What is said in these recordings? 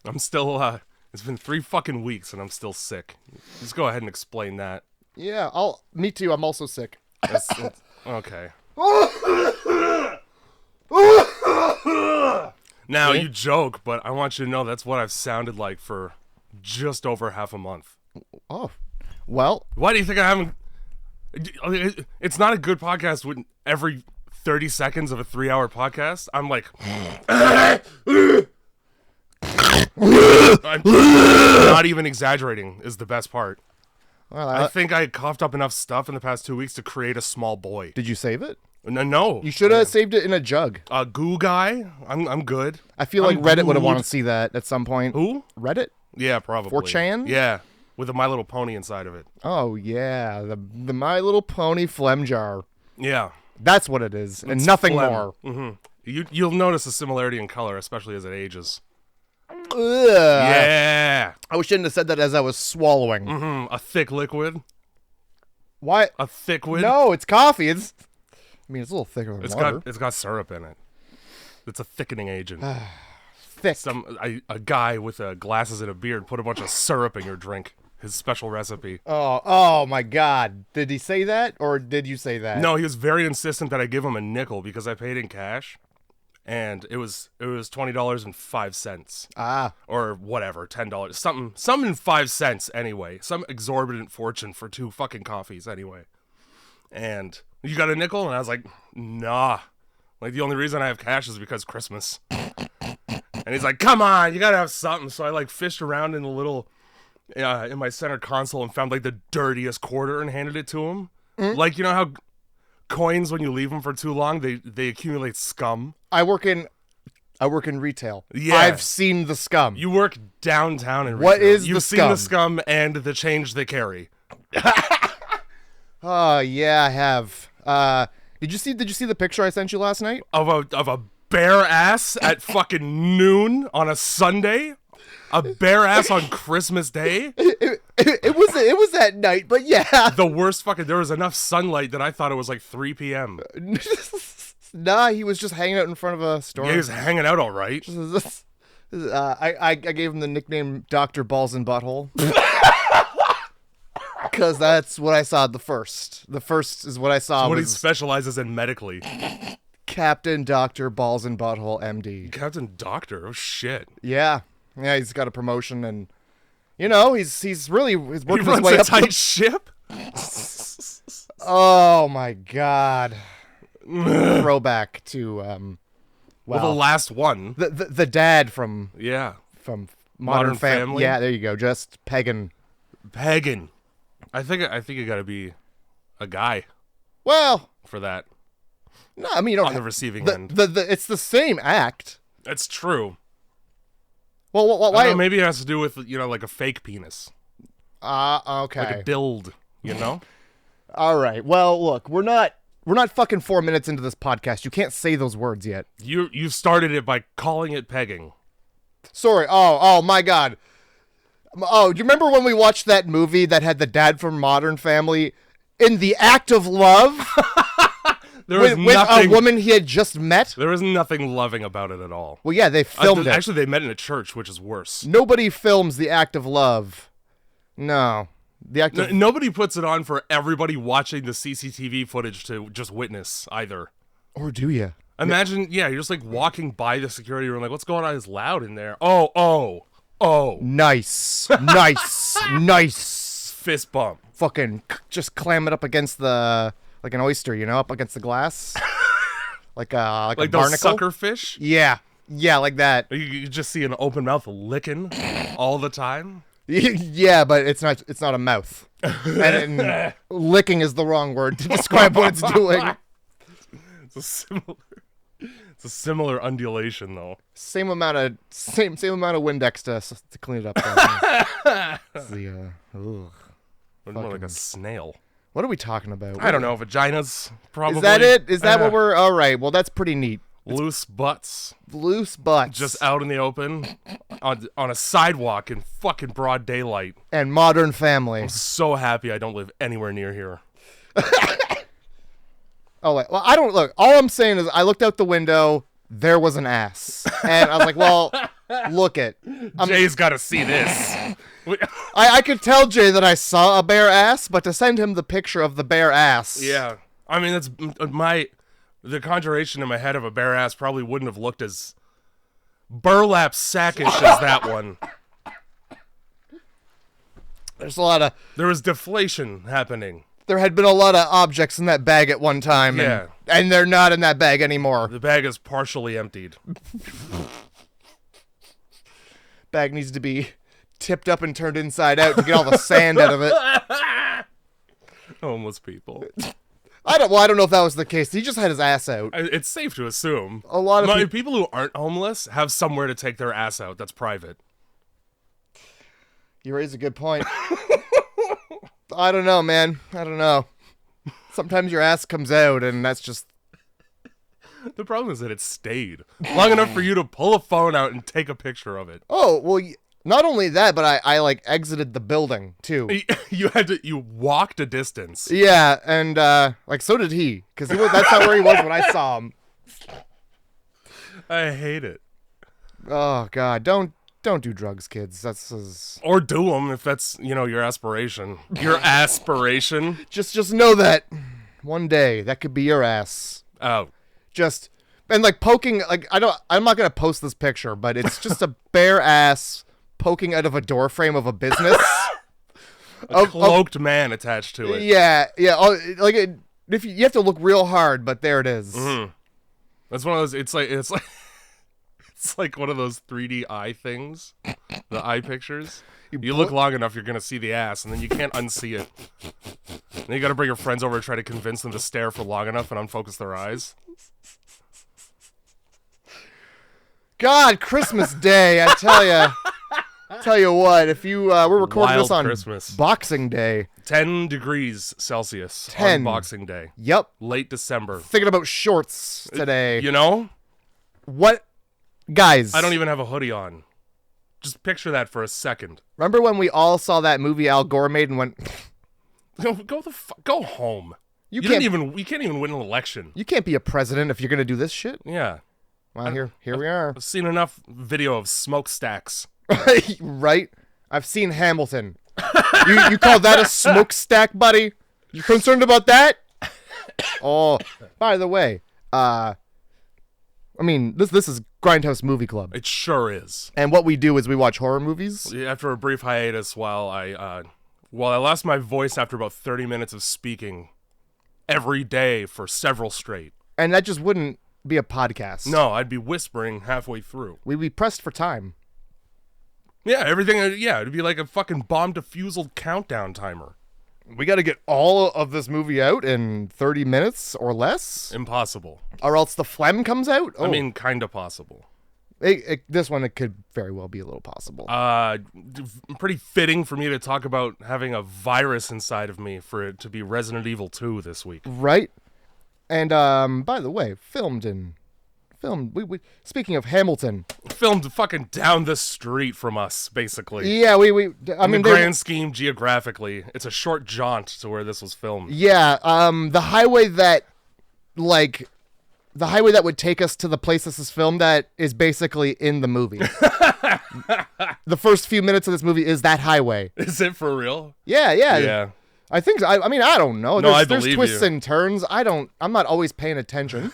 I'm still, it's been 3 fucking weeks and I'm still sick. Just go ahead and explain that. Yeah, me too. I'm also sick. That's okay. Now, you joke, but I want you to know that's what I've sounded like for just over half a month. Oh, well. Why do you think I haven't... It's not a good podcast when every 30 seconds of a 3-hour podcast, I'm like... I'm not even exaggerating is the best part. Well, I think I coughed up enough stuff in the past 2 weeks to create a small boy. Did you save it? No. You should have saved it in a jug. Goo guy? I'm good. I feel like Reddit would have wanted to see that at some point. Who? Reddit? Yeah, probably. 4chan? Yeah, with a My Little Pony inside of it. Oh, yeah. The My Little Pony phlegm jar. Yeah. That's what it is, and nothing phlegm. more. Mm-hmm. You'll notice a similarity in color, especially as it ages. Ugh. Yeah. I shouldn't have said that as I was swallowing. Mm-hmm. A thick liquid. Why? A thick liquid. No, it's coffee. It's a little thicker than water. It's got syrup in it. It's a thickening agent. Thick. A guy with glasses and a beard put a bunch of syrup in your drink. His special recipe. Oh my God! Did he say that, or did you say that? No, he was very insistent that I give him a nickel because I paid in cash, and it was $20.05. Or whatever, $10, something 5 cents anyway. Some exorbitant fortune for 2 fucking coffees anyway. And you got a nickel? And I was like, nah. Like, the only reason I have cash is because Christmas. And he's like, come on, you gotta have something. So I, like, fished around in the little, in my center console and found, like, the dirtiest quarter and handed it to him. Mm-hmm. Like, you know how coins, when you leave them for too long, they accumulate scum? I work in retail. Yeah. I've seen the scum. You work downtown in retail. What is You've the seen scum? the scum and the change they carry. Oh, yeah, I have. Did you see the picture I sent you last night? Of a bare ass at fucking noon on a Sunday? A bare ass on Christmas Day? It was at night, but yeah. The worst fucking... There was enough sunlight that I thought it was like 3 p.m. Nah, he was just hanging out in front of a store. Yeah, he was hanging out all right. I gave him the nickname Dr. Balls and Butthole. Because that's what I saw the first. The first is what I saw. What he specializes in medically. Captain Dr. Balls and Butthole, MD. Captain Doctor? Oh, shit. Yeah. Yeah, he's got a promotion, and, you know, he's working his way up. He runs a tight ship? Oh, my God. Throwback to, well, the last one. The dad from... Yeah. From Modern Family. Yeah, there you go. Just pagan. I think you got to be a guy. Well, for that. No, I mean, you don't on the receiving end. It's the same act. That's true. Well, why? I don't know, maybe it has to do with, you know, like a fake penis. Okay. Like a build, you know? All right. Well, look, we're not fucking 4 minutes into this podcast. You can't say those words yet. You started it by calling it pegging. Sorry. Oh my God. Oh, do you remember when we watched that movie that had the dad from Modern Family in the act of love? with a woman he had just met? There was nothing loving about it at all. Well, yeah, they filmed it. Actually, they met in a church, which is worse. Nobody films the act of love. No. Nobody puts it on for everybody watching the CCTV footage to just witness either. Or do you? Imagine, you're just like walking by the security room, like, what's going on? It's loud in there. Oh. Nice. Fist bump. Fucking just clam it up against like an oyster, you know, up against the glass. like a those barnacle. Sucker fish? Yeah, like that. You just see an open mouth licking all the time. Yeah, but it's not a mouth. and licking is the wrong word to describe what it's doing. It's a similar undulation, though. Same amount of Windex to clean it up. More like a snail. What are we talking about? I don't know. Vaginas, probably. Is that it? Is that what we're... All right. Well, that's pretty neat. Loose butts. Just out in the open on a sidewalk in fucking broad daylight. And Modern Family. I'm so happy I don't live anywhere near here. Oh, wait. Well, I don't... Look, all I'm saying is I looked out the window. There was an ass. And I was like, well, Look it. Jay's got to see this. I could tell Jay that I saw a bare ass, but to send him the picture of the bare ass. Yeah. I mean, that's the conjuration in my head of a bare ass probably wouldn't have looked as burlap sackish as that one. There's a lot of... There was deflation happening. There had been a lot of objects in that bag at one time, and they're not in that bag anymore. The bag is partially emptied. Bag needs to be tipped up and turned inside out to get all the sand out of it. Homeless people. I don't know if that was the case. He just had his ass out. It's safe to assume. A lot of people who aren't homeless have somewhere to take their ass out that's private. You raise a good point. I don't know, man. I don't know. Sometimes your ass comes out, and that's just... The problem is that it stayed long enough for you to pull a phone out and take a picture of it. Oh, well, not only that, but I like, exited the building, too. You walked a distance. Yeah, and, like, so did he. Because that's not where he was when I saw him. I hate it. Oh, God. Don't do drugs, kids. Or do them if that's, your aspiration. Your aspiration. Just know that one day that could be your ass. Oh. And like poking, like I'm not going to post this picture, but it's just a bare ass poking out of a door frame of a business. A cloaked man attached to it. Yeah. Oh, like if you have to look real hard, but there it is. Mm-hmm. That's one of those, it's like one of those 3D eye things, the eye pictures. You look long enough, you're going to see the ass, and then you can't unsee it. Then you got to bring your friends over and try to convince them to stare for long enough and unfocus their eyes. God, Christmas Day, I tell you what, if you, we're recording this on Christmas. Boxing Day. 10 degrees Celsius on Boxing Day. Yep. Late December. Thinking about shorts today. What? Guys. I don't even have a hoodie on. Just picture that for a second. Remember when we all saw that movie Al Gore made and went... Go home. You can't even win an election. You can't be a president if you're going to do this shit. Yeah. Well, here we are. I've seen enough video of smokestacks. Right? I've seen Hamilton. You call that a smokestack, buddy? You concerned about that? Oh, by the way, I mean, this is Grindhouse Movie Club. It sure is. And what we do is we watch horror movies. After a brief hiatus while I lost my voice after about 30 minutes of speaking every day for several straight. And that just wouldn't be a podcast. No, I'd be whispering halfway through. We'd be pressed for time. Yeah, it'd be like a fucking bomb defusal countdown timer. We got to get all of this movie out in 30 minutes or less? Impossible. Or else the phlegm comes out? Oh. I mean, kind of possible. This one, it could very well be a little possible. Pretty fitting for me to talk about having a virus inside of me for it to be Resident Evil 2 this week. Right. And, by the way, speaking of Hamilton. Filmed fucking down the street from us, basically. Yeah, I mean, the grand scheme, geographically, it's a short jaunt to where this was filmed. Yeah, the highway that would take us to the place this is filmed at is basically in the movie. The first few minutes of this movie is that highway. Is it for real? Yeah. Yeah. I think so. I mean, I don't know. No, there's twists and turns. I'm not always paying attention.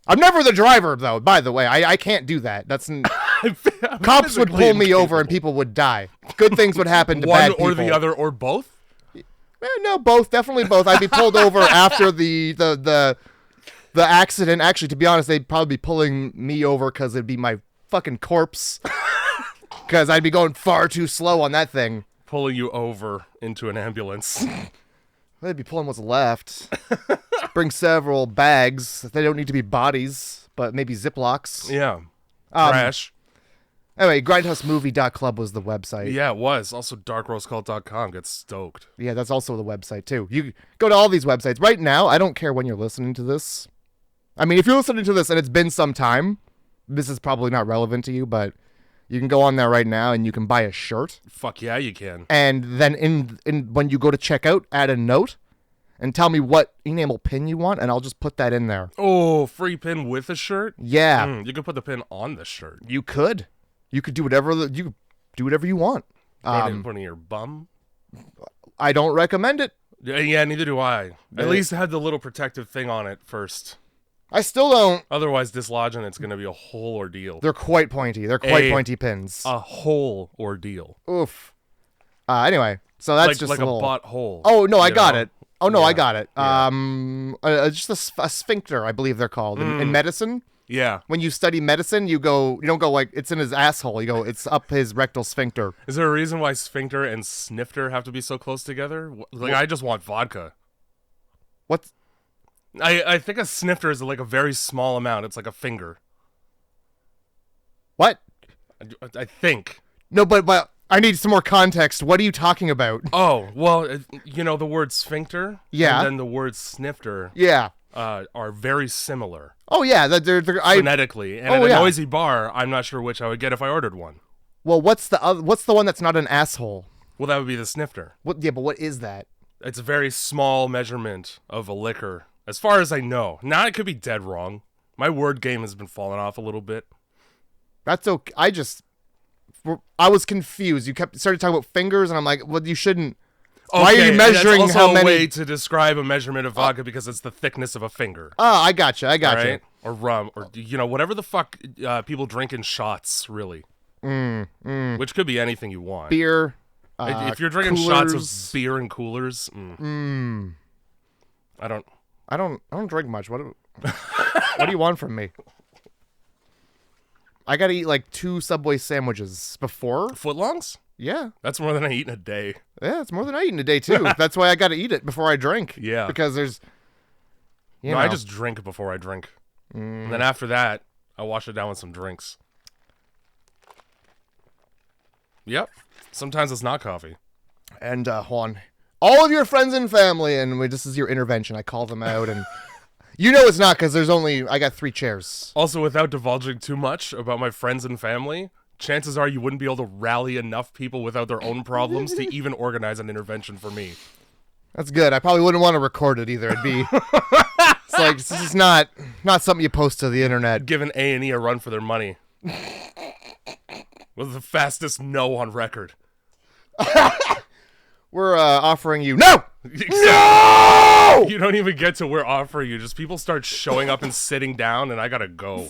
I'm never the driver, though, by the way. I can't do that. Cops would pull me over and people would die. Good things would happen to bad people. One or the other or both? No, both. Definitely both. I'd be pulled over after the accident. Actually, to be honest, they'd probably be pulling me over because it'd be my fucking corpse. Because I'd be going far too slow on that thing. Pulling you over into an ambulance. They'd be pulling what's left. Bring several bags. They don't need to be bodies, but maybe Ziplocs. Yeah. Trash. Anyway, grindhousemovie.club was the website. Yeah, it was. Also, darkroseCult.com. Get stoked. Yeah, that's also the website, too. You go to all these websites. Right now, I don't care when you're listening to this. I mean, if you're listening to this and it's been some time, this is probably not relevant to you, but you can go on there right now and you can buy a shirt. Fuck yeah, you can. And then in when you go to checkout, add a note. and tell me what enamel pin you want, and I'll just put that in there. Oh, free pin with a shirt? Yeah. You could put the pin on the shirt. You could. You could do whatever you want. Put it in your bum? I don't recommend it. Yeah, neither do I. At least have the little protective thing on it first. I still don't. Otherwise, dislodging it's going to be a whole ordeal. They're quite pointy. They're quite pointy pins. A whole ordeal. Oof. Anyway, so that's just like a little... butthole. Oh, no, I got it. Oh, no, Yeah. I got it. Yeah. Just a sphincter, I believe they're called. In medicine, Yeah. when you study medicine, you don't go like, it's in his asshole. You go, it's up his rectal sphincter. Is there a reason why sphincter and snifter have to be so close together? Like, I just want vodka. What's... I think a snifter is like a very small amount. It's like a finger. What? I think. No, but I need some more context. What are you talking about? Oh, well, you know the word sphincter? Yeah. And then the word snifter Yeah. are very similar. Oh, yeah. They're Phonetically. And at a noisy bar, I'm not sure which I would get if I ordered one. Well, what's the one that's not an asshole? Well, that would be the snifter. Yeah, but what is that? It's a very small measurement of a liquor, as far as I know. Now, I could be dead wrong. My word game has been falling off a little bit. That's okay. I was confused. You started talking about fingers, and I'm like, well, you shouldn't. Okay, Why are you measuring that's also how many? a way to describe a measurement of vodka because it's the thickness of a finger. Oh, I gotcha. Right? Or rum, or whatever the fuck people drink in shots, really. Which could be anything you want. Beer. If you're drinking coolers. shots of beer and coolers, I don't drink much. What do you want from me? I gotta eat like 2 Subway sandwiches before. Footlongs? Yeah. That's more than I eat in a day. Yeah, it's more than I eat in a day too. That's why I gotta eat it before I drink. Yeah. Because there's... No, I just drink before I drink. And then after that, I wash it down with some drinks. Yep. Sometimes it's not coffee. And Juan, all of your friends and family, and this is your intervention. I call them out, and you know it's not because I got 3 chairs. Also, without divulging too much about my friends and family, chances are you wouldn't be able to rally enough people without their own problems to even organize an intervention for me. That's good. I probably wouldn't want to record it either. It'd be... It's like, this is not something you post to the internet. Giving A&E a run for their money. Was the fastest no on record. We're offering you... No! No! You don't even get to we're offering you. Just people start showing up and sitting down, and I gotta go.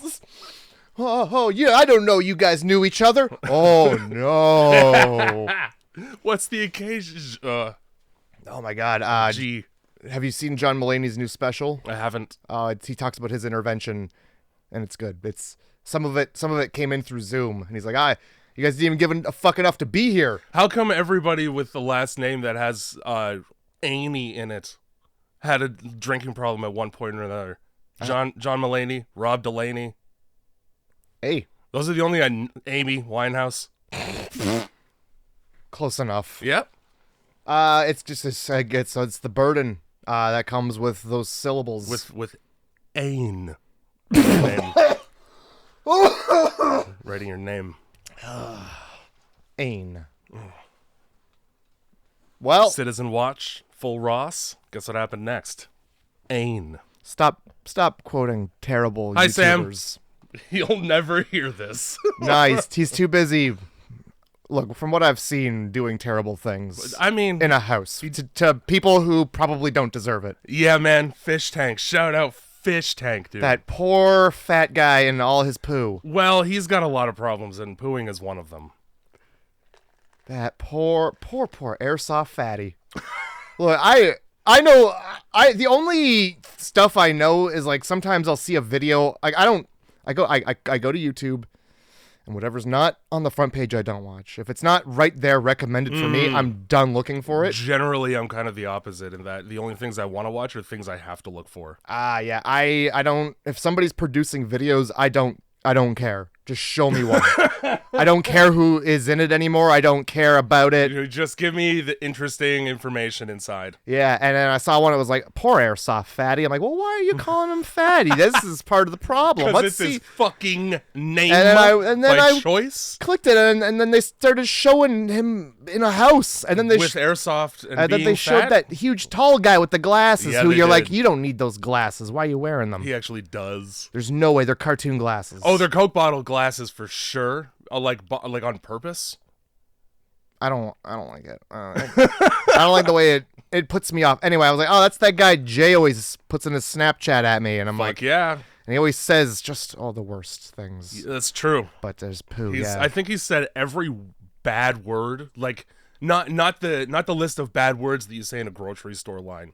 Oh, yeah, I don't know you guys knew each other. Oh, no. What's the occasion? Oh, my God. Gee. Have you seen John Mulaney's new special? I haven't. He talks about his intervention, and it's good. It's some of it came in through Zoom, and he's like, you guys didn't even give a fuck enough to be here. How come everybody with the last name that has Amy in it had a drinking problem at one point or another? John Mulaney, Rob Delaney. Hey. Those are the only Amy Winehouse. Close enough. Yep. It's just it's the burden that comes with those syllables. With Ain. Writing your name. Ain. Well, Citizen Watch, full Ross. Guess what happened next? Ain. Stop quoting terrible Hi, YouTubers. Sam. You'll never hear this. Nice. He's too busy. Look, from what I've seen, doing terrible things. I mean, in a house to people who probably don't deserve it. Yeah, man. Fish Tank. Shout out Fish Tank, dude. That poor fat guy and all his poo. Well, he's got a lot of problems, and pooing is one of them. That poor airsoft fatty. Look, I know. The only stuff I know is like sometimes I'll see a video. I go to YouTube. And whatever's not on the front page, I don't watch. If it's not right there recommended for me, I'm done looking for it. Generally, I'm kind of the opposite in that the only things I want to watch are things I have to look for. Yeah. I don't. If somebody's producing videos, I don't care. Just show me one. I don't care who is in it anymore. I don't care about it. You just give me the interesting information inside. Yeah, and then I saw one that was like, poor Airsoft Fatty. I'm like, well, why are you calling him Fatty? This is part of the problem. Because it's his fucking name and then I choice. Clicked it, and then they started showing him in a house. And then they with Airsoft and then they showed fat? that huge tall guy with the glasses who you're did. like, you don't need those glasses. Why are you wearing them? He actually does. There's no way. They're cartoon glasses. Oh, they're Coke bottle glasses for sure. Like on purpose. I don't like it. I don't like the way it puts me off. Anyway, I was like, oh, that's that guy Jay always puts in his Snapchat at me, and I'm like, yeah. And he always says just all the worst things. That's true. But there's poo. I think he said every bad word, like not the list of bad words that you say in a grocery store line,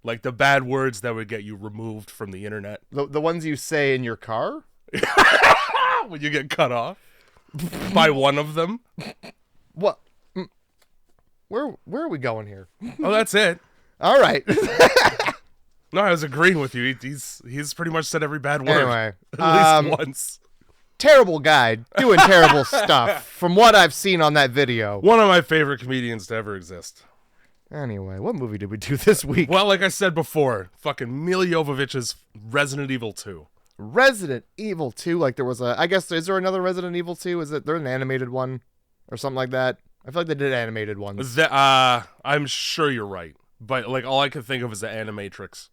like the bad words that would get you removed from the internet. The ones you say in your car when you get cut off by one of them. What? Where are we going here? Oh, that's it. All right. No, I was agreeing with you. He's pretty much said every bad word. Anyway, at least once. Terrible guy doing terrible stuff from what I've seen on that video. One of my favorite comedians to ever exist. Anyway, what movie did we do this week? Well, like I said before, fucking Mila Jovovich's Resident Evil 2. Resident Evil 2, like there was I guess, is there another Resident Evil 2? Is it, there's an animated one or something like that? I feel like they did animated ones. I'm sure you're right. But like all I could think of is the Animatrix.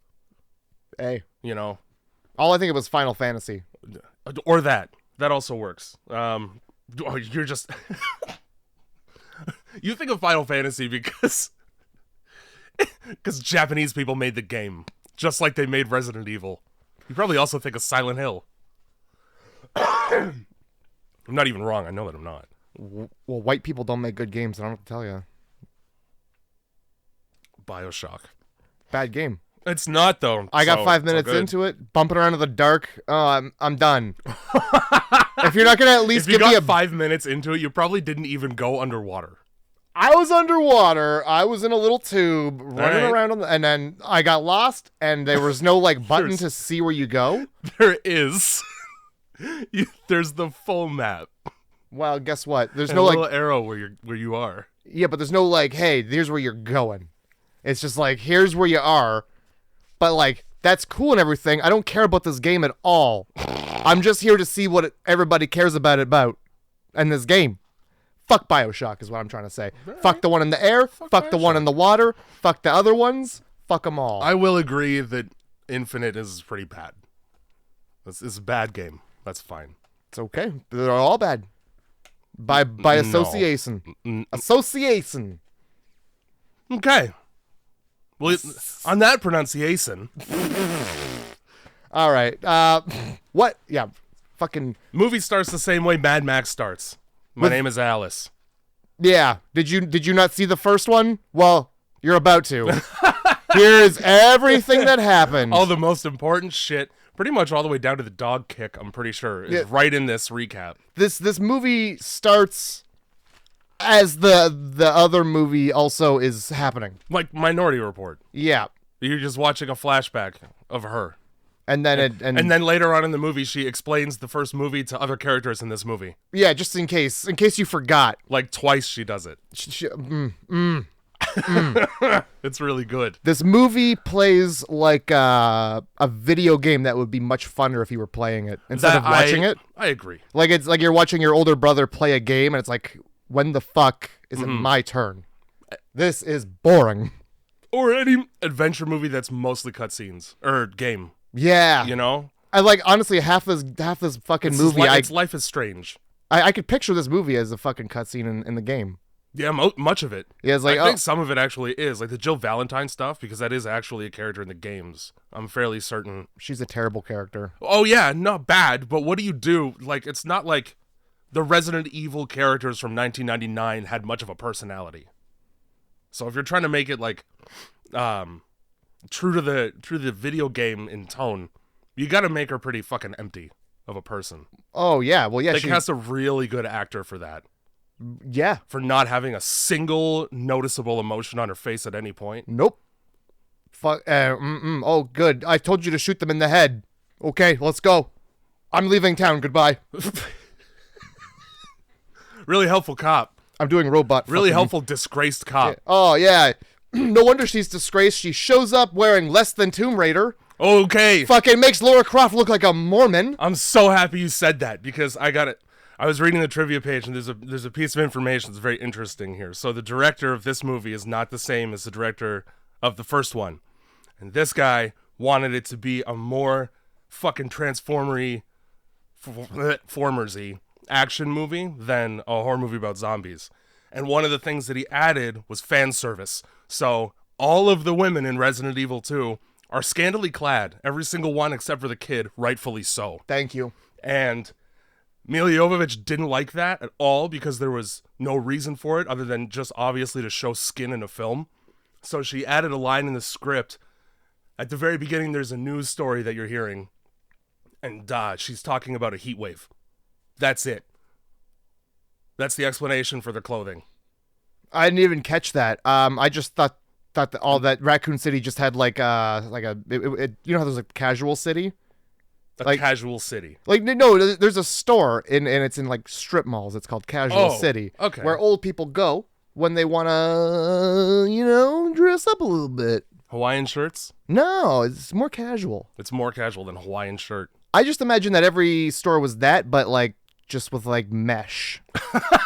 Hey. You know? All I think of was Final Fantasy. Or that. That also works. You're just... You think of Final Fantasy because Japanese people made the game. Just like they made Resident Evil. You probably also think of Silent Hill. I'm not even wrong. I know that I'm not. Well, white people don't make good games. I don't have to tell you. BioShock. Bad game. It's not, though. I got 5 minutes into it, bumping around in the dark. Oh, I'm done. If you're not going to at least give me 5 minutes into it, you probably didn't even go underwater. I was underwater. I was in a little tube running around, and then I got lost, and there was no like button to see where you go. There is. There's the full map. Well, guess what? There's and no a little like arrow where you are. Yeah, but there's no like, hey, here's where you're going. It's just like, here's where you are. But like, that's cool and everything. I don't care about this game at all. I'm just here to see what everybody cares about in this game. Fuck BioShock is what I'm trying to say. Right. Fuck the one in the air. Fuck the one in the water. Fuck the other ones. Fuck them all. I will agree that Infinite is pretty bad. It's a bad game. That's fine. It's okay. They're all bad. By association. No. Association. Okay. Well, on that pronunciation. All right. What? Yeah. Fucking. Movie starts the same way Mad Max starts. My name is Alice. Yeah. Did you not see the first one? Well, you're about to. Here's everything that happened. All the most important shit, pretty much all the way down to the dog kick, I'm pretty sure, is right in this recap. This movie starts as the other movie also is happening. Like Minority Report. Yeah. You're just watching a flashback of her. And then and then later on in the movie, she explains the first movie to other characters in this movie. Yeah, just in case you forgot. Like twice she does it. It's really good. This movie plays like a video game that would be much funner if you were playing it instead of watching it. I agree. Like it's like you're watching your older brother play a game, and it's like, when the fuck is it my turn? This is boring. Or any adventure movie that's mostly cutscenes or game. Yeah, you know. I like honestly half this fucking movie. It's Life is Strange. I could picture this movie as a fucking cutscene in the game. Yeah, much of it. Yeah, it's like, I think some of it actually is like the Jill Valentine stuff, because that is actually a character in the games. I'm fairly certain. She's a terrible character. Oh yeah, not bad, but what do you do? Like, it's not like the Resident Evil characters from 1999 had much of a personality. So if you're trying to make it like true to the video game in tone, you got to make her pretty fucking empty of a person. Oh yeah, well yeah, she has a really good actor for that. Yeah, for not having a single noticeable emotion on her face at any point. Nope. Fuck. Oh, good. I told you to shoot them in the head. Okay, let's go. I'm leaving town. Goodbye. Really helpful cop. I'm doing robot. Really helpful disgraced cop. Yeah. Oh, yeah. No wonder she's disgraced. She shows up wearing less than Tomb Raider. Okay. Fucking makes Lara Croft look like a Mormon. I'm so happy you said that because I got it. I was reading the trivia page and there's a piece of information that's very interesting here. So the director of this movie is not the same as the director of the first one. And this guy wanted it to be a more fucking Transformersy action movie than a horror movie about zombies. And one of the things that he added was fan service. So all of the women in Resident Evil 2 are scantily clad. Every single one except for the kid, rightfully so. Thank you. And Milla Jovovich didn't like that at all because there was no reason for it other than just obviously to show skin in a film. So she added a line in the script. At the very beginning, there's a news story that you're hearing. And she's talking about a heat wave. That's it. That's the explanation for the clothing. I didn't even catch that. I just thought that all that Raccoon City just had you know how there's a casual city? Casual city. No, there's a store and it's in like strip malls. It's called Casual City. Okay. Where old people go when they want to, dress up a little bit. Hawaiian shirts? No, it's more casual. It's more casual than Hawaiian shirt. I just imagine that every store was that, but just with mesh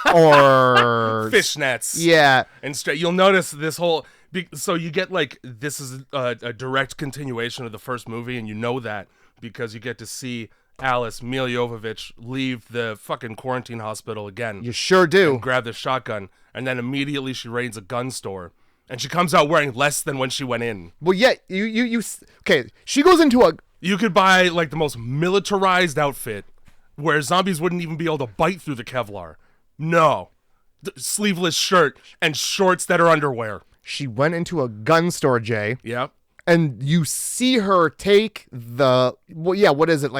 or fishnets. Yeah. And straight. You'll notice this whole. So you get this is a direct continuation of the first movie, and you know that because you get to see Alice Milla Jovovich leave the fucking quarantine hospital again. You sure do. And grab the shotgun, and then immediately she raids a gun store. And she comes out wearing less than when she went in. Well, yeah, you okay, she goes into a... You could buy, the most militarized outfit where zombies wouldn't even be able to bite through the Kevlar. No. Sleeveless shirt and shorts that are underwear. She went into a gun store, Jay. Yep. And you see her take what is it?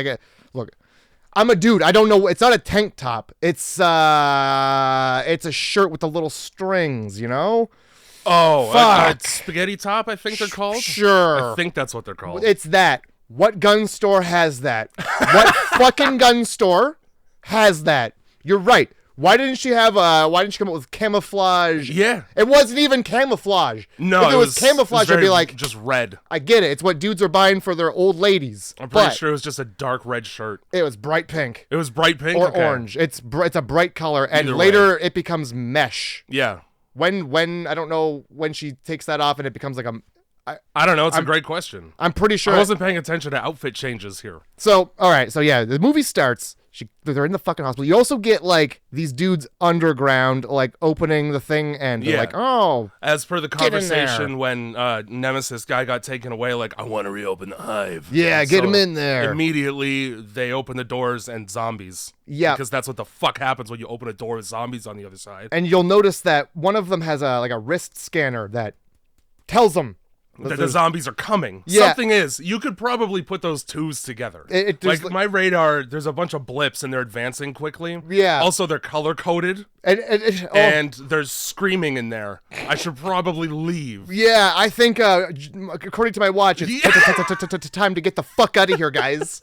Look, I'm a dude. I don't know. It's not a tank top. It's a shirt with the little strings, Oh, fuck. A spaghetti top, I think they're called? Sure. I think that's what they're called. It's that. What gun store has that? What fucking gun store has that? You're right. Why didn't she come up with camouflage? Yeah. It wasn't even camouflage. No, if it was camouflage, I'd be like, just red. I get it. It's what dudes are buying for their old ladies. I'm pretty sure it was just a dark red shirt. It was bright pink. It was bright pink? Or orange. It's a bright color, and Either later it becomes mesh. Yeah. When I don't know when she takes that off and it bemes I don't know. It's a great question. I'm pretty sure I wasn't paying attention to outfit changes here. So, all right. So, yeah, the movie starts. They're in the fucking hospital. You also get, these dudes underground, opening the thing, and they're like, oh. As per the conversation when Nemesis guy got taken away, I want to reopen the Hive. Yeah, get him in there. Immediately, they open the doors and zombies. Yeah. Because that's what the fuck happens when you open a door with zombies on the other side. And you'll notice that one of them has a wrist scanner that tells them that the zombies are coming. Yeah. Something is. You could probably put those twos together. My radar, there's a bunch of blips and they're advancing quickly. Yeah. Also, they're color-coded. And there's screaming in there. I should probably leave. Yeah, I think, according to my watch, it's time to get the fuck out of here, guys.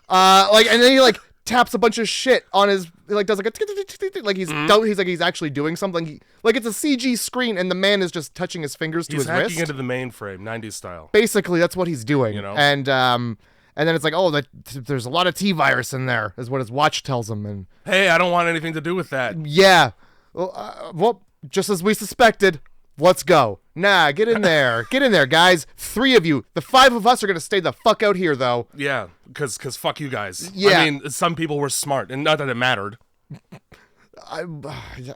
And then he, taps a bunch of shit on his, does he's actually doing something. It's a CG screen and the man is just touching his fingers to his wrist. He's hacking into the mainframe, 90s style. Basically, that's what he's doing. And then it's there's a lot of T-virus in there, is what his watch tells him. And hey, I don't want anything to do with that. Yeah. Well, just as we suspected, let's go. Nah, get in there. Get in there, guys. 3 of you. The 5 of us are going to stay the fuck out here, though. Yeah, because fuck you guys. Yeah. I mean, some people were smart, and not that it mattered.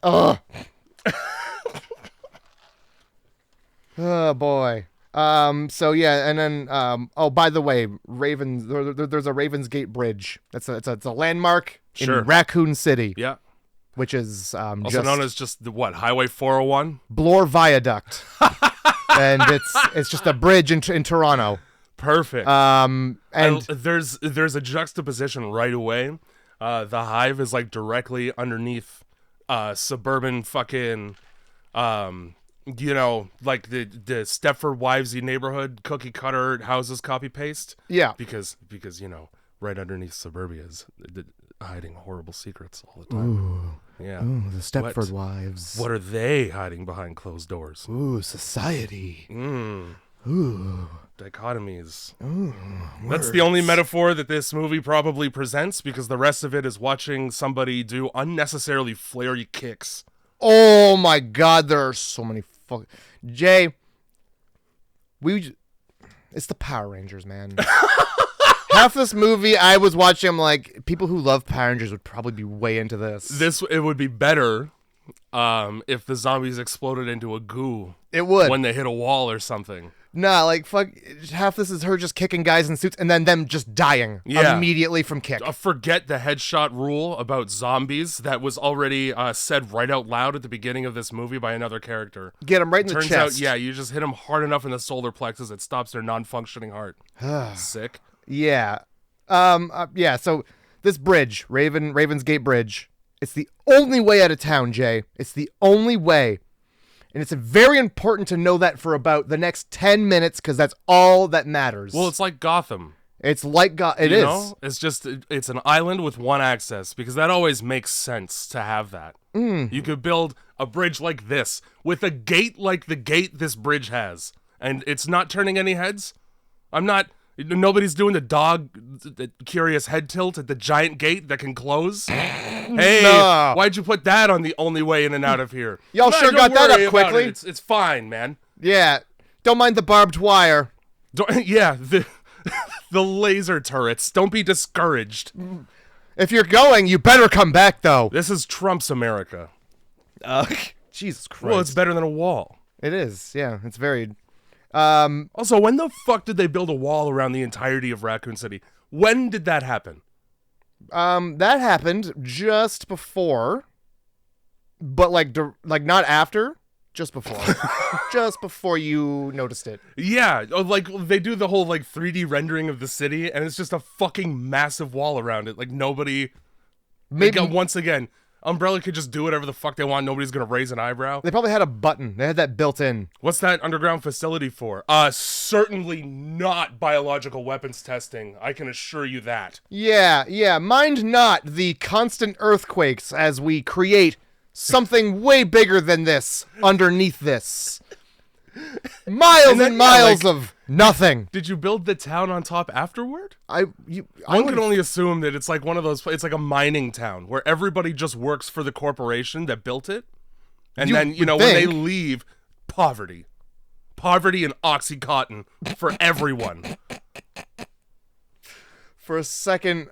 Oh, boy. So, yeah, and then, by the way, there's a Ravens Gate Bridge. It's a landmark in Raccoon City. Yeah. Which is also known as just Highway 401? Bloor Viaduct. And it's just a bridge in Toronto. Perfect. And there's a juxtaposition right away. The Hive is directly underneath suburban fucking the Stepford Wivesy neighborhood cookie cutter houses copy paste. Yeah. Because right underneath suburbia is hiding horrible secrets all the time. Yeah. Ooh, the Stepford Wives. What are they hiding behind closed doors? Ooh, society. Ooh. Dichotomies. Ooh, that's the only metaphor that this movie probably presents, because the rest of it is watching somebody do unnecessarily flary kicks. Oh my God, there are so many Jay, it's the Power Rangers, man. Half this movie I was watching, I'm like, people who love Power Rangers would probably be way into this. It would be better if the zombies exploded into a goo. It would. When they hit a wall or something. Nah, like, fuck, half this is her just kicking guys in suits and then them just dying immediately from kick. Forget the headshot rule about zombies that was already said right out loud at the beginning of this movie by another character. Get him right in the chest. Turns out, you just hit him hard enough in the solar plexus, it stops their non-functioning heart. Sick. Yeah. So this bridge, Raven's Gate Bridge, it's the only way out of town, Jay. It's the only way. And it's very important to know that for about the next 10 minutes, because that's all that matters. Well, it's like Gotham. It's like Gotham. It is. It's an island with one access, because that always makes sense to have that. You could build a bridge like this with a gate like the gate this bridge has, and it's not turning any heads. Nobody's doing the curious head tilt at the giant gate that can close. Hey, why'd you put that on the only way in and out of here? Y'all sure got that up quickly. It's fine, man. Yeah, don't mind the barbed wire. The laser turrets. Don't be discouraged. If you're going, you better come back, though. This is Trump's America. Jesus Christ. Well, it's better than a wall. It is, yeah. It's very... Also, when the fuck did they build a wall around the entirety of Raccoon City? When did that happen? That happened just before, but like not after, just before. Just before you noticed it. Yeah, like they do the whole like 3D rendering of the city, and it's just a fucking massive wall around it. Like nobody, maybe once again, Umbrella could just do whatever the fuck they want. Nobody's gonna raise an eyebrow. They probably had a button. They had that built in. What's that underground facility for? Certainly not biological weapons testing. I can assure you that. Yeah. Mind not the constant earthquakes as we create something way bigger than this underneath this. Miles and miles of nothing. Did you build the town on top afterward? One can only assume that it's like one of those. It's like a mining town where everybody just works for the corporation that built it, and then when they leave, poverty and OxyContin for everyone. For a second,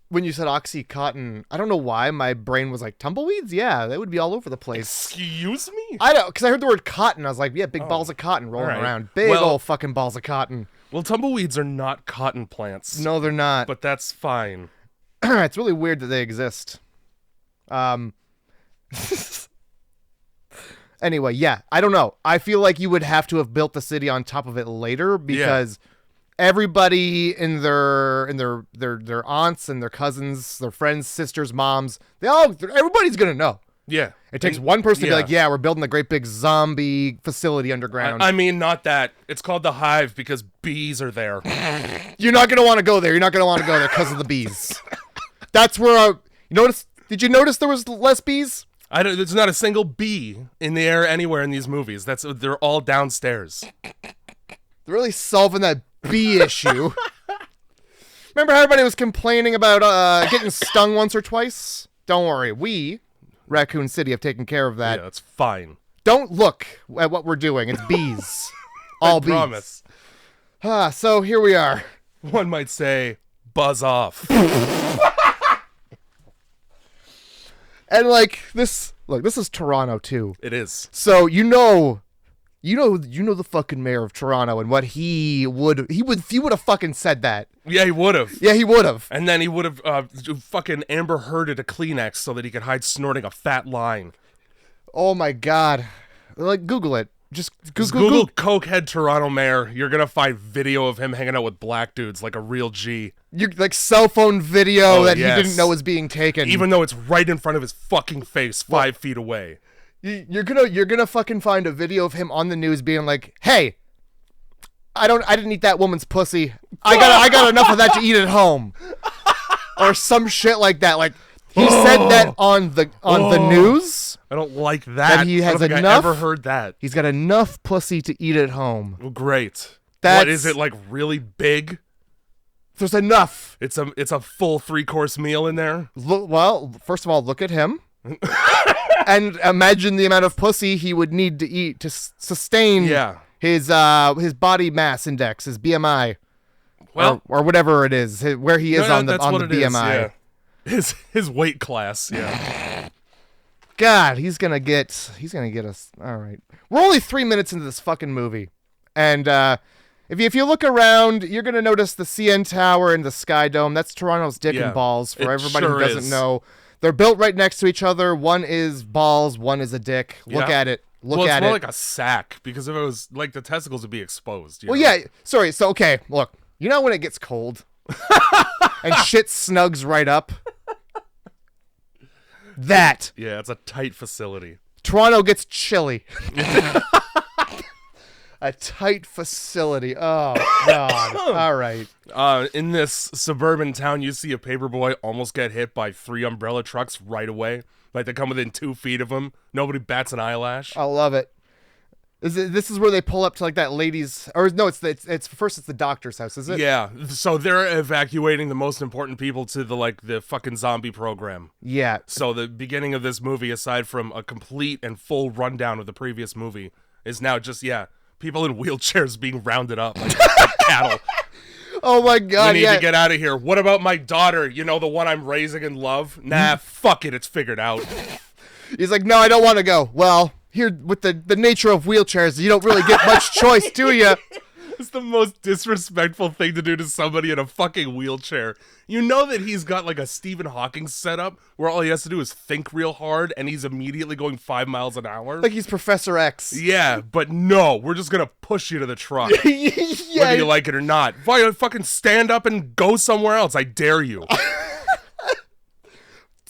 when you said OxyContin, I don't know why my brain was like, tumbleweeds? Yeah, they would be all over the place. Excuse me? I don't, because I heard the word cotton. I was like, yeah, big balls of cotton rolling around. Big old fucking balls of cotton. Well, tumbleweeds are not cotton plants. No, they're not. But that's fine. It's really weird that they exist. Anyway, yeah, I don't know. I feel like you would have to have built the city on top of it later, because... Yeah. Everybody in their aunts and their cousins, their friends, sisters, moms, everybody's gonna know. Yeah. It takes one person to be like, yeah, we're building a great big zombie facility underground. I mean, not that. It's called the Hive because bees are there. You're not gonna want to go there. You're not gonna want to go there because of the bees. That's where did you notice there was less bees? There's not a single bee in the air anywhere in these movies. They're all downstairs. They're really solving that bee issue. Remember how everybody was complaining about getting stung once or twice? Don't worry, we, Raccoon City, have taken care of that. Yeah, that's fine. Don't look at what we're doing. It's bees. All bees. Promise. So here we are. One might say, buzz off. And like this, look, this is Toronto too. It is. So you know the fucking mayor of Toronto and what he would have fucking said that. Yeah, he would have. Yeah, he would have. And then he would have fucking Amber Hearded a Kleenex so that he could hide snorting a fat line. Oh my God. Like, Google it. Just Google cokehead Toronto mayor. You're going to find video of him hanging out with black dudes like a real G. You're like cell phone video he didn't know was being taken. Even though it's right in front of his fucking face, 5 feet away. You're gonna fucking find a video of him on the news being like, "Hey, I didn't eat that woman's pussy. I got enough of that to eat at home." or some shit like that. Like he said that on the news. I don't like that. He has I don't think enough. I ever heard that. He's got enough pussy to eat at home. Well, great. What is it, like really big? There's enough. It's a full 3-course meal in there. Well, first of all, look at him. And imagine the amount of pussy he would need to eat to sustain his body mass index, his BMI, or whatever it is, where he is on the BMI. His weight class. Yeah. God, he's gonna get us. All right, we're only 3 minutes into this fucking movie, and if you look around, you're gonna notice the CN Tower and the Sky Dome. That's Toronto's dick and balls. For everybody who doesn't know. They're built right next to each other. One is balls, one is a dick. Look at it. Look at it. It's more like a sack, because if it was like the testicles would be exposed. Well, yeah. Sorry. So, okay, look. You know when it gets cold and shit snugs right up? That. Yeah, it's a tight facility. Toronto gets chilly. A tight facility. Oh, God. All right. In this suburban town, you see a paperboy almost get hit by 3 umbrella trucks right away. Like, they come within 2 feet of him. Nobody bats an eyelash. I love it. This is where they pull up to, like, that lady's... Or, no, it's first it's the doctor's house, is it? Yeah. So they're evacuating the most important people to the fucking zombie program. Yeah. So the beginning of this movie, aside from a complete and full rundown of the previous movie, is now just, people in wheelchairs being rounded up like cattle. Oh my God! We need to get out of here. What about my daughter? You know, the one I'm raising in love? Nah, fuck it. It's figured out. He's like, no, I don't want to go. Well, here with the nature of wheelchairs, you don't really get much choice, do you? It's the most disrespectful thing to do to somebody in a fucking wheelchair. You know that he's got like a Stephen Hawking setup where all he has to do is think real hard and he's immediately going 5 miles an hour. Like he's Professor X. Yeah, but no, we're just going to push you to the truck. Whether you like it or not. Fucking stand up and go somewhere else. I dare you.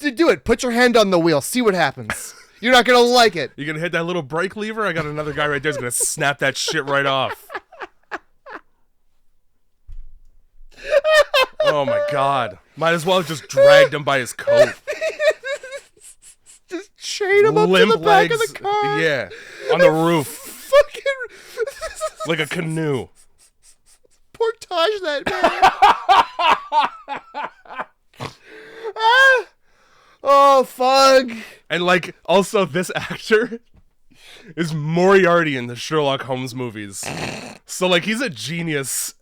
Do it. Put your hand on the wheel. See what happens. You're not going to like it. You going to hit that little brake lever? I got another guy right there who's going to snap that shit right off. Oh my God. Might as well have just dragged him by his coat. Just chain him up to the back of the car. Yeah. On the roof. Fucking. Like a canoe. Portage that man. Oh, fuck. And like, also this actor is Moriarty in the Sherlock Holmes movies. So like, he's a genius.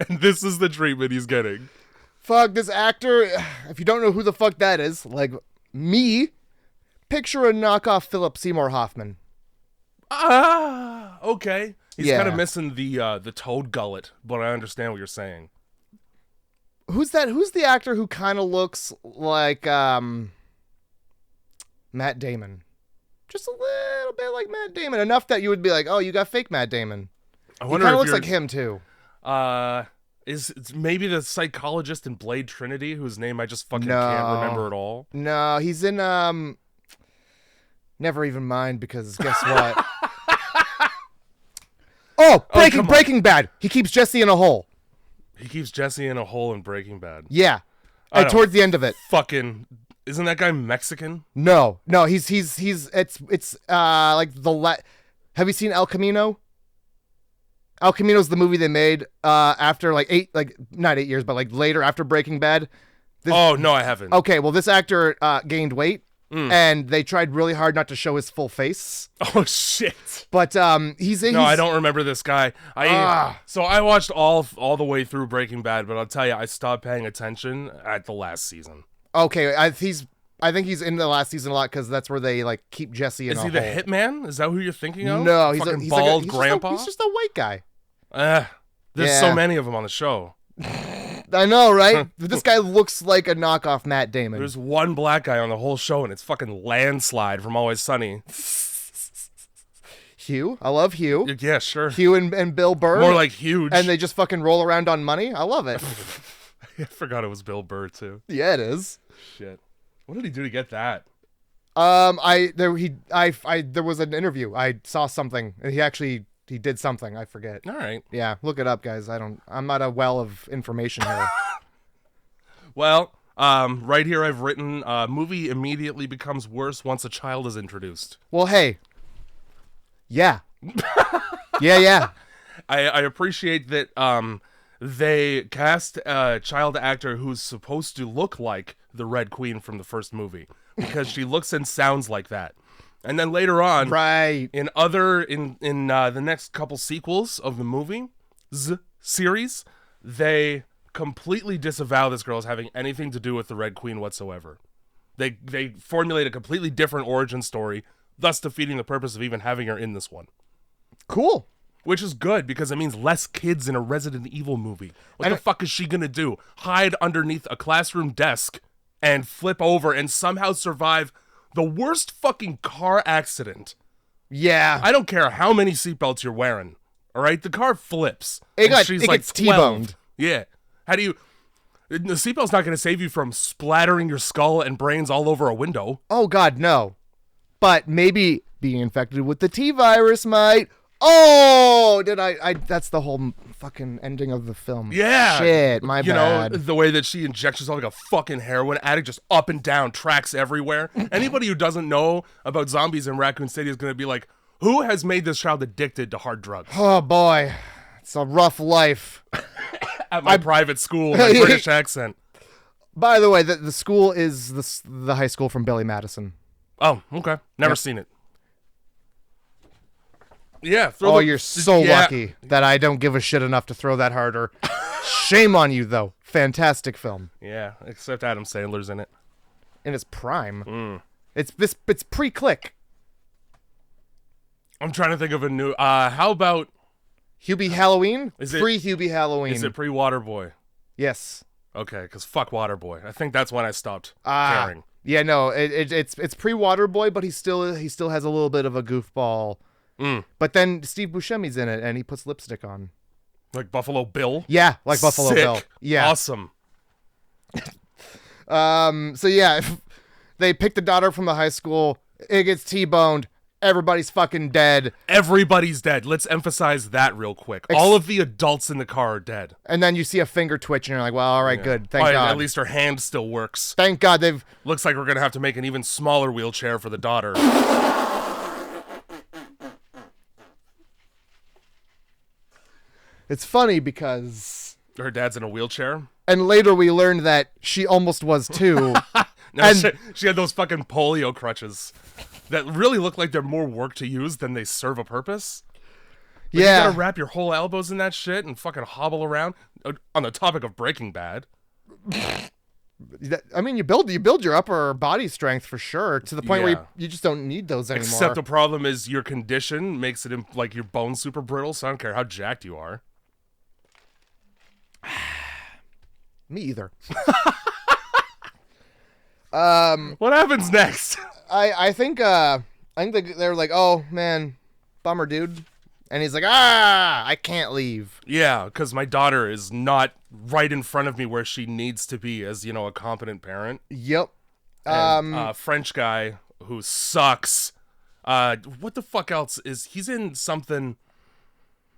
And this is the treatment he's getting. Fuck, this actor, if you don't know who the fuck that is, like me, picture a knockoff Philip Seymour Hoffman. Okay. He's kind of missing the toad gullet, but I understand what you're saying. Who's that? Who's the actor who kind of looks like Matt Damon? Just a little bit like Matt Damon. Enough that you would be like, oh, you got fake Matt Damon. He kind of looks like him, too. Is it's maybe the psychologist in Blade Trinity, whose name I just fucking can't remember at all? No, he's in, never even mind, because guess what? Breaking Bad. He keeps Jesse in a hole. He keeps Jesse in a hole in Breaking Bad. Yeah. And towards the end of it. Fucking, isn't that guy Mexican? No, he's like have you seen El Camino? El Camino's the movie they made after not 8 years, but like later after Breaking Bad. No, I haven't. Okay, well, this actor gained weight, and they tried really hard not to show his full face. Oh shit! But he's in. No, I don't remember this guy. So I watched all the way through Breaking Bad, but I'll tell you, I stopped paying attention at the last season. Okay, I think he's in the last season a lot because that's where they like keep Jesse in. Is he the hitman? Is that who you're thinking of? No, he's he's bald like grandpa. He's just a white guy. There's so many of them on the show. I know, right? This guy looks like a knockoff Matt Damon. There's one black guy on the whole show, and it's fucking Landslide from Always Sunny. Hugh? I love Hugh. Yeah, sure. Hugh and Bill Burr. More like Huge. And they just fucking roll around on money. I love it. I forgot it was Bill Burr, too. Yeah, it is. Shit. What did he do to get that? There was an interview. I saw something. He did something. I forget. All right. Yeah, look it up, guys. I'm not a well of information here. Well, Right here I've written, movie immediately becomes worse once a child is introduced. Well, hey. Yeah. Yeah. I appreciate that they cast a child actor who's supposed to look like the Red Queen from the first movie, because she looks and sounds like that. And then later on, right, in the next couple sequels of the movie series, they completely disavow this girl as having anything to do with the Red Queen whatsoever. They formulate a completely different origin story, thus defeating the purpose of even having her in this one. Cool. Which is good, because it means less kids in a Resident Evil movie. What the fuck is she gonna do? Hide underneath a classroom desk and flip over and somehow survive the worst fucking car accident? Yeah. I don't care how many seatbelts you're wearing. All right? The car flips. It gets T-boned. Yeah. How do you... The seatbelt's not gonna save you from splattering your skull and brains all over a window. Oh, God, no. But maybe being infected with the T-virus might... Oh, did I that's the whole fucking ending of the film. Yeah. Shit, my bad. You know, the way that she injects herself like a fucking heroin addict, just up and down, tracks everywhere. Anybody who doesn't know about zombies in Raccoon City is going to be like, who has made this child addicted to hard drugs? Oh, boy. It's a rough life. At my private school, my British accent. By the way, the school is the high school from Billy Madison. Oh, okay. Never seen it. Yeah. You're so lucky that I don't give a shit enough to throw that harder. Shame on you, though. Fantastic film. Yeah, except Adam Sandler's in it. In its prime. It's pre-click. I'm trying to think of a new... how about... Hubie Halloween? Pre-Hubie Halloween. Is it pre-Waterboy? Yes. Okay, because fuck Waterboy. I think that's when I stopped caring. Yeah, no, it's pre-Waterboy, but he still has a little bit of a goofball... But then Steve Buscemi's in it, and he puts lipstick on. Like Buffalo Bill? Yeah, like Buffalo Bill. Yeah. Awesome. So yeah, they pick the daughter from the high school. It gets T-boned. Everybody's fucking dead. Everybody's dead. Let's emphasize that real quick. All of the adults in the car are dead. And then you see a finger twitch, and you're like, well, all right, good. Thank God. At least her hand still works. Thank God they've... Looks like we're going to have to make an even smaller wheelchair for the daughter. It's funny because... Her dad's in a wheelchair? And later we learned that she almost was too. She had those fucking polio crutches that really look like they're more work to use than they serve a purpose. Like, you gotta wrap your whole elbows in that shit and fucking hobble around. On the topic of Breaking Bad. I mean, you build your upper body strength for sure, to the point where you just don't need those anymore. Except the problem is your condition makes it like your bones super brittle, so I don't care how jacked you are. Me either. What happens next? I think they're like, oh man, bummer, dude. And he's like, I can't leave. Yeah, because my daughter is not right in front of me where she needs to be as, a competent parent. Yep. And, French guy who sucks. What the fuck else he's in something?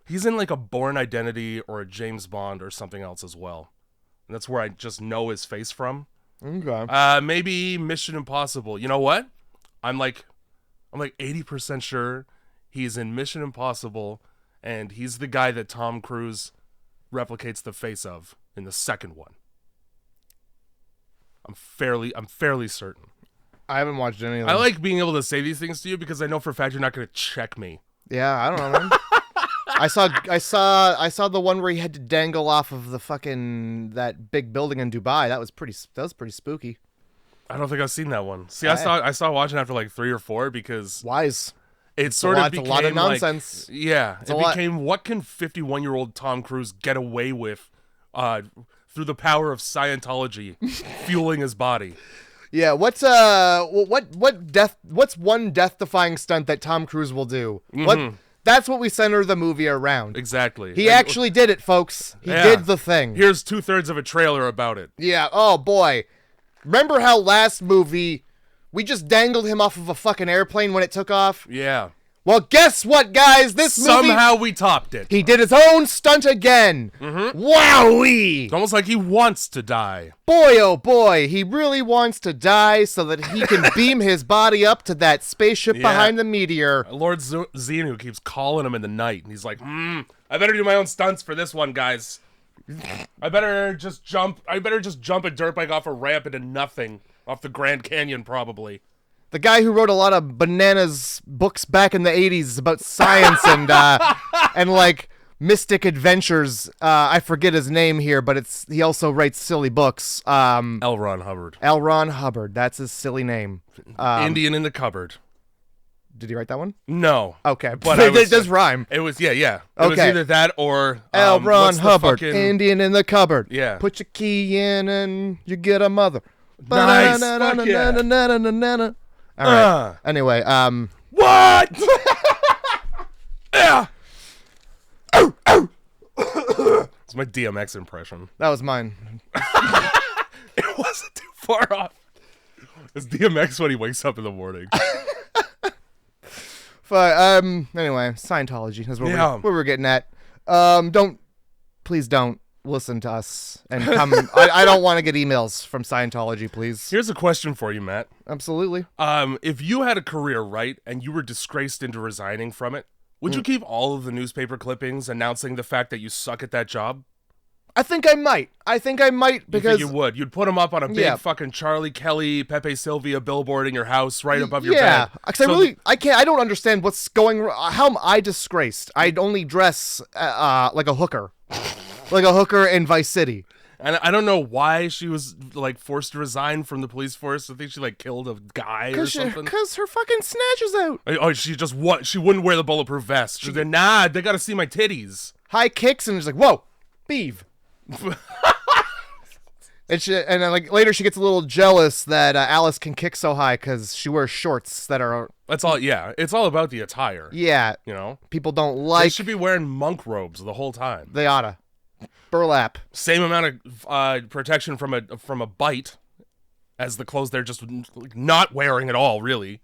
He's in like a Bourne Identity or a James Bond or something else as well. And that's where I just know his face from. Okay. Maybe Mission Impossible. You know what? I'm like 80% sure he's in Mission Impossible, and he's the guy that Tom Cruise replicates the face of in the second one. I'm fairly certain. I haven't watched any of them. I like being able to say these things to you because I know for a fact you're not going to check me. Yeah, I don't know, man. I saw the one where he had to dangle off of the fucking that big building in Dubai. That was pretty spooky. I don't think I've seen that one. See, I saw watching after like 3 or 4 because wise. It sort of became a lot of nonsense. It became what can 51-year-old Tom Cruise get away with through the power of Scientology fueling his body. Yeah, what's one death-defying stunt that Tom Cruise will do? Mm-hmm. That's what we center the movie around. Exactly. He actually did it, folks. He did the thing. Here's 2/3 of a trailer about it. Yeah, oh boy. Remember how last movie we just dangled him off of a fucking airplane when it took off? Yeah. Well, guess what, guys? This movie... Somehow we topped it. He did his own stunt again. Mm-hmm. Wowee! It's almost like he wants to die. Boy, oh boy, he really wants to die so that he can beam his body up to that spaceship behind the meteor. Lord Xenu keeps calling him in the night, and he's like, I better do my own stunts for this one, guys. I better just jump a dirt bike off a ramp into nothing. Off the Grand Canyon, probably. The guy who wrote a lot of bananas books back in the 80s about science and like mystic adventures. I forget his name here, but he also writes silly books. L. Ron Hubbard. L. Ron Hubbard. That's his silly name. Indian in the cupboard. Did he write that one? No. Okay, but it does rhyme. It was, yeah. It okay. was either that or... L. Ron Hubbard, Indian in the cupboard. Yeah. Put your key in and you get a mother. Nice. Fuck yeah. All right. Anyway, what? Yeah. It's my DMX impression. That was mine. It wasn't too far off. It's DMX when he wakes up in the morning. Anyway, Scientology is what we're getting at. Please don't listen to us and come. I don't want to get emails from Scientology, please. Here's a question for you, Matt. Absolutely. If you had a career, right, and you were disgraced into resigning from it, would you keep all of the newspaper clippings announcing the fact that you suck at that job? I think I might because you would. You'd put them up on a big fucking Charlie Kelly, Pepe Sylvia billboard in your house right above your bed. Yeah, because I don't understand what's going wrong. How am I disgraced? I'd only dress like a hooker. Like a hooker in Vice City. And I don't know why she was, like, forced to resign from the police force. I think she, like, killed a guy or something. Because her fucking snatch is out. Oh, she wouldn't wear the bulletproof vest. She said, nah, they gotta see my titties. High kicks, and she's like, whoa, beeve. and then, like, later she gets a little jealous that Alice can kick so high because she wears shorts that are... That's all, yeah. It's all about the attire. Yeah. You know? People don't like... They should be wearing monk robes the whole time. They oughta. Burlap. Same amount of protection from a bite as the clothes they're just not wearing at all, really.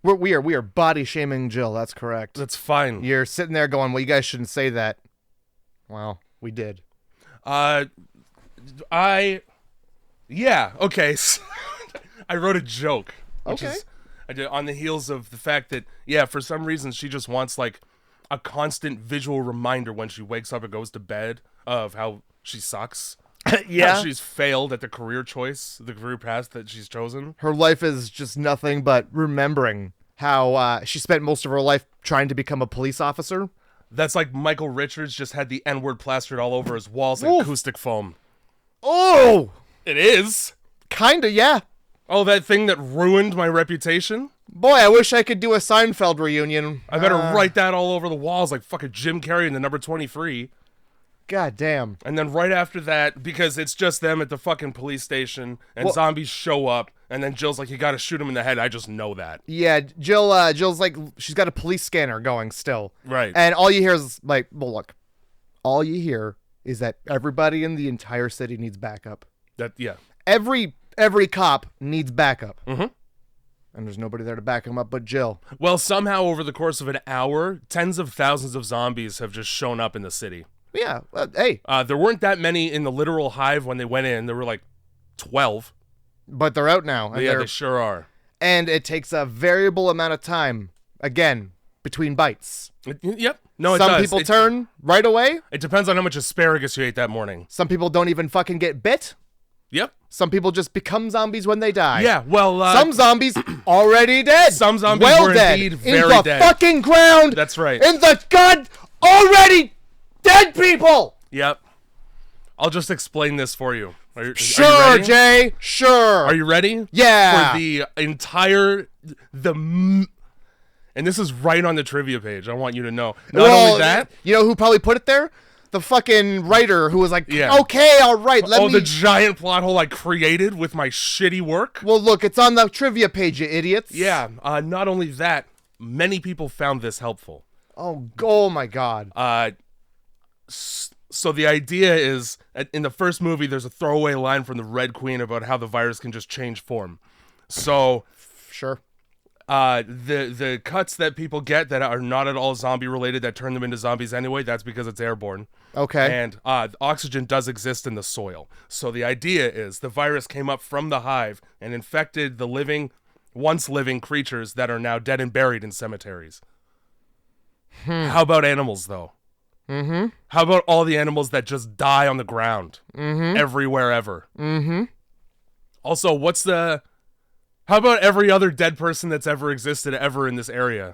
We are body shaming Jill. That's correct. That's fine. You're sitting there going, well, you guys shouldn't say that. Well, we did. Okay. I wrote a joke. Okay. I did on the heels of the fact that, for some reason she just wants, like, a constant visual reminder when she wakes up and goes to bed of how she sucks. Yeah. How she's failed at the career path that she's chosen. Her life is just nothing but remembering how she spent most of her life trying to become a police officer. That's like Michael Richards just had the N-word plastered all over his walls like acoustic foam. Oh! It is. Kinda, yeah. Oh, that thing that ruined my reputation? Boy, I wish I could do a Seinfeld reunion. I better write that all over the walls like fucking Jim Carrey in the number 23. God damn. And then right after that, because it's just them at the fucking police station, and zombies show up, and then Jill's like, you gotta shoot him in the head. I just know that. Yeah, Jill's like, she's got a police scanner going still. Right. And all you hear is like, well, look, all you hear is that everybody in the entire city needs backup. Every cop needs backup. Mm-hmm. And there's nobody there to back him up but Jill. Well, somehow over the course of an hour, tens of thousands of zombies have just shown up in the city. Yeah, hey. There weren't that many in the literal hive when they went in. There were like 12. But they're out now. And they sure are. And it takes a variable amount of time, again, between bites. Yep. No, Some people turn right away. It depends on how much asparagus you ate that morning. Some people don't even fucking get bit. Yep. Some people just become zombies when they die. Yeah, well... some zombies already dead. Some zombies were indeed very dead. In the fucking ground. That's right. In the god already dead people. Yep. I'll just explain this for you. Sure, are you ready? Jay. Sure. Are you ready? Yeah. For the entire... And this is right on the trivia page. I want you to know. Not only that... You know who probably put it there? The fucking writer who was like, yeah. Okay, all right, let me... the giant plot hole I created with my shitty work? Well, look, it's on the trivia page, you idiots. Yeah, not only that, many people found this helpful. Oh my God. So the idea is, in the first movie, there's a throwaway line from the Red Queen about how the virus can just change form. So... Sure. the cuts that people get that are not at all zombie related that turn them into zombies anyway, that's because it's airborne. Okay. And oxygen does exist in the soil. So the idea is the virus came up from the hive and infected the once living creatures that are now dead and buried in cemeteries. How about animals, though? Mm-hmm. How about all the animals that just die on the ground everywhere ever? Mm-hmm. Also, how about every other dead person that's ever existed ever in this area,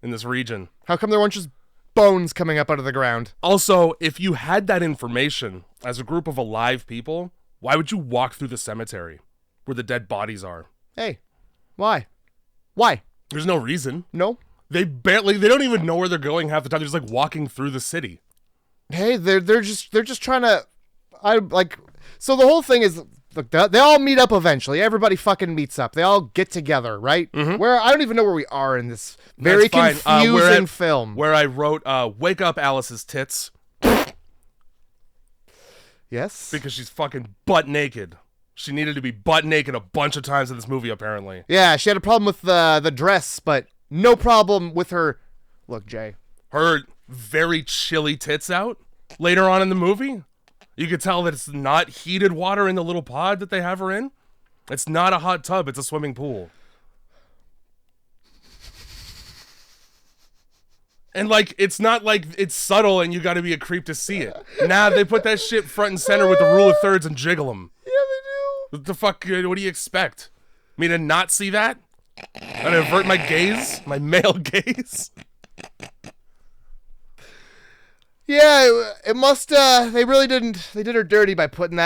in this region? How come there weren't just bones coming up out of the ground? Also, if you had that information as a group of alive people, why would you walk through the cemetery where the dead bodies are? Hey, why? Why? There's no reason. No. They don't even know where they're going half the time. They're just like walking through the city. Hey, they're just trying to, so the whole thing is, look, they all meet up eventually. Everybody fucking meets up. They all get together, right? Mm-hmm. Where I don't even know where we are in this very confusing film. Where I wrote, "Wake up, Alice's tits." Yes, because she's fucking butt naked. She needed to be butt naked a bunch of times in this movie, apparently. Yeah, she had a problem with the dress, but no problem with her. Look, Jay, her very chilly tits out later on in the movie. You could tell that it's not heated water in the little pod that they have her in. It's not a hot tub. It's a swimming pool. And, like, it's not like it's subtle and you got to be a creep to see it. Nah, they put that shit front and center with the rule of thirds and jiggle them. Yeah, they do. What the fuck? What do you expect? Me to not see that? And avert my gaze? My male gaze? Yeah, it must, they did her dirty by putting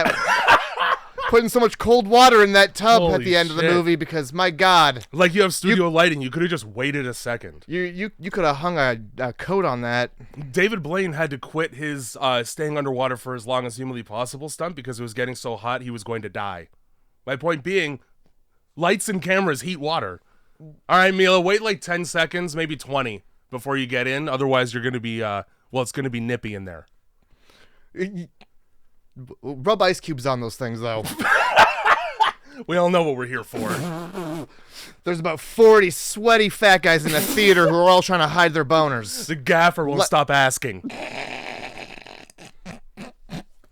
so much cold water in that tub at the end of the movie because, my God. Like you have studio lighting, you could have just waited a second. You could have hung a coat on that. David Blaine had to quit his staying underwater for as long as humanly possible stunt because it was getting so hot he was going to die. My point being, lights and cameras heat water. All right, Mila, wait like 10 seconds, maybe 20 before you get in. Otherwise, you're going to be... it's going to be nippy in there. Rub ice cubes on those things, though. We all know what we're here for. There's about 40 sweaty fat guys in the theater who are all trying to hide their boners. The gaffer won't stop asking.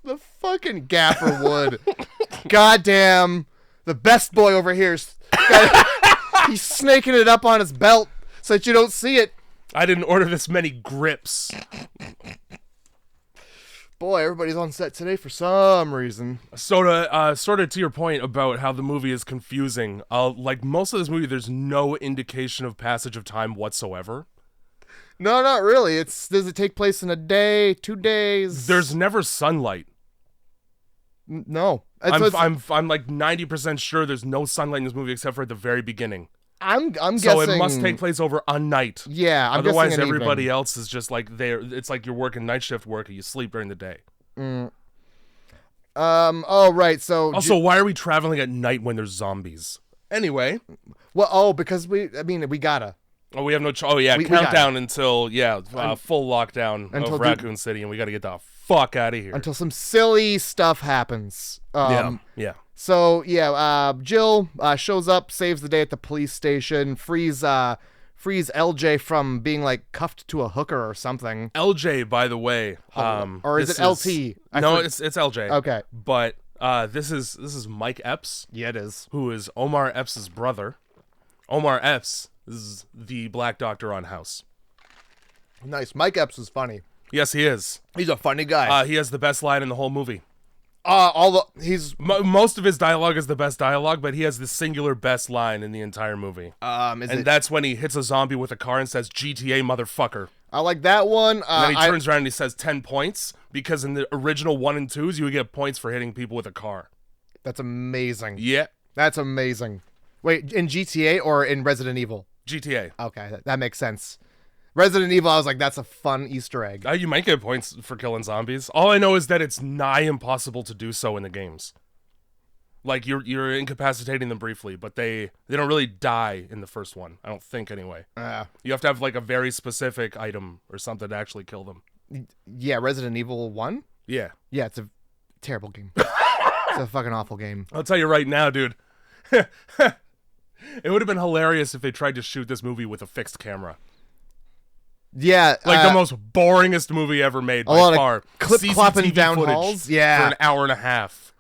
The fucking gaffer would. Goddamn. The best boy over here. He's snaking it up on his belt so that you don't see it. I didn't order this many grips. Boy, everybody's on set today for some reason. Sort of to your point about how the movie is confusing. Like most of this movie, there's no indication of passage of time whatsoever. No, not really. Does it take place in a day, 2 days? There's never sunlight. No. I'm like 90% sure there's no sunlight in this movie except for at the very beginning. I'm guessing. So it must take place over a night. Yeah, otherwise guessing everybody evening. else is just like there. It's like you're working night shift work and you sleep during the day. Oh right. So also, why are we traveling at night when there's zombies? Anyway. Well, because we gotta. Oh, we have no. Countdown until full lockdown of Raccoon City, and we got to get the fuck out of here until some silly stuff happens. Yeah. So Jill shows up, saves the day at the police station, frees LJ from being like cuffed to a hooker or something. LJ, by the way, or is it LT? It's LJ. Okay, but this is Mike Epps. Yeah, it is. Who is Omar Epps' brother? Omar Epps is the Black Doctor on House. Nice. Mike Epps is funny. Yes, he is. He's a funny guy. He has the best line in the whole movie. Most of his dialogue is the best dialogue, but he has the singular best line in the entire movie. That's when he hits a zombie with a car and says, "GTA, motherfucker." I like that one. And then he turns around and he says 10 points, because in the original 1 and 2s, you would get points for hitting people with a car. That's amazing. Yeah. That's amazing. Wait, in GTA or in Resident Evil? GTA. Okay, that makes sense. Resident Evil, I was like, that's a fun Easter egg. You might get points for killing zombies. All I know is that it's nigh impossible to do so in the games. Like, you're incapacitating them briefly, but they don't really die in the first one. I don't think, anyway. You have to have, like, a very specific item or something to actually kill them. Yeah, Resident Evil 1? Yeah. Yeah, it's a terrible game. It's a fucking awful game. I'll tell you right now, dude. It would have been hilarious if they tried to shoot this movie with a fixed camera. Yeah, like the most boringest movie ever made by far. Clip-clopping down halls, yeah, for an hour and a half.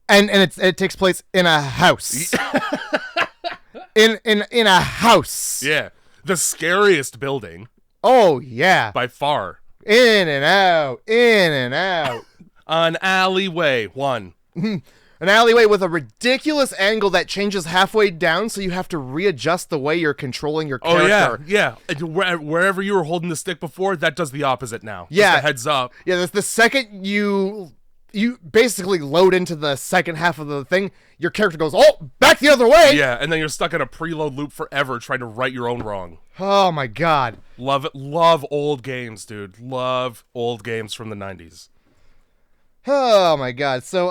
And it takes place in a house. in a house. Yeah, the scariest building. Oh yeah, by far. In and out. An alleyway, one. An alleyway with a ridiculous angle that changes halfway down, so you have to readjust the way you're controlling your character. Oh, yeah. Wherever you were holding the stick before, that does the opposite now. Yeah. Just a heads up. Yeah, the second you basically load into the second half of the thing, your character goes, oh, back the other way! Yeah, and then you're stuck in a preload loop forever trying to right your own wrong. Oh, my God. Love it. Love old games, dude. Love old games from the 90s. Oh, my God. So,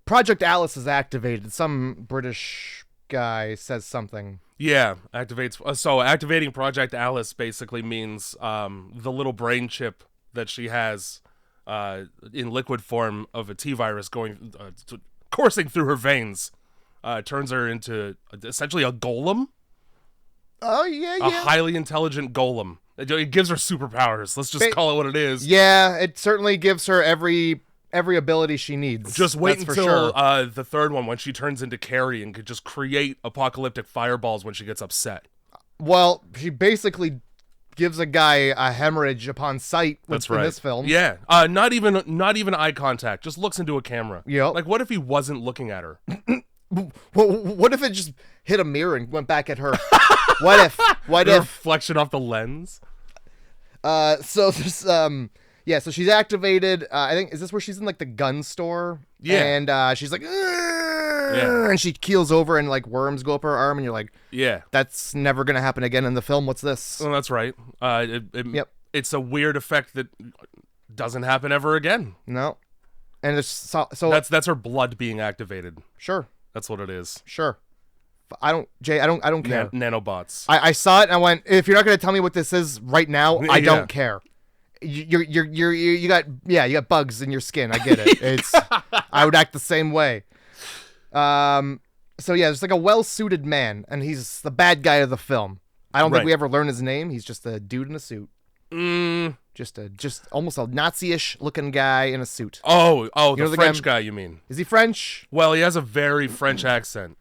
Project Alice is activated. Some British guy says something. Yeah, activates. So activating Project Alice basically means the little brain chip that she has in liquid form of a T-virus going coursing through her veins turns her into essentially a golem. Oh, yeah. A highly intelligent golem. It gives her superpowers. Let's just call it what it is. Yeah, it certainly gives her every ability she needs. Just wait until the third one when she turns into Carrie and could just create apocalyptic fireballs when she gets upset. Well, she basically gives a guy a hemorrhage upon sight in this film. Yeah. Not even eye contact. Just looks into a camera. Yep. Like, what if he wasn't looking at her? What if it just hit a mirror and went back at her? What if? Reflection off the lens? So there's yeah, so she's activated. I think, is this where she's in like the gun store? Yeah. And she's like, and she keels over and like worms go up her arm, and you're like, yeah, that's never gonna happen again in the film. What's this? Well, that's right. Yep. It's a weird effect that doesn't happen ever again. No. And there's so that's her blood being activated. Sure. That's what it is. Sure. I don't care. Nanobots. I saw it and I went, if you're not gonna tell me what this is right now, I don't care. You got bugs in your skin. I get it. I would act the same way. So yeah, there's like a well-suited man, and he's the bad guy of the film. I don't think we ever learn his name. He's just a dude in a suit. Just almost a Nazi-ish looking guy in a suit. Oh, the French guy, you mean? Is he French? Well, he has a very French accent.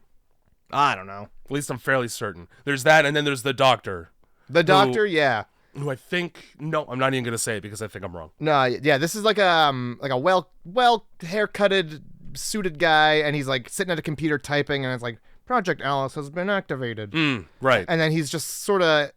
I don't know. At least I'm fairly certain. There's that, and then there's the doctor. The doctor, yeah. Who I think, no, I'm not even gonna say it because I think I'm wrong. No, yeah, this is like a well haircutted, suited guy, and he's like sitting at a computer typing, and it's like, Project Alice has been activated. Right. And then he's just sort of,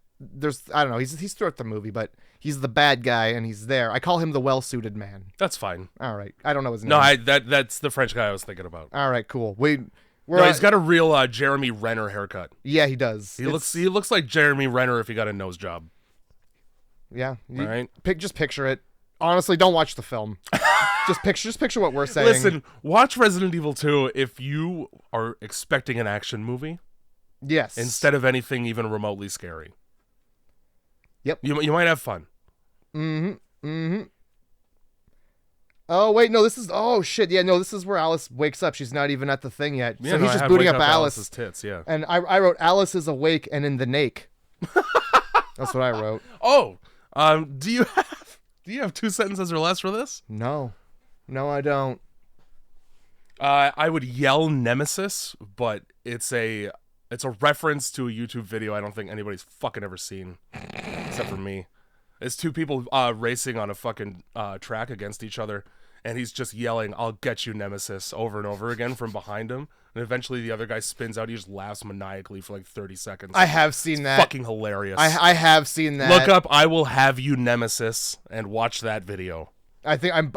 I don't know, he's throughout the movie, but he's the bad guy, and he's there. I call him the well-suited man. That's fine. All right, I don't know his name. No, that's the French guy I was thinking about. All right, cool. He's got a real Jeremy Renner haircut. Yeah, he does. He looks like Jeremy Renner if he got a nose job. Yeah. Right. Just picture it. Honestly, don't watch the film. just picture what we're saying. Listen, watch Resident Evil 2 if you are expecting an action movie. Yes. Instead of anything even remotely scary. Yep. You might have fun. Oh, wait, no, this is... Oh, shit, yeah, no, this is where Alice wakes up. She's not even at the thing yet. Yeah, so he's just booting up Alice's tits, yeah. And I wrote, Alice is awake and in the nake. That's what I wrote. Oh, do you have 2 sentences or less for this? No, I don't. I would yell Nemesis, but it's a reference to a YouTube video I don't think anybody's fucking ever seen, except for me. It's 2 people racing on a fucking track against each other, and he's just yelling, "I'll get you, Nemesis," over and over again from behind him. And eventually the other guy spins out. He just laughs maniacally for like 30 seconds. I have seen that. Fucking hilarious. I have seen that. Look up "I will have you, Nemesis," and watch that video. I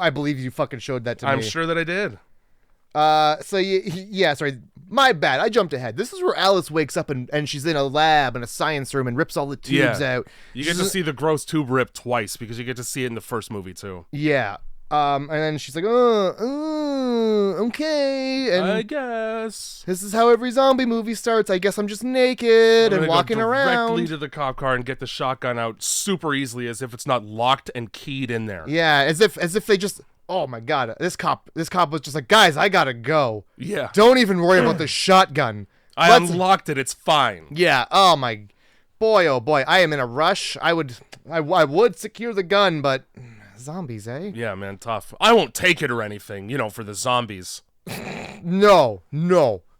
believe you fucking showed that to me. I'm sure that I did. So yeah, sorry. My bad. I jumped ahead. This is where Alice wakes up and she's in a lab in a science room and rips all the tubes out. You get to see the gross tube rip twice because you get to see it in the first movie too. Yeah. And then she's like, okay. And I guess this is how every zombie movie starts. I guess I'm just naked and walking around. Directly to the cop car and get the shotgun out super easily, as if it's not locked and keyed in there. Yeah, as if they just. Oh my god, this cop was just like, guys, I gotta go. Yeah. Don't even worry about the shotgun. I unlocked it. It's fine. Yeah. Oh my boy, oh boy. I am in a rush. I would secure the gun, but zombies, eh? Yeah, man, tough. I won't take it or anything, for the zombies. No.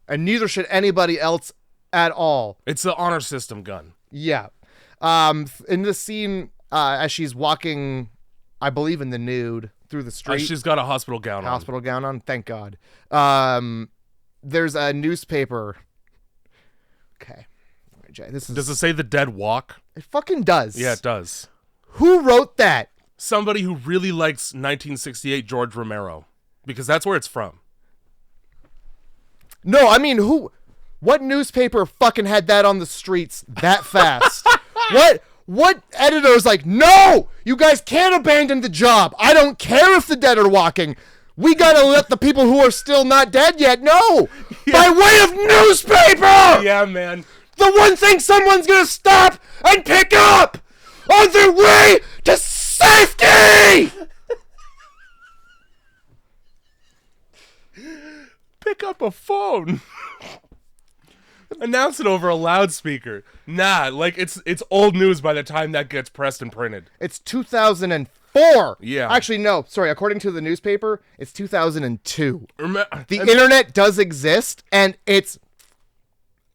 And neither should anybody else at all. It's the honor system gun. Yeah. In the scene, as she's walking, I believe in the nude through the street. She's got a hospital gown on. Hospital gown on, thank God. There's a newspaper. Okay. Jay, Does it say the dead walk? It fucking does. Yeah, it does. Who wrote that? Somebody who really likes 1968 George Romero. Because that's where it's from. No, I mean, what newspaper fucking had that on the streets that fast? What editor's like, no, you guys can't abandon the job. I don't care if the dead are walking. We gotta let the people who are still not dead yet know. Yeah. By way of newspaper! Yeah, man. The one thing someone's gonna stop and pick up on their way to safety! Pick up a phone. Announce it over a loudspeaker. Nah, like it's old news by the time that gets pressed and printed. It's 2004. Yeah. Actually, no. Sorry. According to the newspaper, it's 2002. The internet does exist, and it's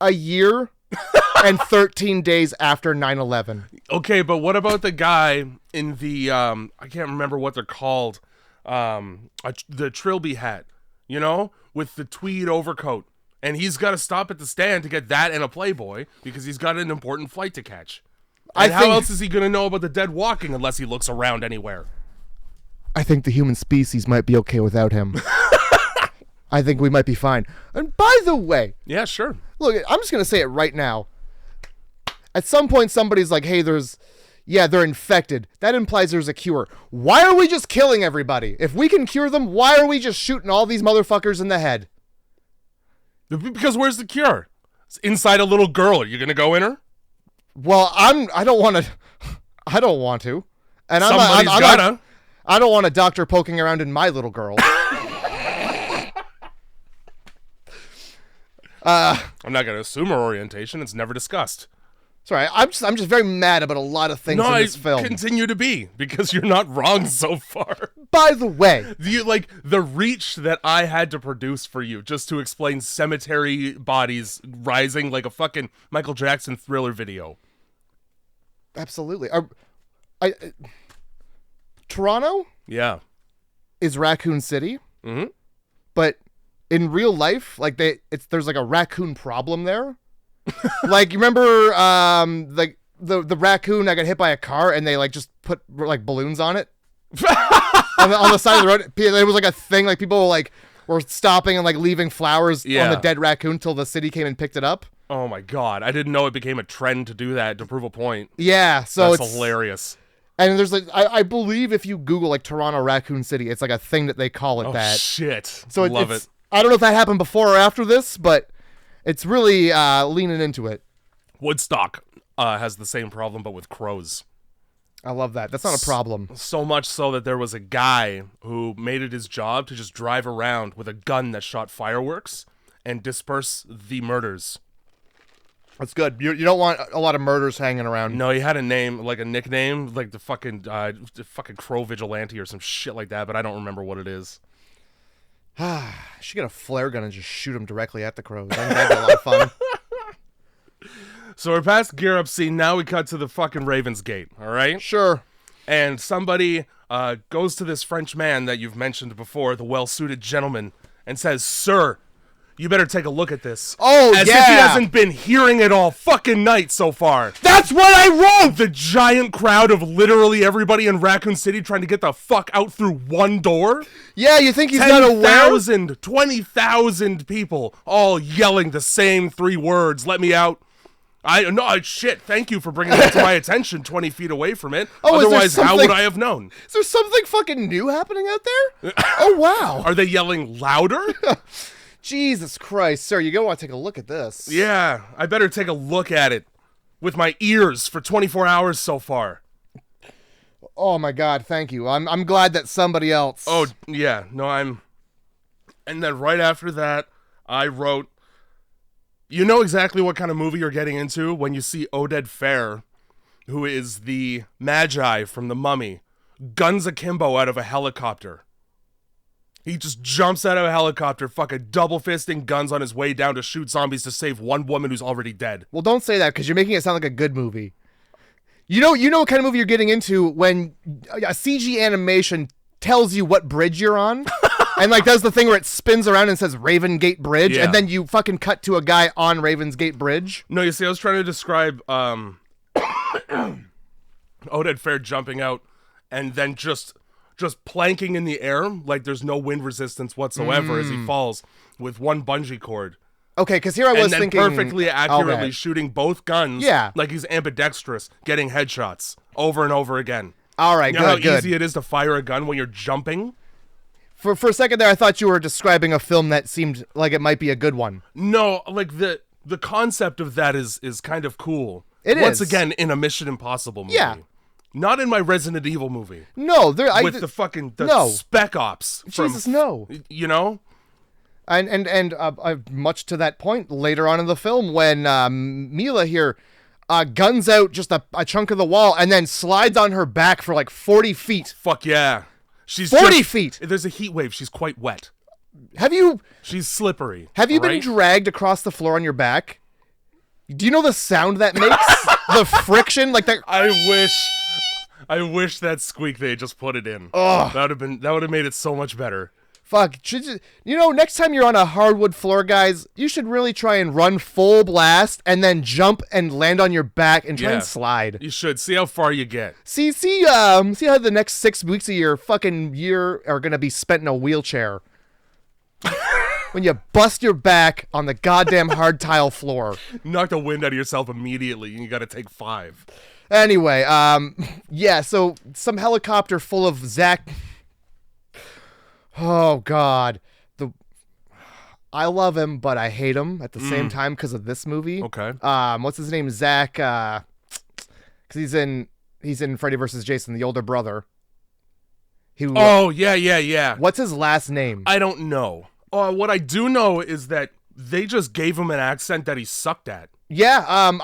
a year and 13 days after 9/11. Okay, but what about the guy in the I can't remember what they're called, the Trilby hat, with the tweed overcoat. And he's got to stop at the stand to get that and a Playboy because he's got an important flight to catch. And how else is he going to know about the dead walking unless he looks around anywhere? I think the human species might be okay without him. I think we might be fine. And by the way... Yeah, sure. Look, I'm just going to say it right now. At some point, somebody's like, hey, they're infected. That implies there's a cure. Why are we just killing everybody? If we can cure them, why are we just shooting all these motherfuckers in the head? Because where's the cure? It's inside a little girl. Are you gonna go in her? Well, I don't want to. I don't want to. And Somebody's gotta. I don't want a doctor poking around in my little girl. I'm not gonna assume her orientation. It's never discussed. Sorry, I'm just very mad about a lot of things in this film. No, I continue to be, because you're not wrong so far. By the way... the reach that I had to produce for you just to explain cemetery bodies rising like a fucking Michael Jackson Thriller video. Absolutely. Toronto? Yeah. Is Raccoon City. Mm-hmm. But in real life, there's like a raccoon problem there. Like, you remember the raccoon that got hit by a car and they just put balloons on it on the side of the road? It was like a thing, like people were stopping and leaving flowers on the dead raccoon till the city came and picked it up. Oh my God, I didn't know it became a trend to do that to prove a point. Yeah, so that's hilarious. And there's I believe if you Google Toronto Raccoon City, it's a thing that they call it that. Oh shit. So Love it. I don't know if that happened before or after this, but it's really leaning into it. Woodstock has the same problem, but with crows. I love that. That's not a problem. So much so that there was a guy who made it his job to just drive around with a gun that shot fireworks and disperse the murders. That's good. You don't want a lot of murders hanging around. No, he had a name, a nickname, the fucking Crow Vigilante or some shit like that, but I don't remember what it is. Should get a flare gun and just shoot him directly at the crows. That'd be a lot of fun. So we're past gear up scene. Now we cut to the fucking Raven's Gate. All right. Sure. And somebody goes to this French man that you've mentioned before, the well-suited gentleman, and says, "Sir, you better take a look at this." Oh, As if he hasn't been hearing it all fucking night so far. That's what I wrote! The giant crowd of literally everybody in Raccoon City trying to get the fuck out through one door. Yeah, you think he's not aware? 20,000 people all yelling the same three words. Let me out. Shit, thank you for bringing that to my attention 20 feet away from it. Otherwise, how would I have known? Is there something fucking new happening out there? Oh, wow. Are they yelling louder? Jesus Christ, sir, you're going to want to take a look at this. Yeah, I better take a look at it with my ears for 24 hours so far. Oh my God, thank you. I'm glad that somebody else... Oh, yeah, no, And then right after that, I wrote, You know exactly what kind of movie you're getting into when you see Oded Fair, who is the Magi from The Mummy, guns akimbo out of a helicopter. He just jumps out of a helicopter, fucking double-fisting guns on his way down to shoot zombies to save one woman who's already dead. Well, don't say that, because you're making it sound like a good movie. You know what kind of movie you're getting into when a CG animation tells you what bridge you're on? And like does the thing where it spins around and says Raven Gate Bridge, and then you fucking cut to a guy on Raven's Gate Bridge. No, you see, I was trying to describe Oded Fair jumping out and then just planking in the air like there's no wind resistance whatsoever as he falls with one bungee cord. Okay, because here I was thinking perfectly accurately shooting both guns. Yeah, like he's ambidextrous, getting headshots over and over again. All right, you know how easy it is to fire a gun when you're jumping. For a second there, I thought you were describing a film that seemed like it might be a good one. No, like the concept of that is kind of cool. Once again, in a Mission Impossible movie. Yeah. Not in my Resident Evil movie. No, with the Spec Ops. Jesus, no. You know? And much to that point, later on in the film, when Mila here guns out just a chunk of the wall and then slides on her back for like 40 feet. Fuck yeah. She's 40 feet. There's a heat wave. She's quite wet. She's slippery. Have you been dragged across the floor on your back? Do you know the sound that makes? The friction, like that. I wish that squeak they just put it in. Oh, that would have made it so much better. Fuck. Next time you're on a hardwood floor, guys, you should really try and run full blast and then jump and land on your back and try and slide. You should. See how far you get. See how the next 6 weeks of your fucking year are going to be spent in a wheelchair. When you bust your back on the goddamn hard tile floor. Knock the wind out of yourself immediately and you got to take 5. Anyway, so some helicopter full of Zach... Oh, God. I love him, but I hate him at the same time because of this movie. Okay. What's his name? Zach, because he's in Freddy vs. Jason, the older brother. Yeah. What's his last name? I don't know. What I do know is that they just gave him an accent that he sucked at. Yeah, I'm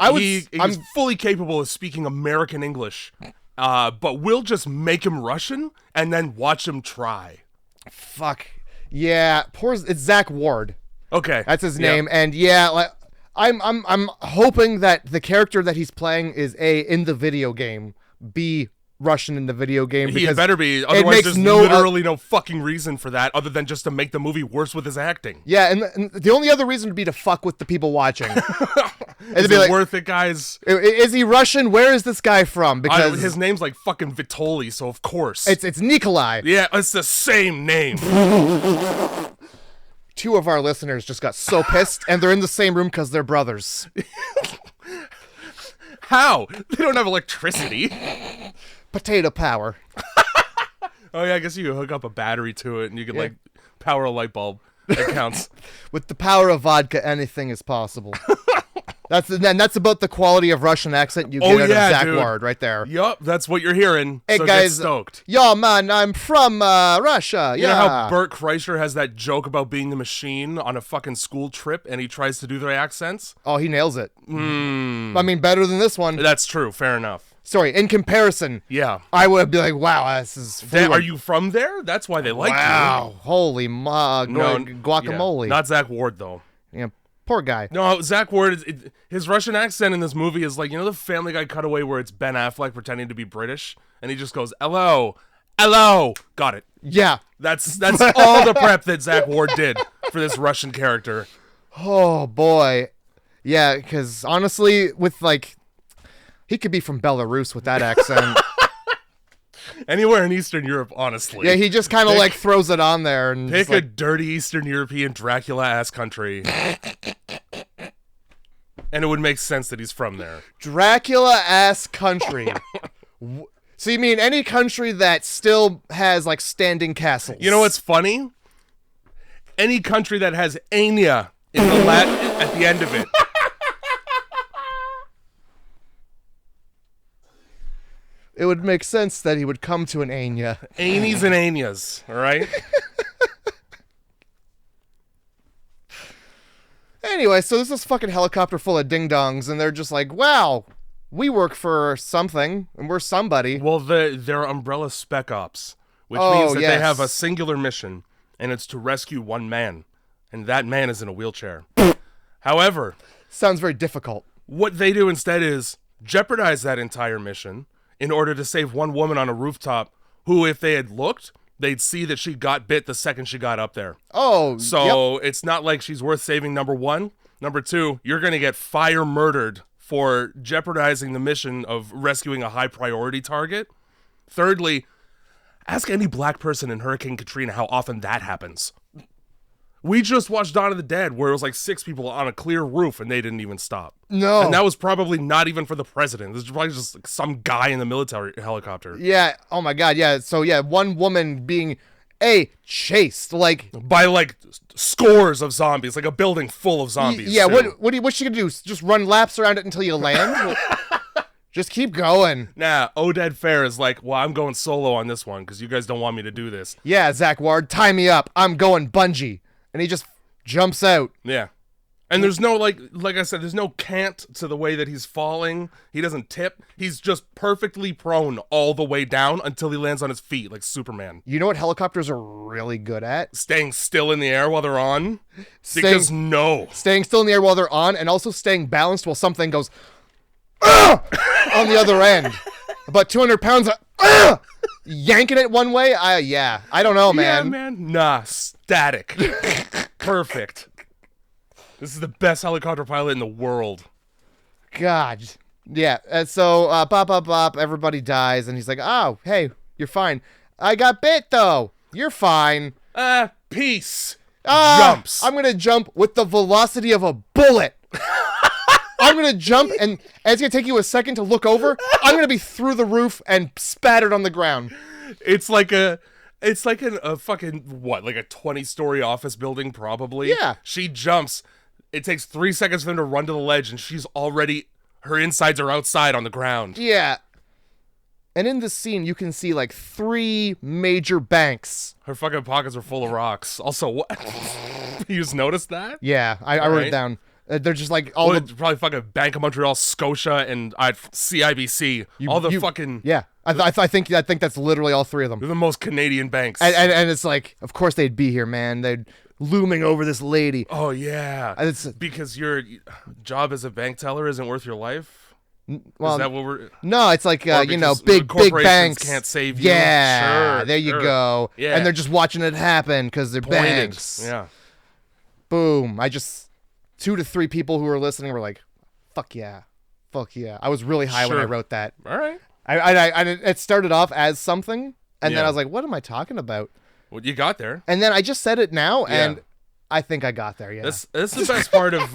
fully capable of speaking American English, but we'll just make him Russian and then watch him try. Fuck. Yeah, it's Zach Ward. Okay. That's his name. And I'm hoping that the character that he's playing is A, in the video game, B, Russian in the video game. He better be. Otherwise, there's literally no fucking reason for that other than just to make the movie worse with his acting. Yeah, and the only other reason would be to fuck with the people watching. Is it worth it, guys? Is he Russian? Where is this guy from? Because his name's like fucking Vitoli, so of course. It's Nikolai. Yeah, it's the same name. 2 of our listeners just got so pissed, and they're in the same room because they're brothers. How? They don't have electricity. Potato power. Oh yeah, I guess you can hook up a battery to it and you can power a light bulb. That counts. With the power of vodka, anything is possible. That's about the quality of Russian accent you get out of Zach Ward right there. Yup, that's what you're hearing. Hey so guys, get stoked. Yo man, I'm from Russia. You know how Bert Kreischer has that joke about being the machine on a fucking school trip and he tries to do their accents? Oh, he nails it. I mean, better than this one. That's true. Fair enough. Sorry, in comparison, I would be like, wow, this is fluent. Are you from there? That's why they like you. Wow, holy guacamole. Yeah. Not Zach Ward, though. Yeah, poor guy. No, Zach Ward, his Russian accent in this movie is like, you know the Family Guy cutaway where it's Ben Affleck pretending to be British? And he just goes, hello, got it. Yeah. That's all the prep that Zach Ward did for this Russian character. Oh, boy. Yeah, because honestly, with he could be from Belarus with that accent. Anywhere in Eastern Europe, honestly. Yeah, he just kind of throws it on there. And pick a dirty Eastern European Dracula-ass country. And it would make sense that he's from there. Dracula-ass country. So you mean any country that still has, standing castles? You know what's funny? Any country that has Anya in the at the end of it. It would make sense that he would come to an Anya. Anies and Anyas, all right? Anyway, so there's this fucking helicopter full of ding-dongs, and they're just like, wow, we work for something, and we're somebody. Well, they're Umbrella Spec Ops, which means that they have a singular mission, and it's to rescue one man, and that man is in a wheelchair. However... Sounds very difficult. What they do instead is jeopardize that entire mission in order to save one woman on a rooftop who, if they had looked, they'd see that she got bit the second she got up there. Oh, so it's not like she's worth saving, number one. Number two, you're going to get fire murdered for jeopardizing the mission of rescuing a high priority target. Thirdly, ask any black person in Hurricane Katrina how often that happens. We just watched Dawn of the Dead, where it was like 6 people on a clear roof, and they didn't even stop. No. And that was probably not even for the president. This was probably just like some guy in the military helicopter. Yeah. Oh, my God. Yeah. So, yeah, one woman being, chased, like... by, like, scores of zombies, like a building full of zombies. Yeah, what's she gonna do? Just run laps around it until you land? Just keep going. Nah, Oded Fair is like, well, I'm going solo on this one, because you guys don't want me to do this. Yeah, Zach Ward, tie me up. I'm going bungee. And he just jumps out. Yeah. And there's no, like I said, there's no cant to the way that he's falling. He doesn't tip. He's just perfectly prone all the way down until he lands on his feet, like Superman. You know what helicopters are really good at? Staying still in the air while they're on? Staying still in the air while they're on, and also staying balanced while something goes, on the other end. About 200 pounds of, yanking it one way? I don't know, man. Yeah, man. Nah, static. Perfect. This is the best helicopter pilot in the world. God. Yeah. And so, bop, everybody dies, and he's like, oh, hey, you're fine. I got bit, though. You're fine. Peace. Jumps. I'm going to jump with the velocity of a bullet. I'm going to jump, and it's going to take you a second to look over. I'm going to be through the roof and spattered on the ground. It's like a fucking, what, like a 20-story office building, probably? Yeah. She jumps. It takes 3 seconds for them to run to the ledge, and she's already, her insides are outside on the ground. Yeah. And in this scene, you can see, like, 3 major banks. Her fucking pockets are full of rocks. Also, what? You just noticed that? Yeah, I wrote it down. They're just like all probably fucking Bank of Montreal, Scotia, and CIBC. Fucking yeah. I think that's literally all 3 of them. They're the most Canadian banks, and it's like, of course they'd be here, man. They're looming over this lady. Oh yeah, because your job as a bank teller isn't worth your life. Well, is that what we're? No, it's like big banks can't save you. Yeah, sure, there you go. Yeah, and they're just watching it happen because they're banks. Yeah. Boom. 2 to 3 people who were listening were like, fuck yeah. I was really high when I wrote that. All right. It started off as something, and then I was like, what am I talking about? Well, you got there. And then I just said it now, and I think I got there, yeah. That's the best part of,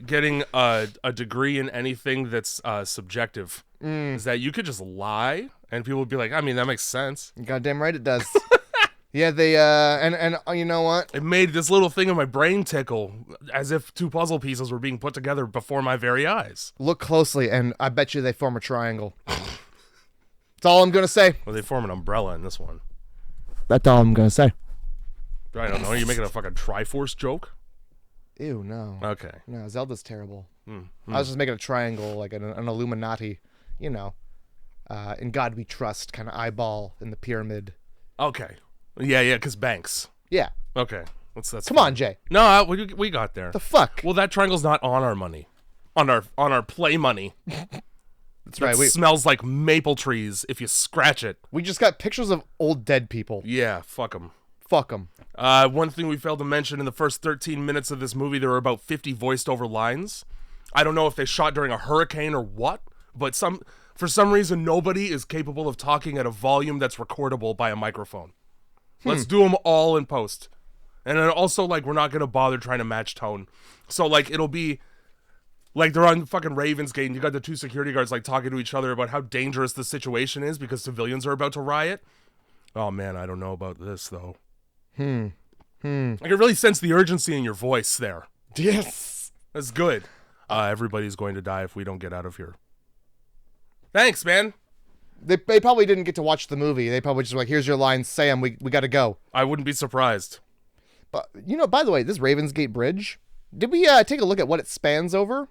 getting a degree in anything that's subjective, is that you could just lie, and people would be like, I mean, that makes sense. Goddamn right it does. Yeah, they, and you know what? It made this little thing in my brain tickle, as if 2 puzzle pieces were being put together before my very eyes. Look closely, and I bet you they form a triangle. That's all I'm going to say. Well, they form an umbrella in this one. That's all I'm going to say. I don't know. Are you making a fucking Triforce joke? Ew, no. Okay. No, Zelda's terrible. I was just making a triangle, like an Illuminati, in God we trust kind of eyeball in the pyramid. Okay. Yeah, because banks. Yeah. Okay. That's Come on, Jay. No, we got there. The fuck? Well, that triangle's not on our money. On our play money. That's right. It smells like maple trees if you scratch it. We just got pictures of old dead people. Yeah, fuck them. Fuck them. One thing we failed to mention, in the first 13 minutes of this movie, there were about 50 voiced over lines. I don't know if they shot during a hurricane or what, but for some reason, nobody is capable of talking at a volume that's recordable by a microphone. Let's do them all in post. And then also, we're not going to bother trying to match tone. So, it'll be, they're on fucking Ravensgate, and you got the 2 security guards, talking to each other about how dangerous the situation is because civilians are about to riot. Oh, man, I don't know about this, though. I can really sense the urgency in your voice there. Yes. That's good. Everybody's going to die if we don't get out of here. Thanks, man. They probably didn't get to watch the movie. They probably just were like, here's your line, say them, we got to go. I wouldn't be surprised. But, by the way, this Ravensgate Bridge, Did we take a look at what it spans over?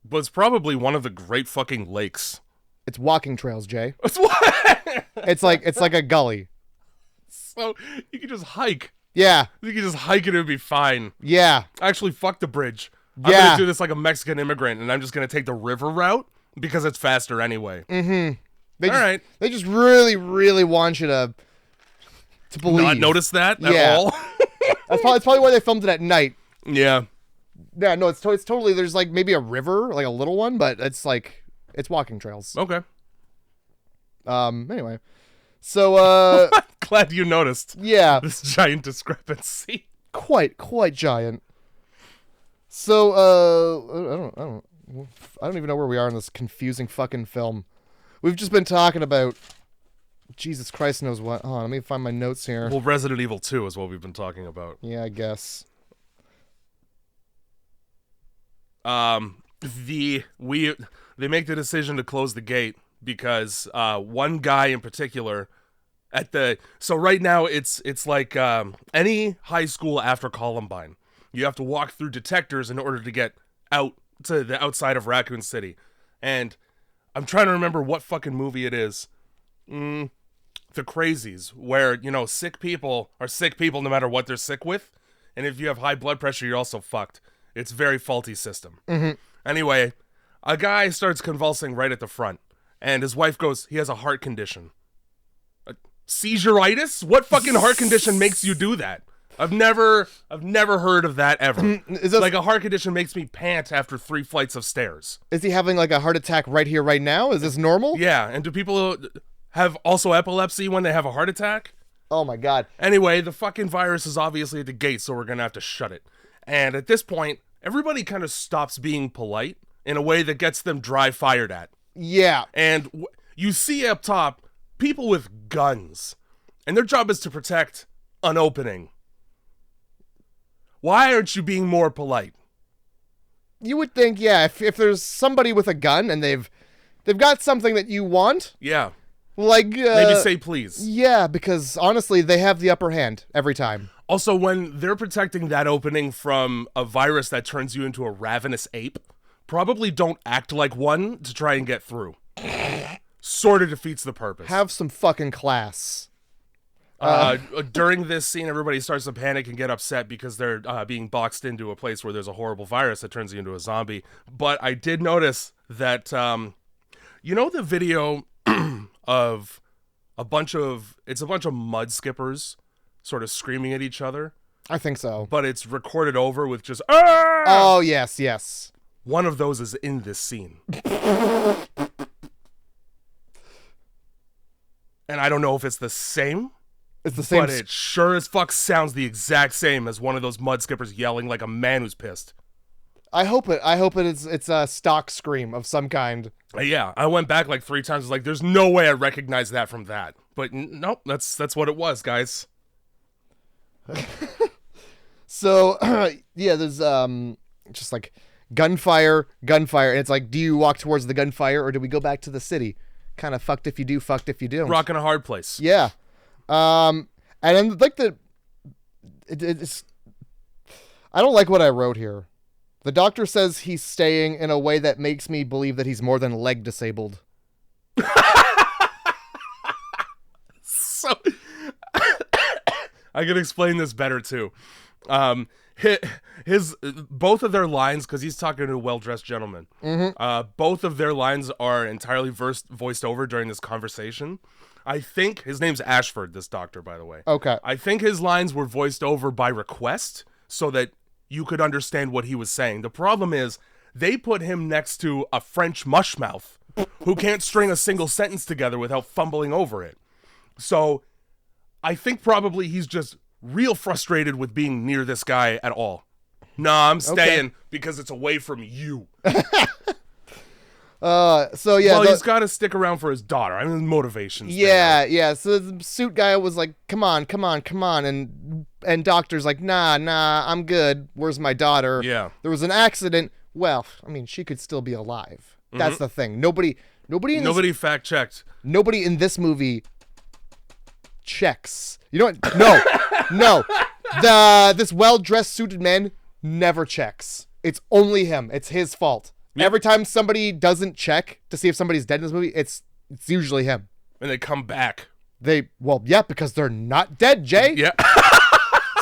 But it's probably one of the great fucking lakes. It's walking trails, Jay. It's what? It's like a gully. So you can just hike. Yeah. You can just hike it, it'll be fine. Yeah. Actually, fuck the bridge. I'm gonna do this like a Mexican immigrant, and I'm just gonna take the river route because it's faster anyway. All right. They just really, really want you to believe. Not notice that at all. That's probably why they filmed it at night. Yeah. Yeah, no, it's totally, there's like maybe a river, like a little one, but it's walking trails. Okay. Anyway. So, glad you noticed. Yeah. This giant discrepancy. Quite giant. So, I don't even know where we are in this confusing fucking film. We've just been talking about Jesus Christ knows what. Hold on, let me find my notes here. Well, Resident Evil 2 is what we've been talking about. Yeah, I guess. They make the decision to close the gate because one guy in particular so right now it's like any high school after Columbine. You have to walk through detectors in order to get out to the outside of Raccoon City. And I'm trying to remember what fucking movie it is. The Crazies, where, sick people are sick people no matter what they're sick with. And if you have high blood pressure, you're also fucked. It's a very faulty system. Anyway, a guy starts convulsing right at the front. And his wife goes, he has a heart condition. Seizure-itis? What fucking heart condition makes you do that? I've never heard of that ever. Like a heart condition makes me pant after 3 flights of stairs. Is he having like a heart attack right here, right now? Is this normal? Yeah, and do people have also epilepsy when they have a heart attack? Oh my God. Anyway, the fucking virus is obviously at the gate, so we're gonna have to shut it. And at this point, everybody kind of stops being polite in a way that gets them dry fired at. Yeah. And you see up top people with guns, and their job is to protect an opening. Why aren't you being more polite? You would think, yeah, if there's somebody with a gun and they've got something that you want. Yeah. Like maybe say please. Yeah, because honestly, they have the upper hand every time. Also, when they're protecting that opening from a virus that turns you into a ravenous ape, probably don't act like one to try and get through. Sort of defeats the purpose. Have some fucking class. During this scene, everybody starts to panic and get upset because they're being boxed into a place where there's a horrible virus that turns you into a zombie. But I did notice that, the video of a bunch of mud skippers sort of screaming at each other? I think so. But it's recorded over with just, "Arr!" Oh, yes. One of those is in this scene. And I don't know if it's the same. It's the same. But it sure as fuck sounds the exact same as one of those mud skippers yelling like a man who's pissed. I hope it's a stock scream of some kind. Yeah, I went back like 3 times. I was like, there's no way I recognize that from that. But nope, that's what it was, guys. So, yeah, there's just like gunfire, and it's like, do you walk towards the gunfire or do we go back to the city? Kind of fucked if you do, fucked if you don't. Rock in a hard place. Yeah. And then like it's I don't like what I wrote here. The doctor says he's staying in a way that makes me believe that he's more than leg disabled. So I can explain this better too. His both of their lines, because he's talking to a well-dressed gentleman. Both of their lines are entirely voiced over during this conversation. I think his name's Ashford, this doctor, by the way. Okay. I think his lines were voiced over by request so that you could understand what he was saying. The problem is they put him next to a French mushmouth who can't string a single sentence together without fumbling over it. So I think probably he's just real frustrated with being near this guy at all. Nah, I'm staying because it's away from you. So yeah, well, he's got to stick around for his daughter. I mean, motivations. Yeah. So the suit guy was like, "Come on," and doctor's like, "Nah, I'm good. Where's my daughter?" Yeah. There was an accident. Well, I mean, she could still be alive. That's the thing. Nobody fact checked. Nobody in this movie checks. You know what? No. This well-dressed suited man never checks. It's only him. It's his fault. Yep. Every time somebody doesn't check to see if somebody's dead in this movie, it's usually him. And they come back. Because they're not dead, Jay. Yeah.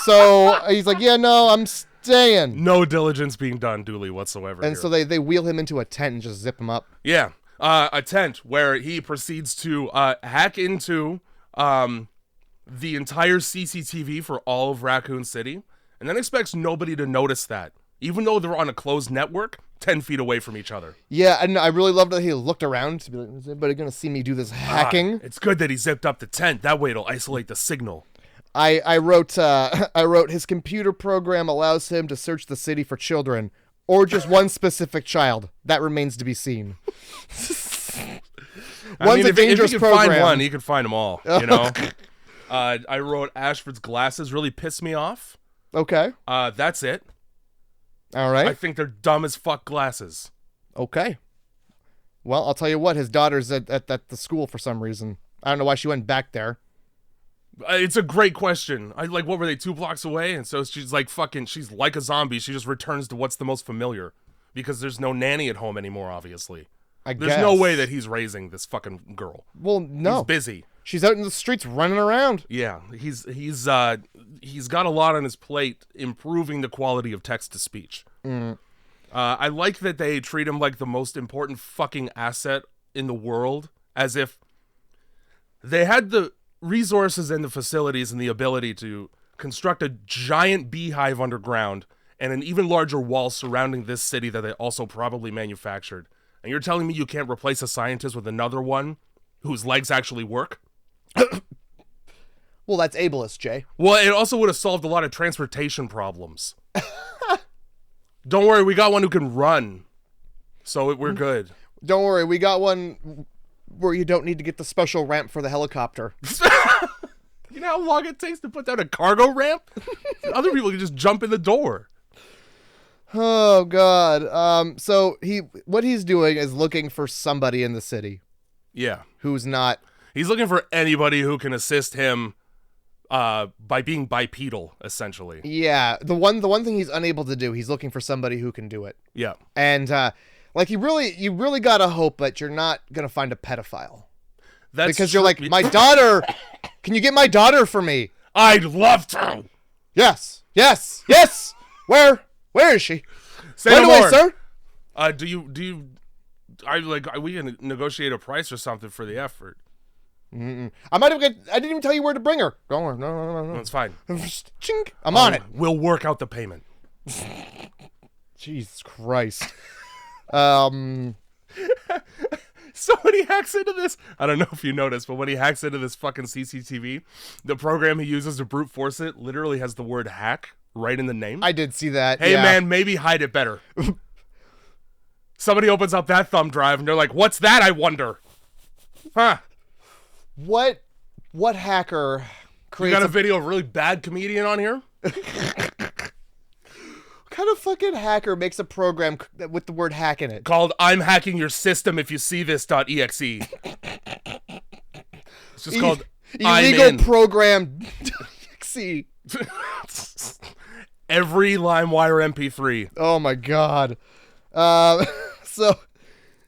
So he's like, yeah, no, I'm staying. No diligence being done duly whatsoever. And so they wheel him into a tent and just zip him up. Yeah. A tent where he proceeds to hack into the entire CCTV for all of Raccoon City, and then expects nobody to notice that, even though they're on a closed network 10 feet away from each other. Yeah, and I really loved that he looked around to be like, is anybody going to see me do this hacking? It's good that he zipped up the tent. That way it'll isolate the signal. I wrote his computer program allows him to search the city for children, or just one specific child. That remains to be seen. One's a dangerous if he can program. Find one, he can find them all, you know? I wrote Ashford's glasses really pissed me off. Okay. That's it. All right. I think they're dumb as fuck glasses. Okay. Well, I'll tell you what, his daughter's at the school for some reason. I don't know why she went back there. It's a great question. What were they, 2 blocks away? And so she's like she's like a zombie. She just returns to what's the most familiar. Because there's no nanny at home anymore, obviously. There's no way that he's raising this fucking girl. Well, no. He's busy. She's out in the streets running around. Yeah, he's got a lot on his plate improving the quality of text-to-speech. I like that they treat him like the most important fucking asset in the world, as if they had the resources and the facilities and the ability to construct a giant beehive underground and an even larger wall surrounding this city that they also probably manufactured. And you're telling me you can't replace a scientist with another one whose legs actually work? Well, that's ableist, Jay. Well, it also would have solved a lot of transportation problems. Don't worry, we got one who can run. So we're good. Don't worry, we got one where you don't need to get the special ramp for the helicopter. You know how long it takes to put down a cargo ramp? Other people can just jump in the door. Oh, God. So what he's doing is looking for somebody in the city. Yeah. Who's not... He's looking for anybody who can assist him by being bipedal, essentially. Yeah. The one thing he's unable to do, he's looking for somebody who can do it. Yeah. And you really gotta hope that you're not gonna find a pedophile. Because you're like, my daughter, can you get my daughter for me? I'd love to. Yes. Where is she? Say right no away, more. Sir. We can negotiate a price or something for the effort. Mm-mm. I didn't even tell you where to bring her. Don't worry. No. It's fine. Chink. I'm on it. We'll work out the payment. Jesus Christ. So when he hacks into this, I don't know if you noticed, but when he hacks into this fucking CCTV, the program he uses to brute force it literally has the word hack right in the name. I did see that. Hey, man, maybe hide it better. Somebody opens up that thumb drive and they're like, what's that, I wonder? Huh. What hacker creates... You got a video of a really bad comedian on here? What kind of fucking hacker makes a program with the word hack in it? Called I'm hacking your system if you see this.exe. It's just called illegal program exe. Every LimeWire MP3. Oh my God. So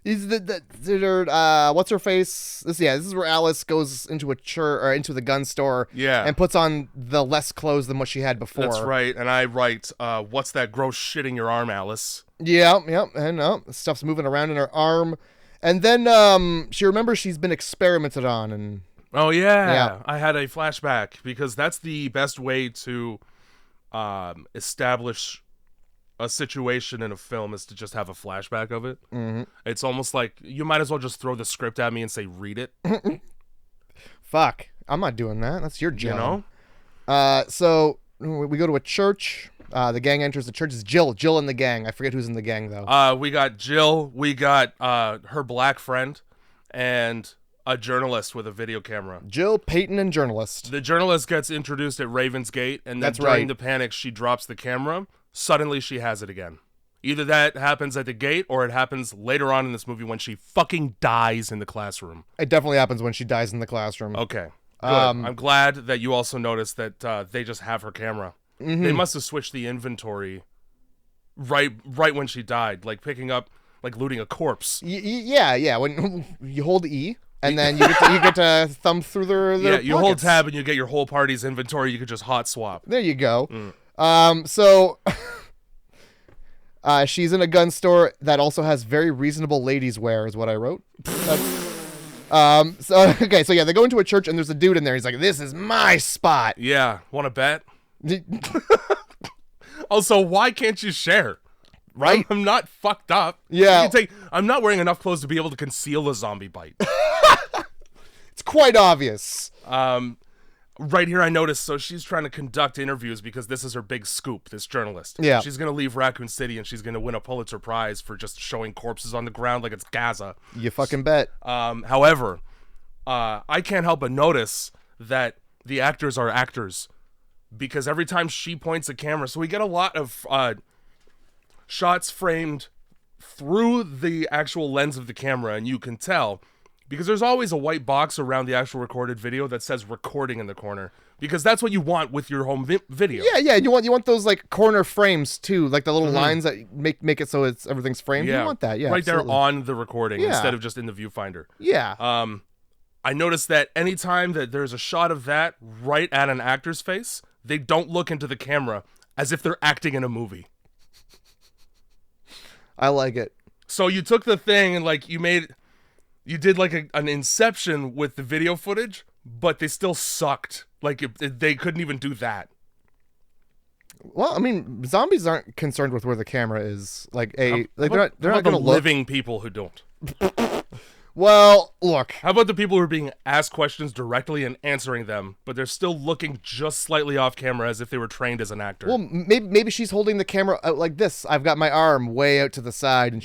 he's what's her face? This is where Alice goes into a church or into the gun store. Yeah. And puts on the less clothes than what she had before. That's right. And I write, what's that gross shit in your arm, Alice? Yeah. And stuff's moving around in her arm. And then she remembers she's been experimented on. And oh, yeah. I had a flashback because that's the best way to establish a situation in a film is to just have a flashback of it. Mm-hmm. It's almost like you might as well just throw the script at me and say, read it. Fuck. I'm not doing that. That's your job. You know? So we go to a church. The gang enters the church. It's Jill and the gang. I forget who's in the gang, though. We got Jill. We got her black friend and a journalist with a video camera. Jill, Payton, and journalist. The journalist gets introduced at Raven's Gate, and then during the panic, she drops the camera. Suddenly, she has it again. Either that happens at the gate, or it happens later on in this movie when she fucking dies in the classroom. It definitely happens when she dies in the classroom. Okay. Good. I'm glad that you also noticed that they just have her camera. Mm-hmm. They must have switched the inventory right when she died, like picking up, like looting a corpse. Yeah. When you hold E, and then you get to thumb through their yeah. You hold pockets. tab and you get your whole party's inventory. You could just hot swap. There you go. So she's in a gun store that also has very reasonable ladies' wear, is what I wrote. So yeah, they go into a church and there's a dude in there. He's like, "This is my spot." Yeah, want to bet? Also, why can't you share? Right? I'm not fucked up. Yeah. I'm not wearing enough clothes to be able to conceal a zombie bite. It's quite obvious. Right here I noticed, so she's trying to conduct interviews because this is her big scoop, this journalist. Yeah. She's going to leave Raccoon City and she's going to win a Pulitzer Prize for just showing corpses on the ground like it's Gaza. You fucking bet. However, I can't help but notice that the actors are actors because every time she points a camera, so we get a lot of shots framed through the actual lens of the camera, and you can tell because there's always a white box around the actual recorded video that says recording in the corner because that's what you want with your home video. Yeah, you want those like corner frames too, like the little lines that make it so everything's framed. Yeah. You want that, yeah, right absolutely. there on the recording instead of just in the viewfinder. Yeah. I noticed that anytime that there's a shot of that right at an actor's face, they don't look into the camera as if they're acting in a movie. I like it. So you took the thing and like you did like an inception with the video footage, but they still sucked. Like they couldn't even do that. Well, I mean, zombies aren't concerned with where the camera is. Like they're not going to look. Living people who don't. Well, look. How about the people who are being asked questions directly and answering them, but they're still looking just slightly off camera as if they were trained as an actor? Well, maybe she's holding the camera out like this. I've got my arm way out to the side, and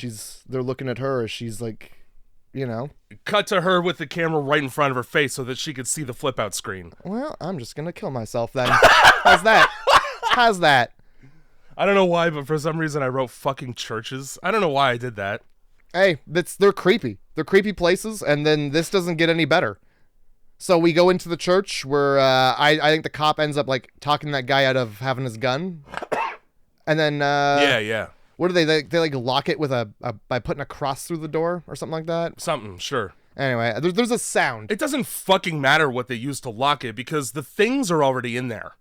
they're looking at her as she's like, you know. Cut to her with the camera right in front of her face so that she could see the flip out screen. Well, I'm just gonna kill myself then. How's that? I don't know why, but for some reason I wrote fucking churches. I don't know why I did that. Hey, they're creepy. They're creepy places, and then this doesn't get any better. So we go into the church where I think the cop ends up like talking that guy out of having his gun, and then yeah. What do they like lock it with by putting a cross through the door or something like that? Something, sure. Anyway, there's a sound. It doesn't fucking matter what they use to lock it because the things are already in there.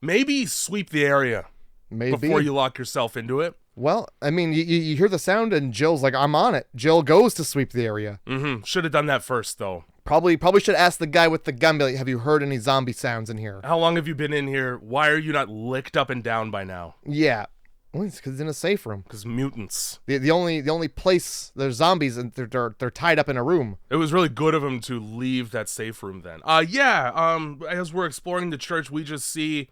Maybe sweep the area before you lock yourself into it. Well, I mean, you hear the sound and Jill's like, "I'm on it." Jill goes to sweep the area. Should have done that first, though. Probably should ask the guy with the gun, be like, "Have you heard any zombie sounds in here?" How long have you been in here? Why are you not licked up and down by now? Yeah. Well, it's because it's in a safe room. Because mutants. The only place there's zombies and they're tied up in a room. It was really good of him to leave that safe room then. As we're exploring the church, we just see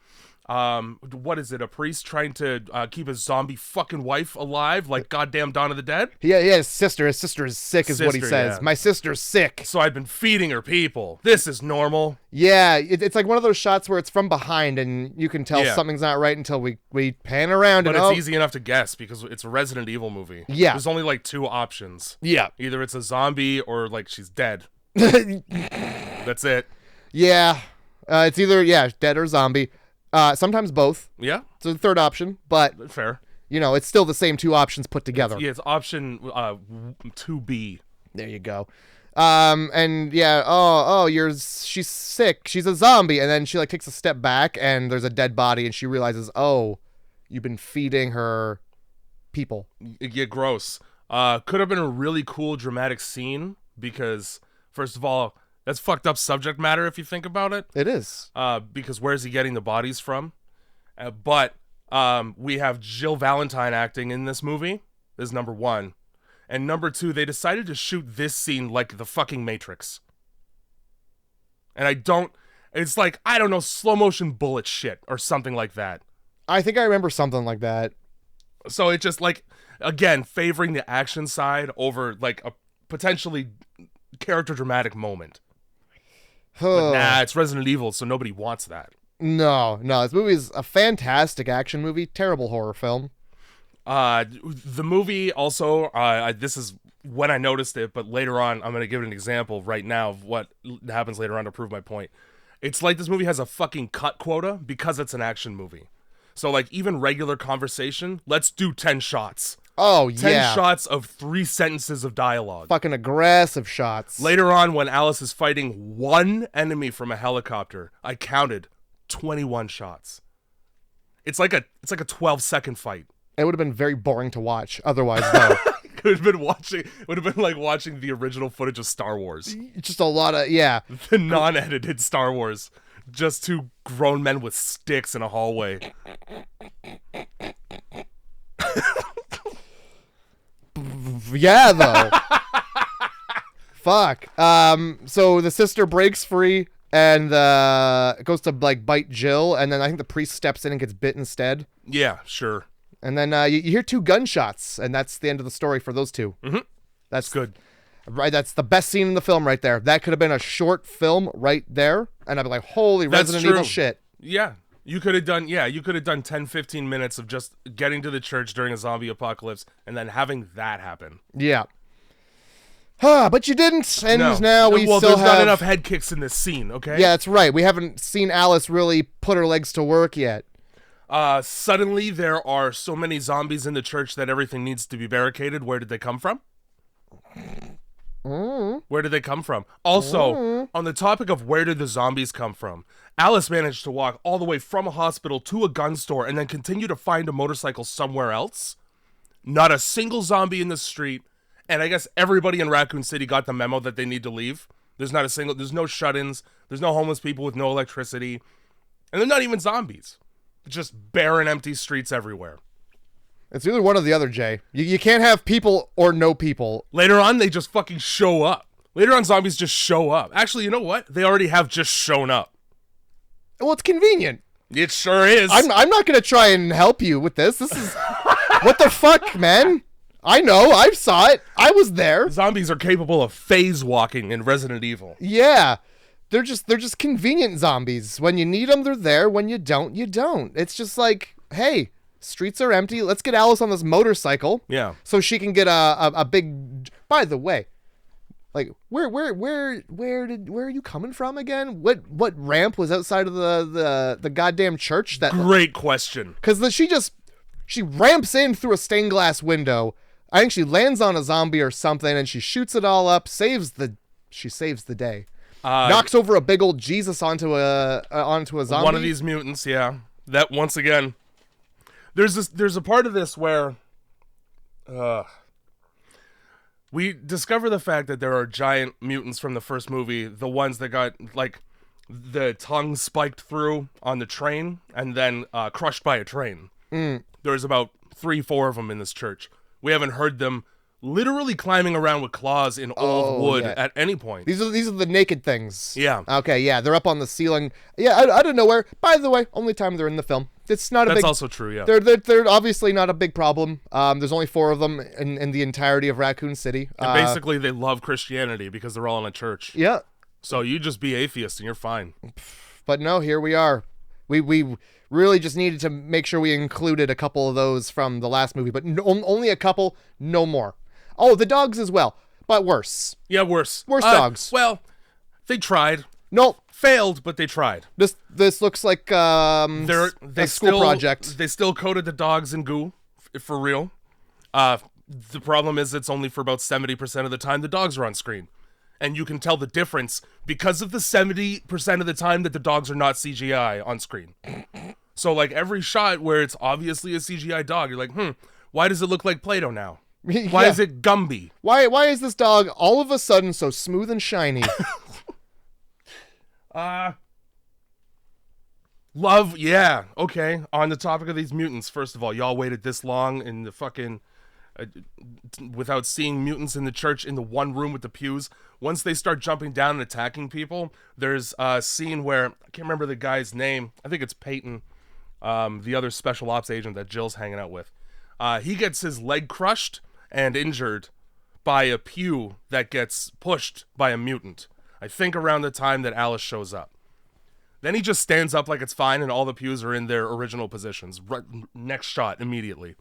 what is it, a priest trying to keep his zombie fucking wife alive like goddamn Dawn of the Dead? Yeah, his sister is sick is what he says. Yeah. My sister's sick. So I've been feeding her people. This is normal. Yeah, it's like one of those shots where it's from behind and you can tell something's not right until we pan around. But it's easy enough to guess because it's a Resident Evil movie. Yeah. There's only like two options. Yeah. Either it's a zombie or like she's dead. That's it. Yeah. It's either, dead or zombie. Sometimes both. Yeah. It's the third option, but fair. You know, it's still the same two options put together. It's option 2B. There you go. She's sick. She's a zombie, and then she like takes a step back, and there's a dead body, and she realizes, oh, you've been feeding her people. Yeah, gross. Could have been a really cool dramatic scene because, first of all, that's fucked up subject matter if you think about it. It is. Because where's he getting the bodies from? But we have Jill Valentine acting in this movie. This is number one. And number two, they decided to shoot this scene like the fucking Matrix. And it's like, I don't know, slow motion bullet shit or something like that. I think I remember something like that. So it just like, again, favoring the action side over like a potentially character dramatic moment. But nah, it's Resident Evil, so nobody wants that. No, this movie is a fantastic action movie, terrible horror film. The movie also, this is when I noticed it, but later on, I'm going to give it an example right now of what happens later on to prove my point. It's like this movie has a fucking cut quota because it's an action movie. So, like, even regular conversation, let's do 10 shots. Oh, 10 shots of 3 sentences of dialogue. Fucking aggressive shots. Later on, when Alice is fighting one enemy from a helicopter, I counted 21 shots. It's like a 12-second fight. It would have been very boring to watch otherwise, though. It would have been like watching the original footage of Star Wars. Just a lot of, yeah. The non-edited Star Wars. Just 2 grown men with sticks in a hallway. Yeah, though. Fuck. So the sister breaks free and goes to like bite Jill, and then I think the priest steps in and gets bit instead. Yeah, sure. And then you hear 2 gunshots, and that's the end of the story for those 2. Mm-hmm. That's good. Right, that's the best scene in the film right there. That could have been a short film right there, and I'd be like, holy Resident Evil shit. Yeah. You could have done 10, 15 minutes of just getting to the church during a zombie apocalypse and then having that happen. Yeah. But you didn't, and now we still have... Well, there's not enough head kicks in this scene, okay? Yeah, that's right. We haven't seen Alice really put her legs to work yet. Suddenly there are so many zombies in the church that everything needs to be barricaded. Where did they come from? Where did they come from? Also, on the topic of where did the zombies come from, Alice managed to walk all the way from a hospital to a gun store and then continue to find a motorcycle somewhere else. Not a single zombie in the street, and I guess everybody in Raccoon City got the memo that they need to leave. There's no shut-ins, there's no homeless people with no electricity, and they're not even zombies. It's just barren, empty streets everywhere. It's either one or the other, Jay. You can't have people or no people. Later on, they just fucking show up. Later on, zombies just show up. Actually, you know what? They already have just shown up. Well, it's convenient. It sure is. I'm not going to try and help you with this. This is... What the fuck, man? I know. I saw it. I was there. Zombies are capable of phase walking in Resident Evil. Yeah. They're just convenient zombies. When you need them, they're there. When you don't, you don't. It's just like, hey... Streets are empty. Let's get Alice on this motorcycle. Yeah. So she can get a big. By the way, like where are you coming from again? What ramp was outside of the goddamn church? That great question. Because she ramps in through a stained glass window. I think she lands on a zombie or something, and she shoots it all up. Saves the day. Knocks over a big old Jesus onto a zombie. One of these mutants. Yeah. That once again. There's a part of this where we discover the fact that there are giant mutants from the first movie, the ones that got like the tongue spiked through on the train and then crushed by a train. There's about 3-4 of them in this church. We haven't heard them literally climbing around with claws in old wood at any point. These are the naked things. Yeah. Okay, yeah, they're up on the ceiling. Yeah, I don't know where. By the way, only time they're in the film. It's not a That's also true, yeah. They're obviously not a big problem. There's only 4 of them in the entirety of Raccoon City. And basically, they love Christianity because they're all in a church. Yeah. So you just be atheist and you're fine. But no, here we are. We really just needed to make sure we included a couple of those from the last movie, but only a couple, no more. Oh, the dogs as well, but worse. Yeah, worse. Worse dogs. Well, they tried. Nope. Failed, but they tried. This looks like a school project. They still coated the dogs in goo, for real. The problem is it's only for about 70% of the time the dogs are on screen. And you can tell the difference because of the 70% of the time that the dogs are not CGI on screen. So, like, every shot where it's obviously a CGI dog, you're like, why does it look like Play-Doh now? Why is it Gumby? Why is this dog all of a sudden so smooth and shiny? Love, yeah, okay. On the topic of these mutants, first of all, y'all waited this long in the fucking... without seeing mutants in the church in the one room with the pews. Once they start jumping down and attacking people, there's a scene where, I can't remember the guy's name, I think it's Payton, the other special ops agent that Jill's hanging out with. He gets his leg crushed and injured by a pew that gets pushed by a mutant. I think around the time that Alice shows up. Then he just stands up like it's fine and all the pews are in their original positions. Next shot, immediately.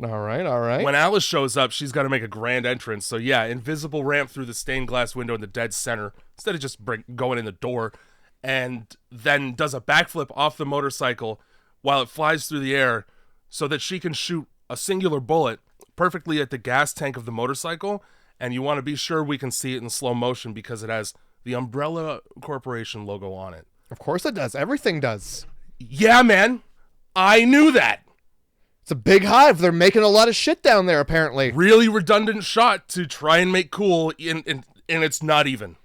All right. When Alice shows up, she's got to make a grand entrance. So yeah, invisible ramp through the stained glass window in the dead center, instead of just going in the door, and then does a backflip off the motorcycle while it flies through the air so that she can shoot a singular bullet perfectly at the gas tank of the motorcycle, and you want to be sure we can see it in slow motion because it has the Umbrella Corporation logo on it. Of course it does. Everything does. Yeah, man. I knew that. It's a big hive. They're making a lot of shit down there, apparently. Really redundant shot to try and make cool, and it's not even.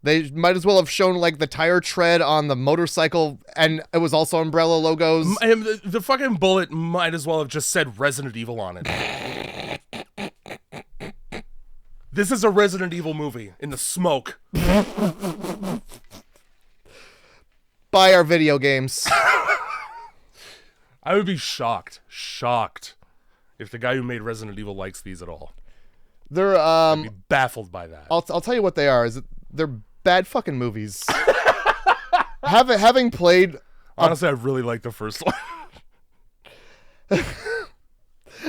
They might as well have shown, like, the tire tread on the motorcycle, and it was also Umbrella logos. The fucking bullet might as well have just said Resident Evil on it. This is a Resident Evil movie in the smoke. Buy our video games. I would be shocked if the guy who made Resident Evil likes these at all. I'd be baffled by that. I'll tell you what they are. They're bad fucking movies. Having played, honestly, I really like the first one.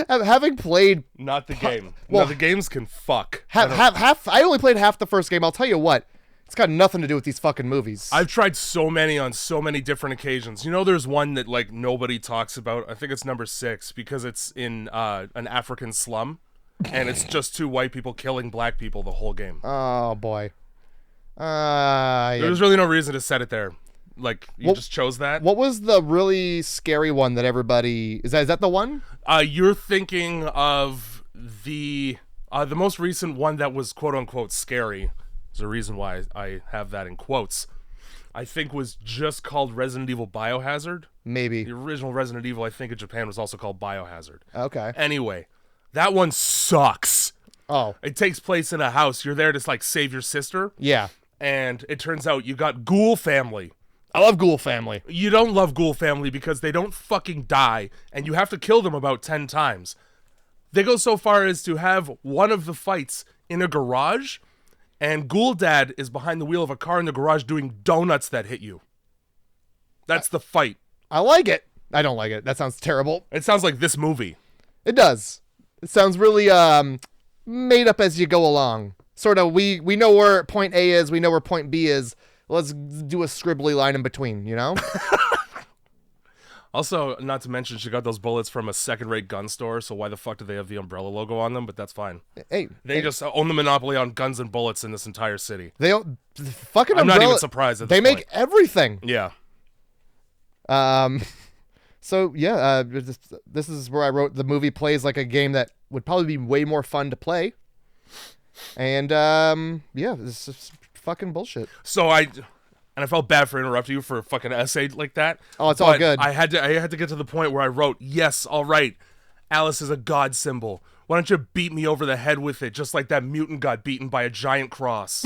Having played, not the game. Well, no, the games can fuck. I only played half the first game. I'll tell you what. It's got nothing to do with these fucking movies. I've tried so many on so many different occasions. You know, there's one that, like, nobody talks about. I think it's number 6 because it's in an African slum, and it's just 2 white people killing black people the whole game. Oh, boy. There's really no reason to set it there. Like, you just chose that. What was the really scary one that everybody... Is that the one? You're thinking of the most recent one that was quote-unquote scary. There's a reason why I have that in quotes. I think was just called Resident Evil Biohazard. Maybe. The original Resident Evil, I think, in Japan was also called Biohazard. Okay. Anyway, that one sucks. Oh. It takes place in a house. You're there to, like, save your sister. Yeah. And it turns out you got Ghoul Family. I love Ghoul Family. You don't love Ghoul Family because they don't fucking die, and you have to kill them about 10 times. They go so far as to have one of the fights in a garage, and Ghoul Dad is behind the wheel of a car in the garage doing donuts that hit you. That's the fight. I like it. I don't like it. That sounds terrible. It sounds like this movie. It does. It sounds really made up as you go along. Sort of, we know where point A is, we know where point B is. Let's do a scribbly line in between, you know? Also, not to mention, she got those bullets from a second-rate gun store, so why the fuck do they have the Umbrella logo on them? But that's fine. They just own the monopoly on guns and bullets in this entire city. Fucking Umbrella, I'm not even surprised at this point. They make everything. Yeah. So, yeah, this is where I wrote the movie plays like a game that would probably be way more fun to play. And, yeah, this is fucking bullshit. So I felt bad for interrupting you for a fucking essay like that. Oh, it's all good. I had to get to the point where I wrote, yes, all right, Alice is a god symbol. Why don't you beat me over the head with it, just like that mutant got beaten by a giant cross?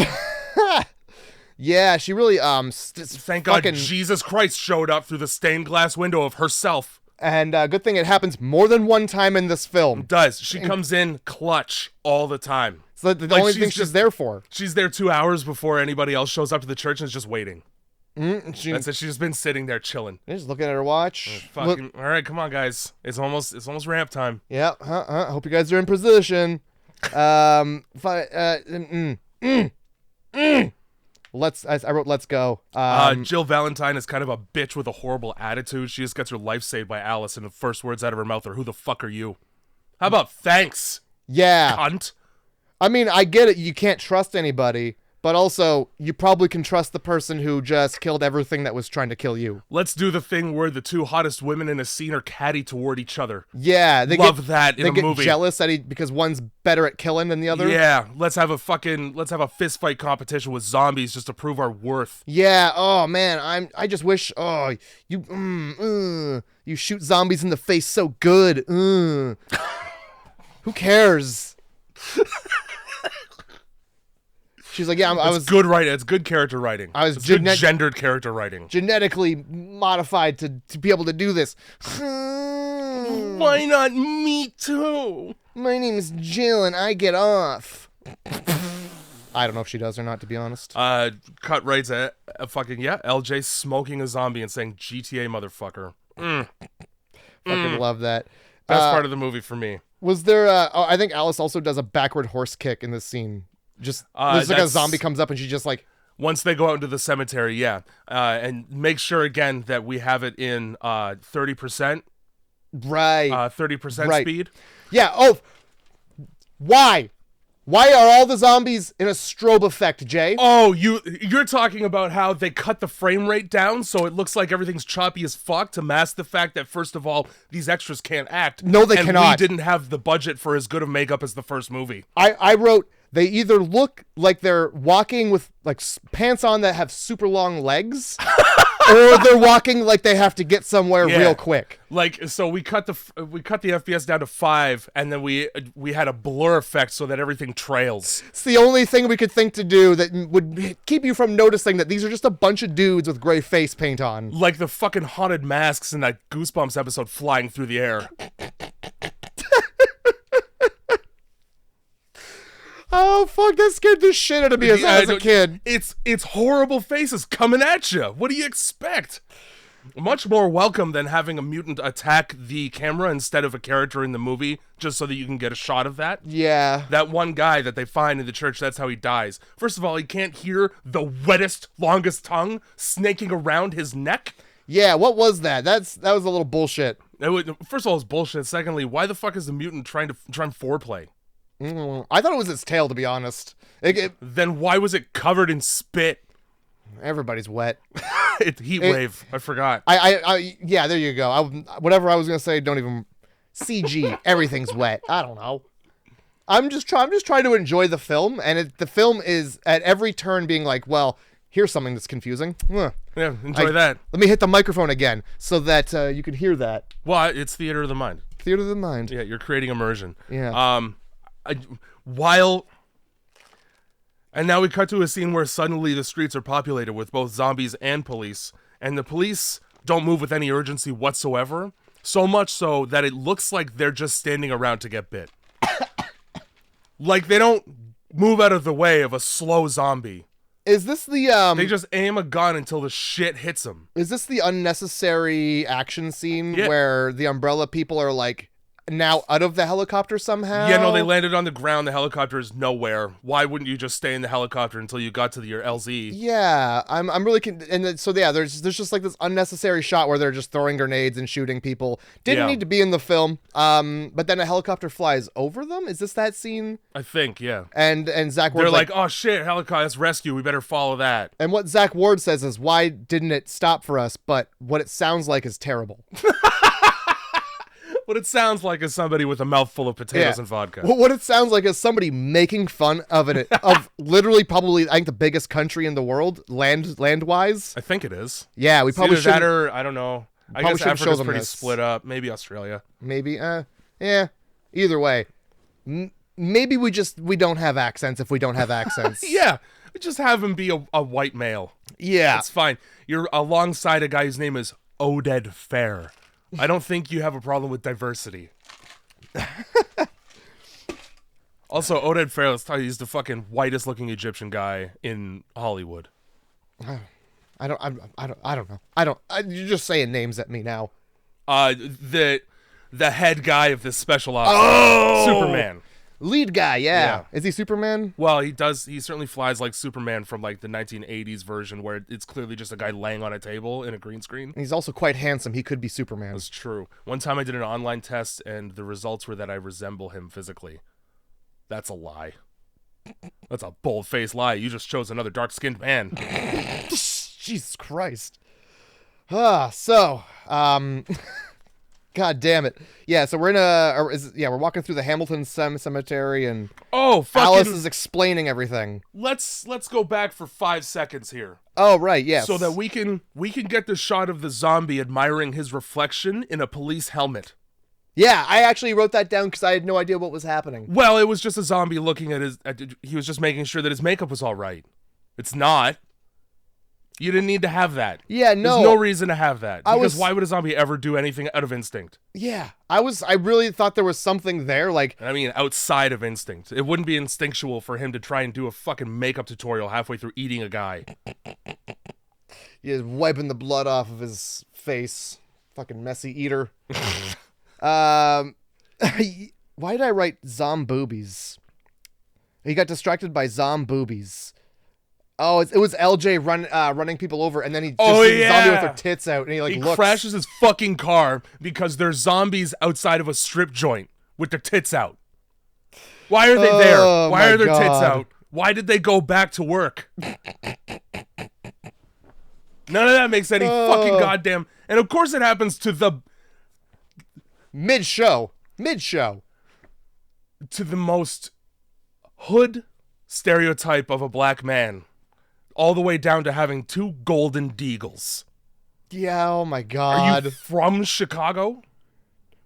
Yeah, she really, thank God Jesus Christ showed up through the stained glass window of herself. And good thing it happens more than one time in this film. It does. She comes in clutch all the time. So the only thing she's there for. She's there 2 hours before anybody else shows up to the church and is just waiting. That's it. She's just been sitting there chilling. Just looking at her watch. All right, come on, guys. It's almost ramp time. Yeah. Hope you guys are in position. I wrote let's go. Jill Valentine is kind of a bitch with a horrible attitude. She just gets her life saved by Alice, and the first words out of her mouth are, "Who the fuck are you?" How about thanks? Yeah. Cunt. I mean, I get it. You can't trust anybody, but also you probably can trust the person who just killed everything that was trying to kill you. Let's do the thing where the 2 hottest women in a scene are catty toward each other. Yeah, that in a movie. They get jealous because one's better at killing than the other. Yeah, let's have a fist fight competition with zombies just to prove our worth. Yeah. Oh man, I just wish. Oh, you shoot zombies in the face so good. Who cares? She's like, yeah, I was good writing. It's good character writing. Good gendered character writing. Genetically modified to be able to do this. Why not me too? My name is Jill and I get off. I don't know if she does or not, to be honest. Cut writes a fucking LJ smoking a zombie and saying GTA motherfucker. Fucking love that. Best part of the movie for me. Was there? I think Alice also does a backward horse kick in this scene. Just there's like a zombie comes up and she just like Once they go out into the cemetery, yeah. And make sure, again, that we have it in 30%. Right. 30% speed. Yeah. Oh, why? Why are all the zombies in a strobe effect, Jay? Oh, you're talking about how they cut the frame rate down so it looks like everything's choppy as fuck to mask the fact that, first of all, these extras can't act. No, they cannot. We didn't have the budget for as good of makeup as the first movie. I wrote, they either look like they're walking with like pants on that have super long legs, or they're walking like they have to get somewhere real quick. Like, so we cut the FPS down to 5, and then we had a blur effect so that everything trails. It's the only thing we could think to do that would keep you from noticing that these are just a bunch of dudes with gray face paint on. Like the fucking haunted masks in that Goosebumps episode flying through the air. Oh, fuck, that scared the shit out of me as a kid. It's horrible faces coming at you. What do you expect? Much more welcome than having a mutant attack the camera instead of a character in the movie, just so that you can get a shot of that. Yeah. That one guy that they find in the church, that's how he dies. First of all, he can't hear the wettest, longest tongue snaking around his neck. Yeah, what was that? That was a little bullshit. First of all, it's bullshit. Secondly, why the fuck is the mutant trying foreplay? I thought it was its tail, to be honest. Then why was it covered in spit? Everybody's wet. Heat wave. I forgot. Yeah, there you go. Whatever I was gonna say, don't even CG. Everything's wet. I don't know. I'm just trying to enjoy the film, and the film is at every turn being like, well, here's something that's confusing. Yeah, enjoy that. Let me hit the microphone again so that you can hear that. Well, it's theater of the mind. Theater of the mind. Yeah, you're creating immersion. Yeah. And now we cut to a scene where suddenly the streets are populated with both zombies and police, and the police don't move with any urgency whatsoever, so much so that it looks like they're just standing around to get bit. Like, they don't move out of the way of a slow zombie. Is this the They just aim a gun until the shit hits them. Is this the unnecessary action scene where the umbrella people are like now out of the helicopter somehow? Yeah, no, they landed on the ground. The helicopter is nowhere. Why wouldn't you just stay in the helicopter until you got to your LZ? Yeah, I'm really there's just like this unnecessary shot where they're just throwing grenades and shooting people. Didn't need to be in the film. But then a helicopter flies over them. Is this that scene? I think, yeah. And Zach Ward's they're like, oh shit, helicopter, let's rescue. We better follow that. And what Zach Ward says is, why didn't it stop for us? But what it sounds like is terrible. What it sounds like is somebody with a mouthful of potatoes and vodka. Well, what it sounds like is somebody making fun of of literally probably, I think, the biggest country in the world, land-wise. I think it is. Yeah, we probably should. That or, I don't know. I guess Africa's pretty split up. Maybe Australia. Maybe, yeah. Either way. Maybe we don't have accents if we don't have accents. Yeah, we just have him be a white male. Yeah. It's fine. You're alongside a guy whose name is Oded Fair. I don't think you have a problem with diversity. Also, Oded Fair, let's tell you, he's the fucking whitest looking Egyptian guy in Hollywood. I don't know. You're just saying names at me now. The head guy of this special ops, Superman. Lead guy, yeah. Is he Superman? Well, he certainly flies like Superman from like the 1980s version where it's clearly just a guy laying on a table in a green screen. He's also quite handsome. He could be Superman. That's true. One time I did an online test and the results were that I resemble him physically. That's a lie. That's a bold-faced lie. You just chose another dark-skinned man. Jesus Christ. God damn it. Yeah, so we're we're walking through the Hamilton cemetery and Alice is explaining everything. Let's go back for 5 seconds here. Oh, right, yes. So that we can get the shot of the zombie admiring his reflection in a police helmet. Yeah, I actually wrote that down because I had no idea what was happening. Well, it was just a zombie looking at he was just making sure that his makeup was all right. It's not. You didn't need to have that. Yeah, no. There's no reason to have that. Because why would a zombie ever do anything out of instinct? Yeah. I really thought there was something there, like... I mean, outside of instinct. It wouldn't be instinctual for him to try and do a fucking makeup tutorial halfway through eating a guy. He's wiping the blood off of his face. Fucking messy eater. Why did I write zomboobies? He got distracted by zomboobies. Oh, it was LJ running people over, and then he just a zombie with her tits out, and he looks. Crashes his fucking car because there's zombies outside of a strip joint with their tits out. Why are they there? Why are their tits out? Why did they go back to work? None of that makes any fucking goddamn... And of course it happens to the... Mid-show. To the most hood stereotype of a black man. All the way down to having 2 golden deagles. Yeah, oh my god. Are you from Chicago?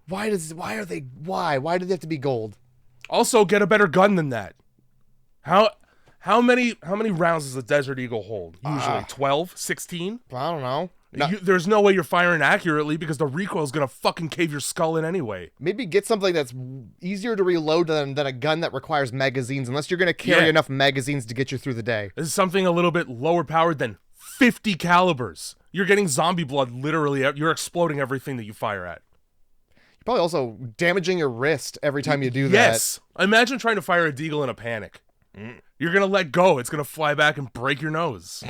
Why do they have to be gold? Also, get a better gun than that. How many rounds does a Desert Eagle hold? Usually 12, 16? I don't know. There's no way you're firing accurately because the recoil is going to fucking cave your skull in anyway. Maybe get something that's easier to reload than a gun that requires magazines, unless you're going to carry enough magazines to get you through the day. This is something a little bit lower powered than 50 calibers. You're getting zombie blood literally. You're exploding everything that you fire at. You're probably also damaging your wrist every time you do that. Yes. Imagine trying to fire a deagle in a panic. You're going to let go. It's going to fly back and break your nose.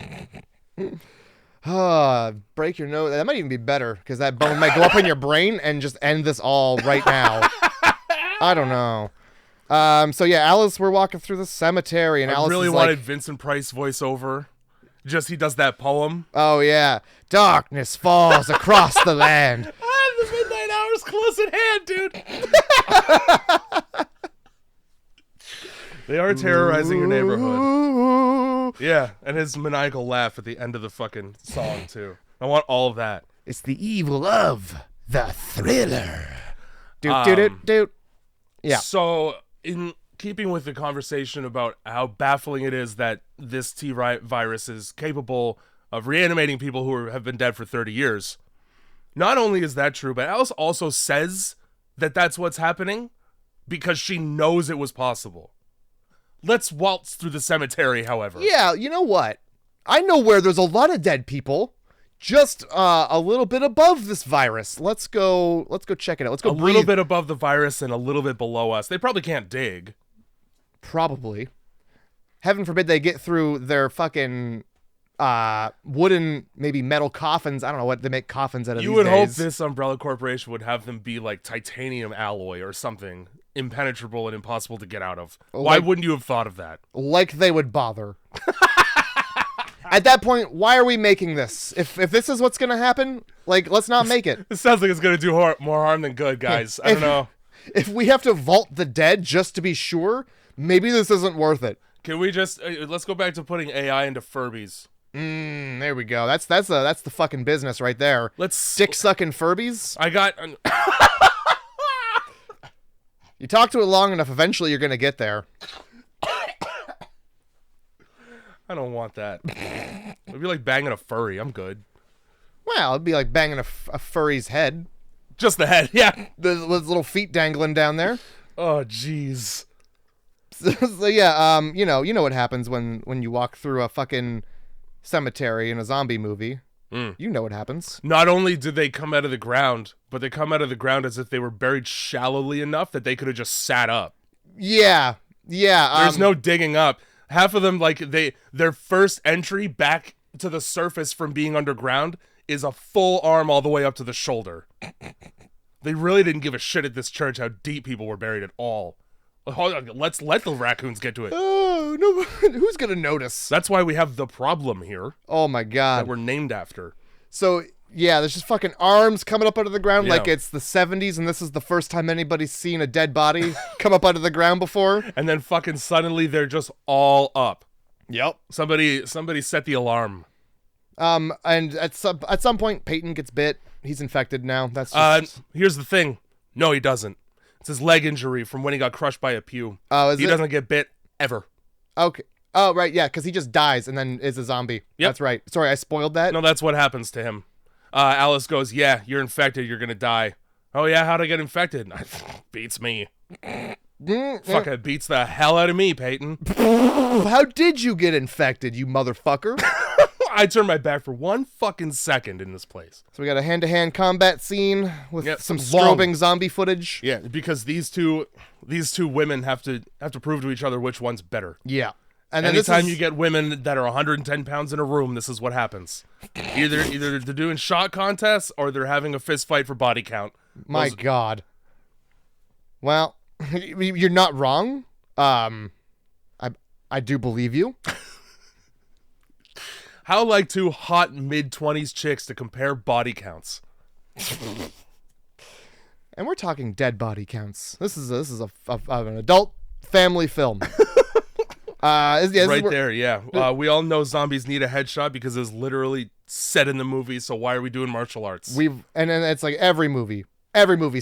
Break your nose. That might even be better, because that bone might go up in your brain and just end this all right now. I don't know. So yeah, Alice, we're walking through the cemetery, and Alice really is wanted Vincent Price voiceover. Just he does that poem. Oh yeah, darkness falls across the land. The midnight hour's close at hand, dude. They are terrorizing your neighborhood. Yeah, and his maniacal laugh at the end of the fucking song, too. I want all of that. It's the evil of the thriller. Dude. Yeah. So, in keeping with the conversation about how baffling it is that this T-virus is capable of reanimating people who have been dead for 30 years, not only is that true, but Alice also says that that's what's happening because she knows it was possible. Let's waltz through the cemetery, however. Yeah, you know what? I know where there's a lot of dead people, just a little bit above this virus. Let's go check it out. Let's go breathe. A little bit above the virus and a little bit below us. They probably can't dig. Probably. Heaven forbid they get through their fucking wooden, maybe metal coffins. I don't know what they make coffins out of these days. You would hope this Umbrella Corporation would have them be like titanium alloy or something. Impenetrable and impossible to get out of. Why wouldn't you have thought of that? Like they would bother. At that point, why are we making this? If this is what's going to happen, let's not make it. It sounds like it's going to do more harm than good, guys. I don't know. If we have to vault the dead just to be sure, maybe this isn't worth it. Can we just let's go back to putting AI into Furbies? There we go. That's the fucking business right there. Let's dick sucking Furbies. I got. You talk to it long enough, eventually you're going to get there. I don't want that. It'd be like banging a furry. I'm good. Well, it'd be like banging a furry's head. Just the head, yeah. There's little feet dangling down there. Oh, jeez. So yeah, you know what happens when you walk through a fucking cemetery in a zombie movie. You know what happens. Not only do they come out of the ground, but they come out of the ground as if they were buried shallowly enough that they could have just sat up. Yeah. There's no digging up. Half of them, their first entry back to the surface from being underground is a full arm all the way up to the shoulder. They really didn't give a shit at this church how deep people were buried at all. Let's let the raccoons get to it. Oh, no, who's going to notice? That's why we have the problem here. Oh, my God. That we're named after. So, yeah, there's just fucking arms coming up out of the ground like it's the 70s, and this is the first time anybody's seen a dead body come up out of the ground before. And then fucking suddenly they're just all up. Yep. Somebody set the alarm. And at some point, Payton gets bit. He's infected now. That's just... Here's the thing. No, he doesn't. It's his leg injury from when he got crushed by a pew. Oh, he doesn't get bit ever. Okay. Oh, right, yeah, because he just dies and then is a zombie. Yep. That's right. Sorry, I spoiled that. No, that's what happens to him. Alice goes, yeah, you're infected. You're going to die. Oh, yeah, how'd I get infected? Beats me. Fucking beats the hell out of me, Payton. How did you get infected, you motherfucker? I turned my back for 1 fucking second in this place. So we got a hand-to-hand combat scene with some strobing zombie footage. Yeah, because these two women have to prove to each other which one's better. Yeah. And anytime you get women that are 110 pounds in a room, this is what happens. Either they're doing shot contests or they're having a fist fight for body count. My God. Well, you're not wrong. I do believe you. How like two hot mid-20s chicks to compare body counts? And we're talking dead body counts. This is an adult family film. There, yeah. We all know zombies need a headshot because it's literally said in the movie. So why are we doing martial arts? And then it's like every movie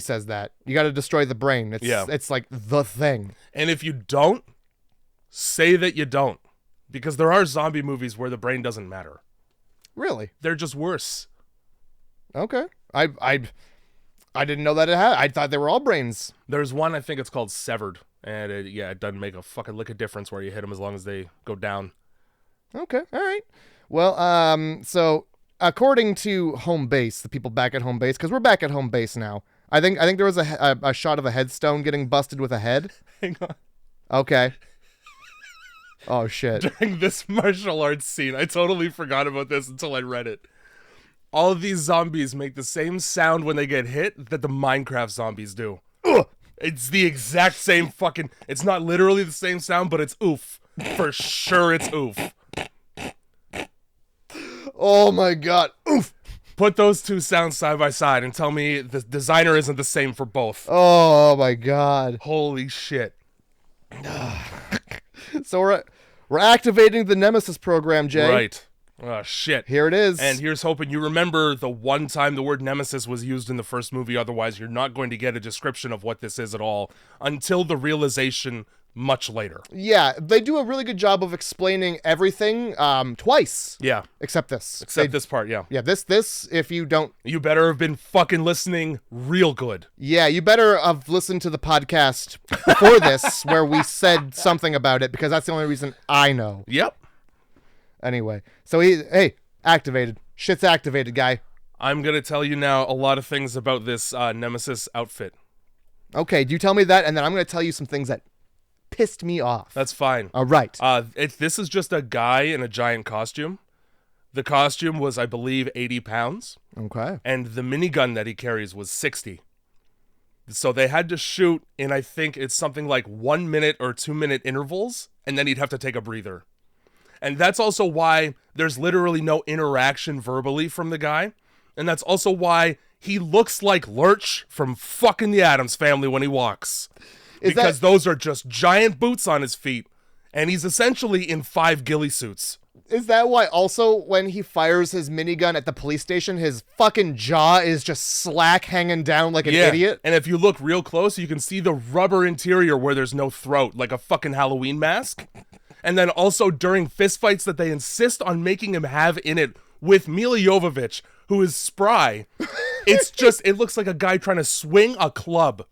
says that you got to destroy the brain. It's like the thing. And if you don't, say that you don't, because there are zombie movies where the brain doesn't matter. Really? They're just worse. Okay. I didn't know that it had. I thought they were all brains. There's one, I think it's called Severed. And it doesn't make a fucking lick of difference where you hit them as long as they go down. Okay. All right. Well, so according to home base, the people back at home base, because we're back at home base now. I think there was a shot of a headstone getting busted with a head. Hang on. Okay. Oh, shit. During this martial arts scene, I totally forgot about this until I read it. All of these zombies make the same sound when they get hit that the Minecraft zombies do. Ugh. It's the exact same fucking... It's not literally the same sound, but it's oof. For sure it's oof. Oh, my God. Oof. Put those two sounds side by side and tell me the designer isn't the same for both. Oh, my God. Holy shit. So we're activating the Nemesis program, Jay. Right. Oh, shit. Here it is. And here's hoping you remember the one time the word Nemesis was used in the first movie. Otherwise, you're not going to get a description of what this is at all until the realization much later. Yeah, they do a really good job of explaining everything twice. Yeah. Except this. This part, yeah. Yeah, this, if you don't... You better have been fucking listening real good. Yeah, you better have listened to the podcast before this where we said something about it, because that's the only reason I know. Yep. Anyway, so activated. Shit's activated, guy. I'm going to tell you now a lot of things about this Nemesis outfit. Okay, you tell me that, and then I'm going to tell you some things that pissed me off. That's fine. All right. This is just a guy in a giant costume. The costume was, I believe, 80 pounds. Okay. And the minigun that he carries was 60. So they had to shoot in, I think it's something like 1 minute or 2 minute intervals, and then he'd have to take a breather. And that's also why there's literally no interaction verbally from the guy. And that's also why he looks like Lurch from fucking the Addams Family when he walks. Because those are just giant boots on his feet. And he's essentially in 5 ghillie suits. Is that why also when he fires his minigun at the police station, his fucking jaw is just slack hanging down like an idiot? And if you look real close, you can see the rubber interior where there's no throat, like a fucking Halloween mask. And then also during fistfights that they insist on making him have in it with Mila Jovovich, who is spry, it looks like a guy trying to swing a club.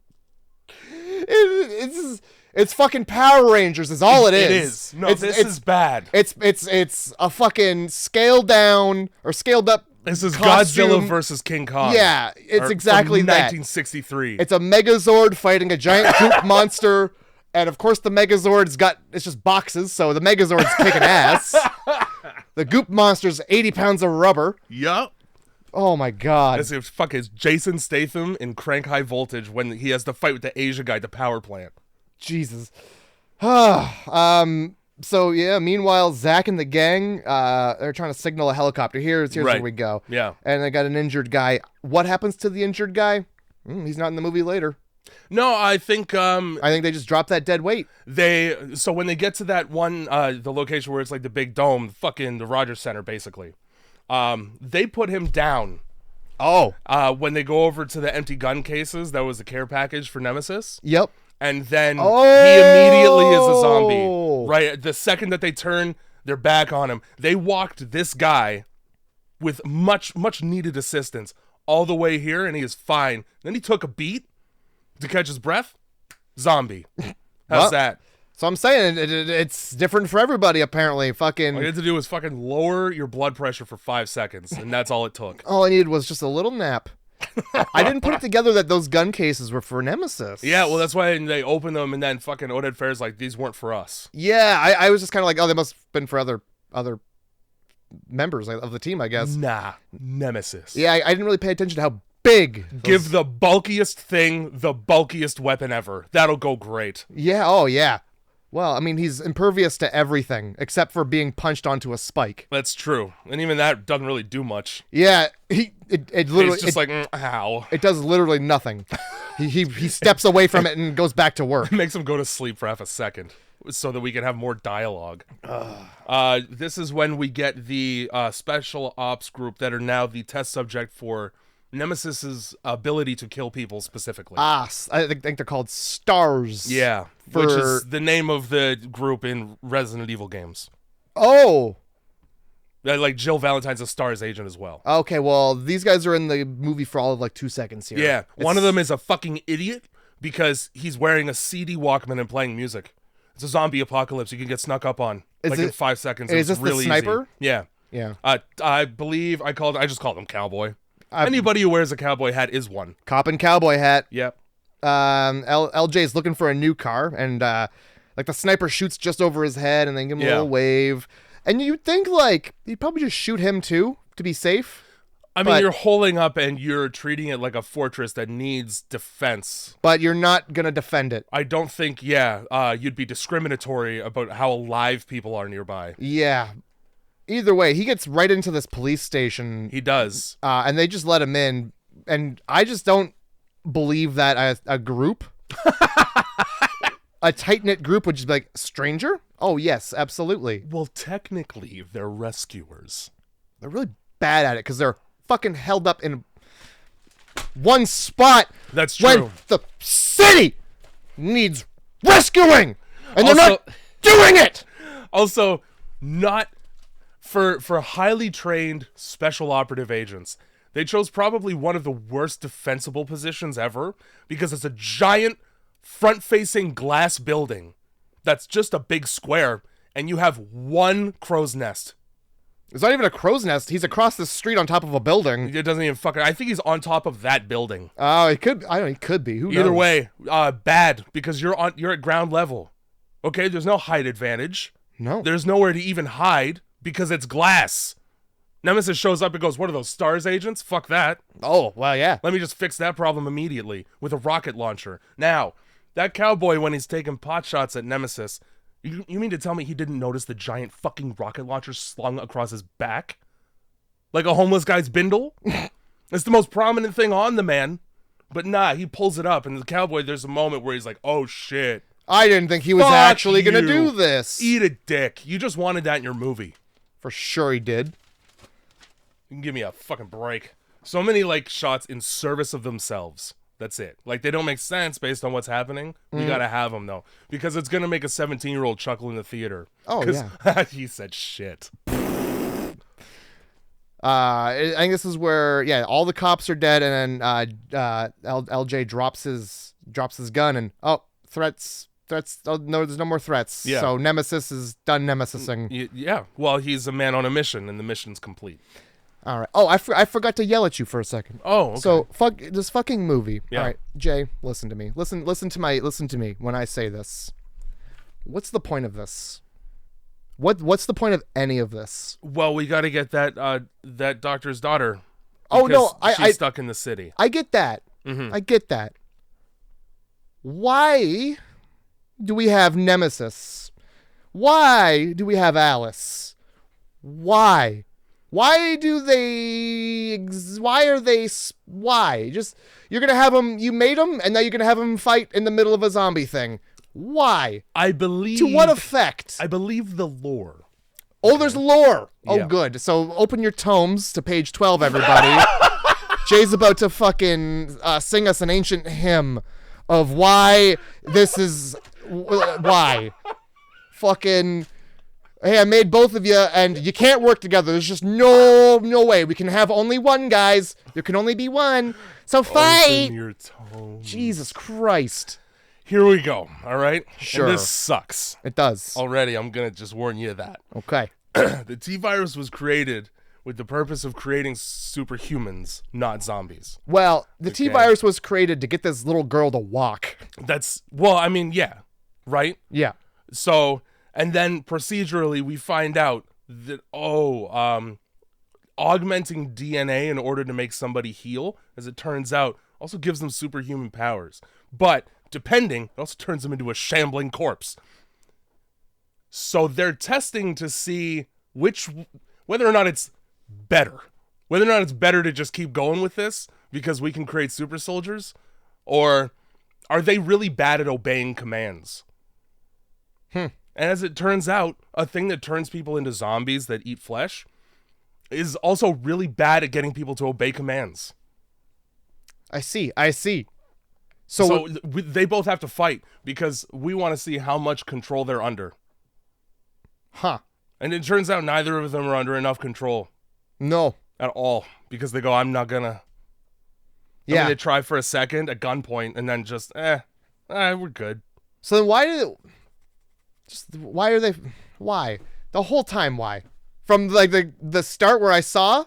It's fucking Power Rangers is all it is. It is. No, this is bad. It's a fucking scaled down or scaled up This is costume. Godzilla versus King Kong. Yeah, it's exactly from that. 1963. It's a Megazord fighting a giant goop monster. And of course the Megazord's it's just boxes, so the Megazord's kicking ass. The goop monster's 80 pounds of rubber. Yup. Oh my God. It's Jason Statham in Crank High Voltage when he has to fight with the Asia guy at the power plant. Jesus. So yeah, meanwhile, Zach and the gang, they're trying to signal a helicopter. Here's right. where we go. Yeah. And they got an injured guy. What happens to the injured guy? He's not in the movie later. No, I think they just dropped that dead weight. So when they get to that one the location where it's like the big dome, fucking the Rogers Center basically. They put him down. Oh. When they go over to the empty gun cases, that was the care package for Nemesis. Yep. And then he immediately is a zombie. Right? The second that they turn their back on him, they walked this guy with much, much needed assistance all the way here, and he is fine. Then he took a beat to catch his breath. Zombie. How's that? So I'm saying it's different for everybody, apparently. Fucking. All you had to do was fucking lower your blood pressure for 5 seconds, and that's all it took. All I needed was just a little nap. I didn't put it together that those gun cases were for Nemesis. Yeah, well, that's why they open them, and then fucking Oded Fair's like, these weren't for us. Yeah, I was just kind of like, oh, they must have been for other members of the team, I guess. Nah, Nemesis. Yeah, I didn't really pay attention to how big. Give the bulkiest thing the bulkiest weapon ever. That'll go great. Yeah, oh yeah. Well, I mean, he's impervious to everything except for being punched onto a spike. That's true. And even that doesn't really do much. Yeah, it literally... It's just ow. It does literally nothing. he steps away from it and goes back to work. It makes him go to sleep for half a second so that we can have more dialogue. This is when we get the special ops group that are now the test subject for Nemesis's ability to kill people specifically. I think they're called STARS. Yeah, which is the name of the group in Resident Evil games. Oh. Like Jill Valentine's a STARS agent as well. Okay, well, these guys are in the movie for all of like 2 seconds here. Yeah, one of them is a fucking idiot because he's wearing a CD Walkman and playing music. It's a zombie apocalypse you can get snuck up on in 5 seconds. Is this really the sniper? Easy. Yeah. Yeah. I believe I just called him Cowboy. Anybody who wears a cowboy hat is one. Cop and cowboy hat. Yep. LJ's looking for a new car, and like the sniper shoots just over his head, and then give him a little wave. And you'd think like he'd probably just shoot him too to be safe. I mean, you're holding up and you're treating it like a fortress that needs defense. But you're not gonna defend it. I don't think. You'd be discriminatory about how alive people are nearby. Yeah. Either way, he gets right into this police station. He does. And they just let him in. And I just don't believe that a group, a tight-knit group would just be like, stranger? Oh, yes, absolutely. Well, technically, they're rescuers. They're really bad at it because they're fucking held up in one spot. That's true. When the city needs rescuing. And they're not doing it. Also, not... For highly trained special operative agents, they chose probably one of the worst defensible positions ever because it's a giant front-facing glass building that's just a big square, and you have one crow's nest. It's not even a crow's nest. He's across the street on top of a building. It doesn't even I think he's on top of that building. Oh, he could. I don't know. He could be. Who knows? Either way, bad because you're at ground level. Okay, there's no height advantage. No. There's nowhere to even hide. Because it's glass. Nemesis shows up and goes, what are those, STARS agents? Fuck that. Oh, well, yeah. Let me just fix that problem immediately with a rocket launcher. Now, that cowboy, when he's taking pot shots at Nemesis, you mean to tell me he didn't notice the giant fucking rocket launcher slung across his back? Like a homeless guy's bindle? It's the most prominent thing on the man. But nah, he pulls it up, and the cowboy, there's a moment where he's like, oh shit. I didn't think he was actually going to do this. Eat a dick. You just wanted that in your movie. For sure he did. You can give me a fucking break. So many, like, shots in service of themselves. That's it. Like, they don't make sense based on what's happening. We gotta have them, though. Because it's gonna make a 17-year-old chuckle in the theater. Oh, yeah. He said shit. I think this is where, all the cops are dead, and then LJ drops his gun, and, threats. Oh, no, there's no more threats. Yeah. So Nemesis is done nemesising. Yeah. Well, he's a man on a mission, and the mission's complete. All right. Oh, I forgot to yell at you for a second. Oh, okay. So this fucking movie. Yeah. All right, Jay, listen to me. Listen to me when I say this. What's the point of this? What's the point of any of this? Well, we got to get that doctor's daughter. Oh no, she's stuck in the city. I get that. Mm-hmm. I get that. Why do we have Nemesis? Why do we have Alice? Why? Why are they? Why? Just, you're going to have them, you made them, and now you're going to have them fight in the middle of a zombie thing. Why? I believe. To what effect? I believe the lore. Oh, there's lore. Oh, Yeah. good. So open your tomes to page 12, everybody. Jay's about to fucking sing us an ancient hymn of why this is... Why? Fucking... Hey, I made both of you, and you can't work together. There's just no way. We can have only one, guys. There can only be one. So fight! Open your tomes. Jesus Christ. Here we go, all right? Sure. And this sucks. It does. Already, I'm going to just warn you of that. Okay. The T-virus was created with the purpose of creating superhumans, not zombies. Well, the T-virus was created to get this little girl to walk. Yeah, right? Yeah. So, and then procedurally, we find out that, augmenting DNA in order to make somebody heal, as it turns out, also gives them superhuman powers. But, depending, it also turns them into a shambling corpse. So they're testing to see whether or not it's better. Whether or not it's better to just keep going with this because we can create super soldiers, or are they really bad at obeying commands? And as it turns out, a thing that turns people into zombies that eat flesh is also really bad at getting people to obey commands. I see. So they both have to fight because we want to see how much control they're under. Huh. And it turns out neither of them are under enough control. No. At all. Because they go, I'm not gonna... Yeah. I mean, they try for a second at gunpoint and then just, we're good. So then why are they... Why? The whole time, why? From like the start where I saw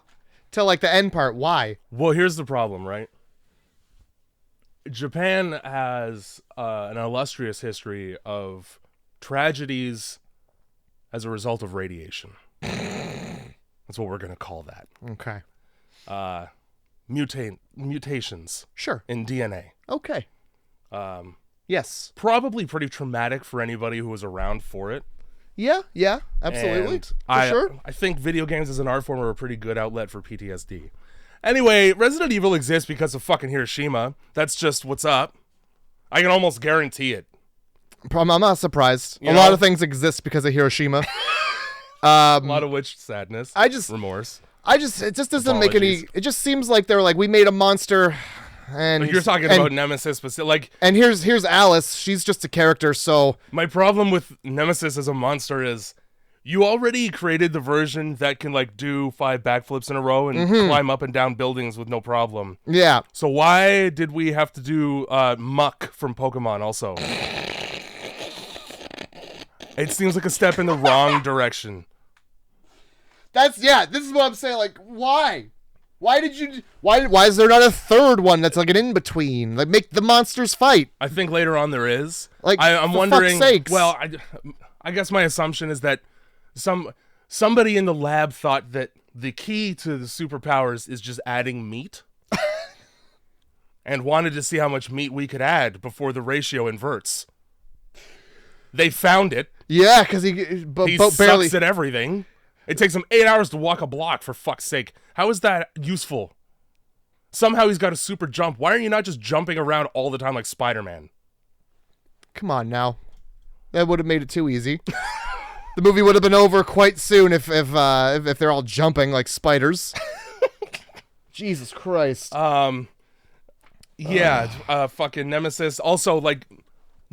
to like the end part, why? Well, here's the problem, right? Japan has an illustrious history of tragedies as a result of radiation. That's what we're going to call that. Okay. Mutations. Sure. In DNA. Okay. Yes. Probably pretty traumatic for anybody who was around for it. Yeah, absolutely. Sure. I think video games as an art form are a pretty good outlet for PTSD. Anyway, Resident Evil exists because of fucking Hiroshima. That's just what's up. I can almost guarantee it. I'm not surprised. A lot of things exist because of Hiroshima. A lot of which sadness. Remorse. It just doesn't make any. It just seems like they're like, we made a monster. And you're talking about Nemesis, but like, and here's Alice. She's just a character. So my problem with Nemesis as a monster is, you already created the version that can like do 5 backflips in a row and climb up and down buildings with no problem. Yeah. So why did we have to do Muck from Pokemon also? It seems like a step in the wrong direction. This is what I'm saying. Like, why? Why is there not a third one that's like an in-between? Like, make the monsters fight. I think later on there is. Like, I'm for wondering. Fuck's sakes. Well, I guess my assumption is that somebody in the lab thought that the key to the superpowers is just adding meat, and wanted to see how much meat we could add before the ratio inverts. They found it. Yeah, because he barely sucks at everything. It takes him 8 hours to walk a block, for fuck's sake. How is that useful? Somehow he's got a super jump. Why are you not just jumping around all the time like Spider-Man? Come on now. That would have made it too easy. The movie would have been over quite soon if they're all jumping like spiders. Jesus Christ. Fucking Nemesis. Also, like,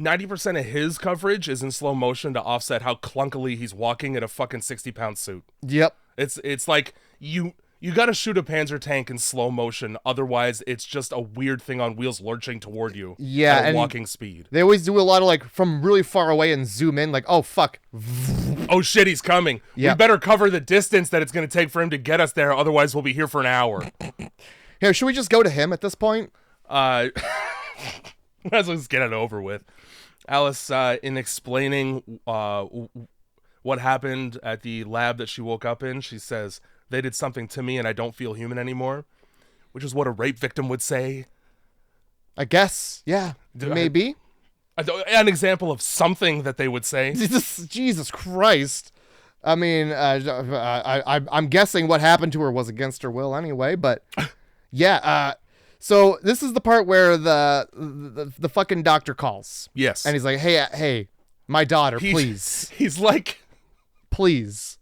90% of his coverage is in slow motion to offset how clunkily he's walking in a fucking 60-pound suit. Yep. It's like you gotta shoot a Panzer tank in slow motion, otherwise it's just a weird thing on wheels lurching toward you at walking speed. They always do a lot of like from really far away and zoom in, like, oh fuck. Oh shit, he's coming. Yep. We better cover the distance that it's gonna take for him to get us there, otherwise we'll be here for an hour. Here, should we just go to him at this point? Let's just get it over with. Alice, in explaining what happened at the lab that she woke up in, she says, "They did something to me and I don't feel human anymore," which is what a rape victim would say. I guess, yeah, maybe. An example of something that they would say. Jesus Christ. I mean, I'm guessing what happened to her was against her will anyway, but yeah, so this is the part where the fucking doctor calls. Yes. And he's like, hey, my daughter, please. He's like... Please.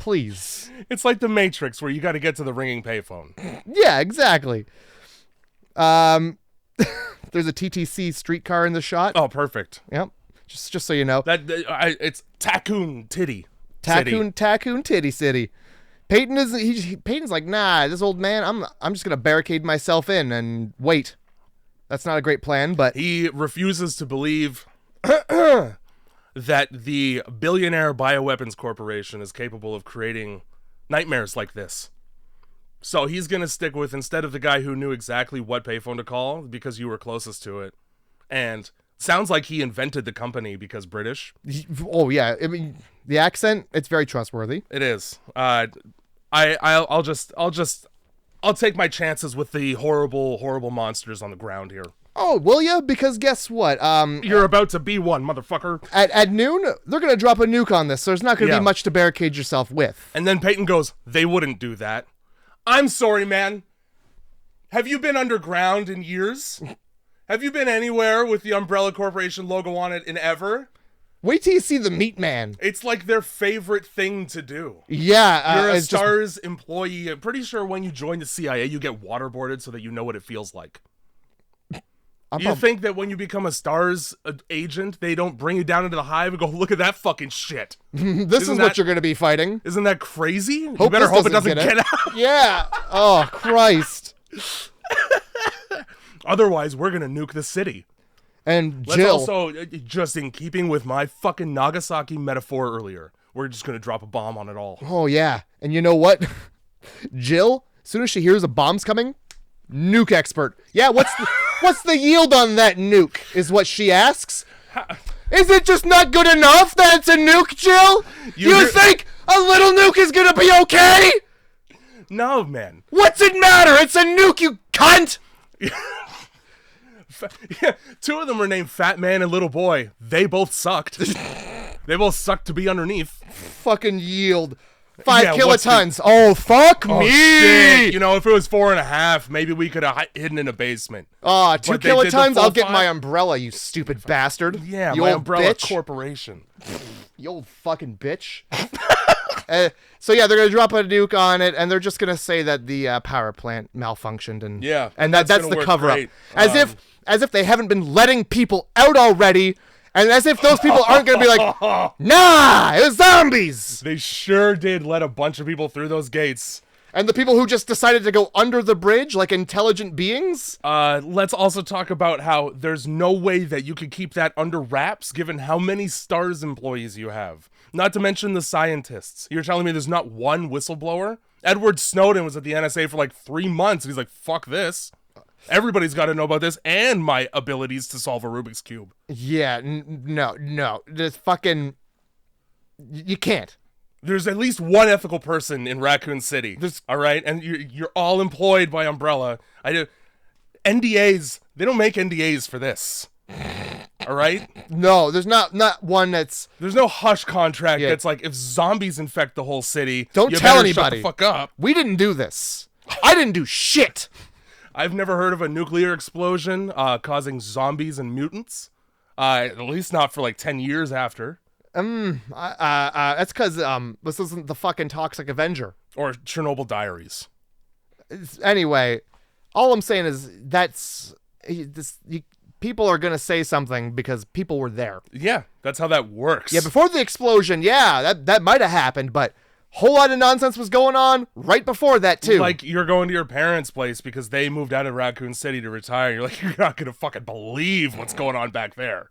It's like the Matrix where you got to get to the ringing payphone. Yeah, exactly. There's a TTC streetcar in the shot. Oh, perfect. Yep. Just so you know. It's Raccoon City. Raccoon Titty City. Payton's like, nah, this old man, I'm just gonna barricade myself in and wait. That's not a great plan, but he refuses to believe that the billionaire bioweapons corporation is capable of creating nightmares like this. So he's going to stick with, instead of the guy who knew exactly what payphone to call because you were closest to it. And sounds like he invented the company because British. Oh, yeah. I mean, the accent, it's very trustworthy. It is. I'll take my chances with the horrible monsters on the ground here. Oh, will ya? Because guess what? You're about to be one, motherfucker. At noon, they're going to drop a nuke on this, so there's not going to be much to barricade yourself with. And then Payton goes, they wouldn't do that. I'm sorry, man. Have you been underground in years? Have you been anywhere with the Umbrella Corporation logo on it in ever? Wait till you see the Meat Man. It's like their favorite thing to do. Yeah. You're a STARS employee. I'm pretty sure when you join the CIA, you get waterboarded so that you know what it feels like. You think that when you become a STARS agent, they don't bring you down into the Hive and go, look at that fucking shit. This is what you're going to be fighting. Isn't that crazy? You better hope it doesn't get out. Yeah. Oh, Christ. Otherwise, we're going to nuke the city. And Let's Jill. Also, just in keeping with my fucking Nagasaki metaphor earlier, we're just going to drop a bomb on it all. Oh, yeah. And you know what? Jill, as soon as she hears a bomb's coming, nuke expert. Yeah, what's the yield on that nuke, is what she asks. Is it just not good enough that it's a nuke, Jill? You think a little nuke is going to be okay? No, man. What's it matter? It's a nuke, you cunt! Yeah, two of them were named Fat Man and Little Boy. They both sucked. They both sucked to be underneath. Fucking yield. 5 kilotons. Oh, fuck me. Shit. You know, if it was 4.5, maybe we could have hidden in a basement. 2 kilotons? I'll get my umbrella, you stupid bastard. Yeah, you my old umbrella bitch. corporation. You old fucking bitch. So yeah, they're gonna drop a nuke on it, and they're just gonna say that the power plant malfunctioned, and that's the cover up, as if they haven't been letting people out already, and as if those people aren't gonna be like, nah, it was zombies. They sure did let a bunch of people through those gates. And the people who just decided to go under the bridge like intelligent beings? Let's also talk about how there's no way that you could keep that under wraps given how many STARS employees you have. Not to mention the scientists. You're telling me there's not one whistleblower? Edward Snowden was at the NSA for like 3 months, and he's like, fuck this. Everybody's got to know about this and my abilities to solve a Rubik's Cube. Yeah, no. Just fucking... You can't. There's at least one ethical person in Raccoon City. All right? And you're all employed by Umbrella. NDAs, they don't make NDAs for this. All right? No, there's not one that's... There's no hush contract that's like, if zombies infect the whole city, don't tell anybody. Shut the fuck up. We didn't do this. I didn't do shit. I've never heard of a nuclear explosion causing zombies and mutants. At least not for like 10 years after. That's because this isn't the fucking Toxic Avenger or Chernobyl Diaries. Anyway, all I'm saying is people are gonna say something because people were there. Yeah, that's how that works. Yeah, before the explosion, that might have happened, but whole lot of nonsense was going on right before that too. Like you're going to your parents' place because they moved out of Raccoon City to retire. You're like, you're not gonna fucking believe what's going on back there.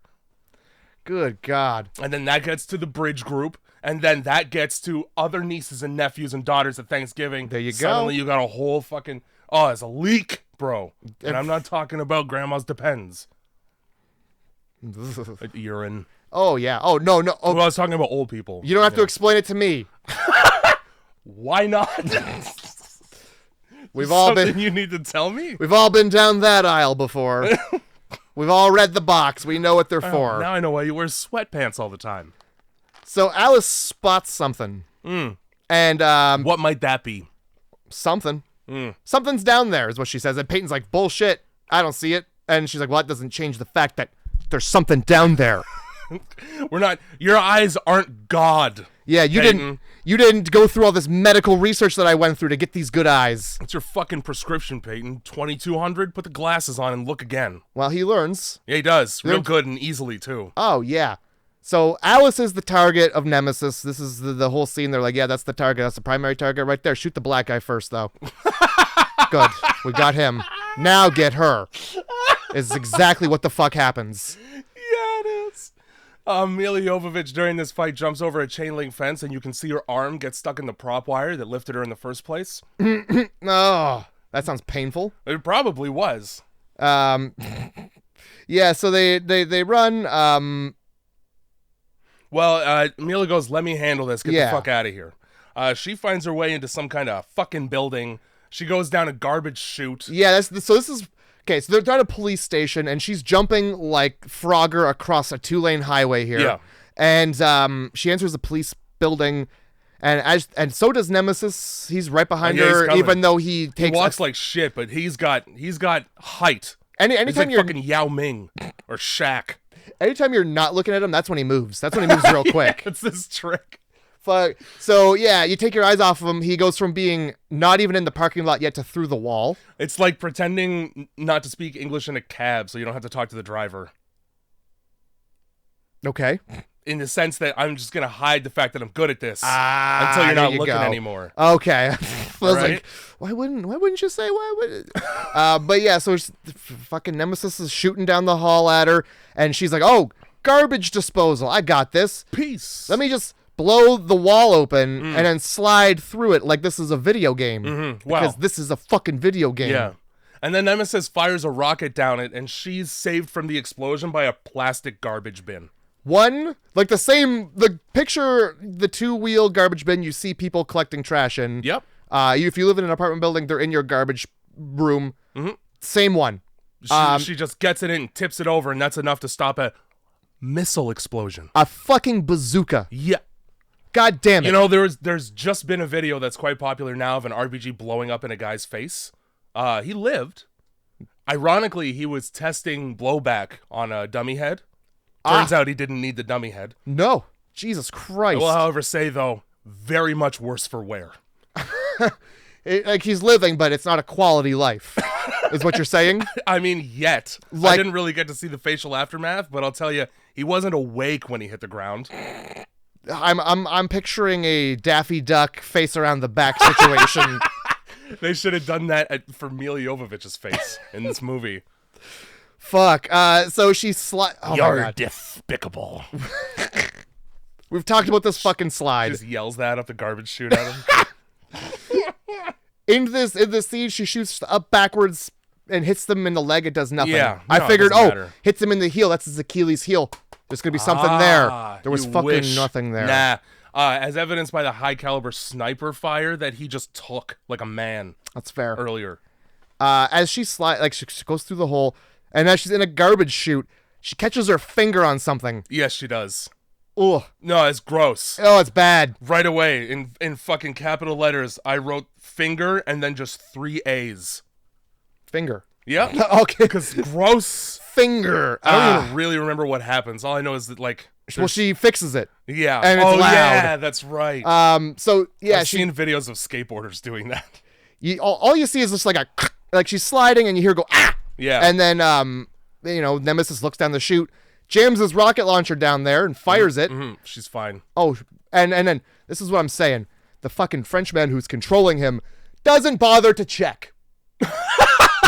Good God. And then that gets to the bridge group, and then that gets to other nieces and nephews and daughters at Thanksgiving. There you go. Suddenly you got a whole fucking... Oh, it's a leak, bro. And I'm not talking about grandma's Depends. Urine. Oh, yeah. Oh, no. Oh, well, I was talking about old people. You don't have to explain it to me. Why not? We've all been... you need to tell me? We've all been down that aisle before. We've all read the box. We know what they're for. Now I know why you wear sweatpants all the time. So Alice spots something. And what might that be? Something. Something's down there is what she says. And Payton's like, bullshit. I don't see it. And she's like, well, that doesn't change the fact that there's something down there. Your eyes aren't God. Yeah, you didn't go through all this medical research that I went through to get these good eyes. It's your fucking prescription, Payton. 2200. Put the glasses on and look again. Well, he learns. Yeah, he does. Real good and easily too. Oh yeah. So Alice is the target of Nemesis. This is the whole scene. They're like, yeah, that's the target. That's the primary target right there. Shoot the black guy first, though. Good. We got him. Now get her. Is exactly what the fuck happens. Yeah, it is. Mila Jovovich during this fight jumps over a chain link fence, and you can see her arm get stuck in the prop wire that lifted her in the first place. Oh, that sounds painful. It probably was. Yeah, so they run. Mila goes, "Let me handle this. Get the fuck out of here." She finds her way into some kind of fucking building. She goes down a garbage chute. Yeah, so this is... Okay, so they're at a police station, and she's jumping like Frogger across a 2-lane highway here. Yeah. And she enters the police building, and so does Nemesis. He's right behind her, even though he walks like shit, but he's got height. Anytime he's like you're fucking Yao Ming or Shaq. Anytime you're not looking at him, that's when he moves. That's when he moves real quick. It's this trick. Fuck. So yeah, you take your eyes off of him. He goes from being not even in the parking lot yet to through the wall. It's like pretending not to speak English in a cab so you don't have to talk to the driver. Okay. In the sense that I'm just gonna hide the fact that I'm good at this until you're not looking anymore. Okay. I was like, why wouldn't you say why would? But yeah, so fucking Nemesis is shooting down the hall at her, and she's like, "Oh, garbage disposal. I got this. Peace. Let me just blow the wall open and then slide through it like this is a video game. Mm-hmm. Wow. Because this is a fucking video game." Yeah. And then Nemesis fires a rocket down it, and she's saved from the explosion by a plastic garbage bin. The picture, the 2-wheel garbage bin you see people collecting trash in. Yep. If you live in an apartment building, they're in your garbage room. Mm-hmm. Same one. She just gets it in and tips it over, and that's enough to stop a missile explosion. A fucking bazooka. Yeah. God damn it. You know, there's just been a video that's quite popular now of an RPG blowing up in a guy's face. He lived. Ironically, he was testing blowback on a dummy head. Turns out he didn't need the dummy head. No. Jesus Christ. I will, however, say, though, very much worse for wear. Like, he's living, but it's not a quality life, is what you're saying? I mean, yet. I didn't really get to see the facial aftermath, but I'll tell you, he wasn't awake when he hit the ground. I'm picturing a Daffy Duck face around the back situation. They should have done that for Mila Jovovich's face in this movie. Fuck. So she You're despicable. We've talked about this fucking slide. Just yells that up the garbage chute at him. In this scene, she shoots up backwards and hits them in the leg. It does nothing. Yeah, I figured, hits him in the heel. That's his Achilles heel. There's gonna be something there. There was fucking nothing there. Nah. As evidenced by the high caliber sniper fire that he just took like a man. That's fair. Earlier. As she she goes through the hole, and as she's in a garbage chute, she catches her finger on something. Yes, she does. Ugh. No, it's gross. Oh, it's bad. Right away, in fucking capital letters, I wrote finger and then just 3 A's. Finger. Yep. Okay. Because gross. Finger. I don't even really remember what happens. All I know is that, like... Well, she fixes it. Yeah. And it's loud. Yeah, that's right. So, yeah. I've seen videos of skateboarders doing that. All you see is just like like she's sliding and you hear her go, ah! Yeah. And then, Nemesis looks down the chute, jams his rocket launcher down there and fires it. Mm-hmm. She's fine. Oh, and then, this is what I'm saying. The fucking Frenchman who's controlling him doesn't bother to check.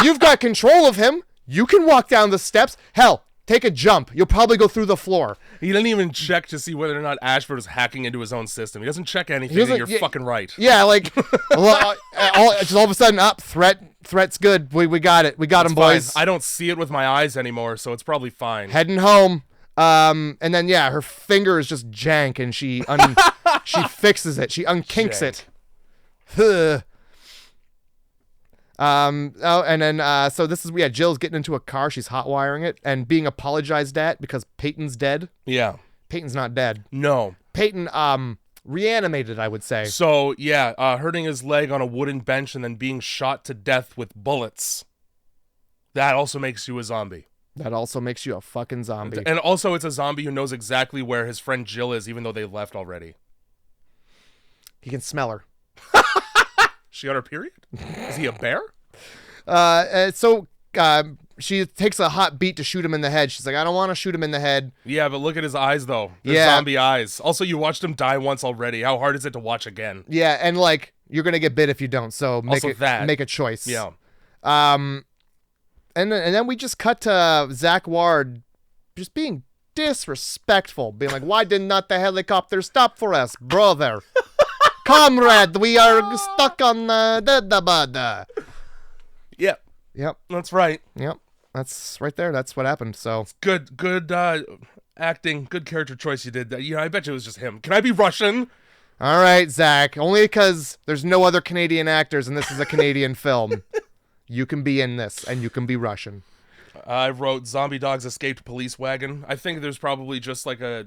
You've got control of him. You can walk down the steps. Hell, take a jump. You'll probably go through the floor. He didn't even check to see whether or not Ashford is hacking into his own system. He doesn't check anything, and you're fucking right. Yeah, like, just all of a sudden, threat's good. We got it. We got him, boys. Fine. I don't see it with my eyes anymore, so it's probably fine. Heading home. And then, yeah, her finger is just jank, and she fixes it. She unkinks it. And then, so this is, Jill's getting into a car. She's hot wiring it and being apologized at because Payton's dead. Yeah. Payton's not dead. No. Payton, reanimated, I would say. So, yeah, hurting his leg on a wooden bench and then being shot to death with bullets. That also makes you a zombie. That also makes you a fucking zombie. And also, it's a zombie who knows exactly where his friend Jill is, even though they left already. He can smell her. She got her period? Is he a bear? She takes a hot beat to shoot him in the head. She's like, I don't want to shoot him in the head. Yeah, but look at his eyes, though. They're zombie eyes. Also, you watched him die once already. How hard is it to watch again? Yeah, and, like, you're going to get bit if you don't, so make a choice. Yeah. And then we just cut to Zach Ward just being disrespectful, being like, why did not the helicopter stop for us, brother? Comrade, we are stuck on the. Yep. Yep. That's right. Yep. That's right there. That's what happened. So good acting, good character choice you did. I bet you it was just him. Can I be Russian? All right, Zach. Only because there's no other Canadian actors, and this is a Canadian film. You can be in this, and you can be Russian. I wrote zombie dogs escaped police wagon. I think there's probably just like a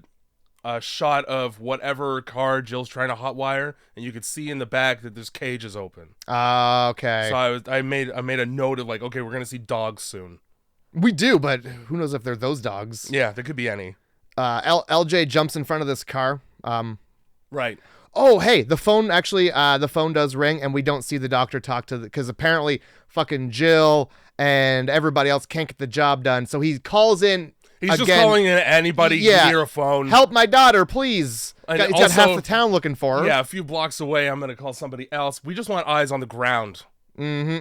shot of whatever car Jill's trying to hotwire, and you could see in the back that there's cages open. Okay. So I made a note of like, okay, we're gonna see dogs soon. We do, but who knows if they're those dogs? Yeah, there could be any. LJ jumps in front of this car. Right. Oh, hey, the phone does ring, and we don't see the doctor talk to because apparently fucking Jill and everybody else can't get the job done. So he calls in. He's just calling in anybody near a phone. Help my daughter, please. He's got half the town looking for her. Yeah, a few blocks away, I'm going to call somebody else. We just want eyes on the ground. Mm-hmm.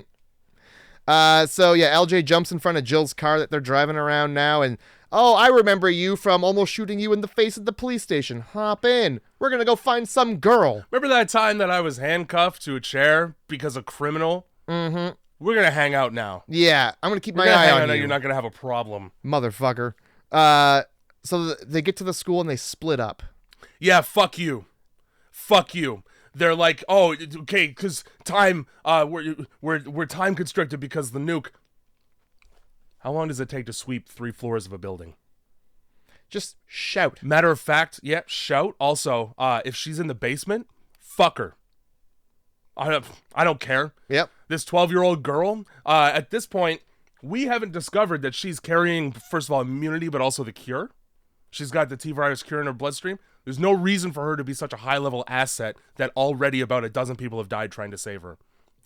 So, yeah, LJ jumps in front of Jill's car that they're driving around now, and, oh, I remember you from almost shooting you in the face at the police station. Hop in. We're going to go find some girl. Remember that time that I was handcuffed to a chair because of criminal? Mm-hmm. We're going to hang out now. Yeah, I'm going to keep my eye on you. You're not going to have a problem. Motherfucker. So they get to the school and they split up. Yeah, fuck you. Fuck you. They're like, oh, okay, because time, we're time constricted because of the nuke. How long does it take to sweep 3 floors of a building? Just shout. Matter of fact, yeah, shout. Also, if she's in the basement, fuck her. I don't care. Yep. This 12-year-old girl, at this point, we haven't discovered that she's carrying, first of all, immunity, but also the cure. She's got the T-virus cure in her bloodstream. There's no reason for her to be such a high-level asset that already about a dozen people have died trying to save her.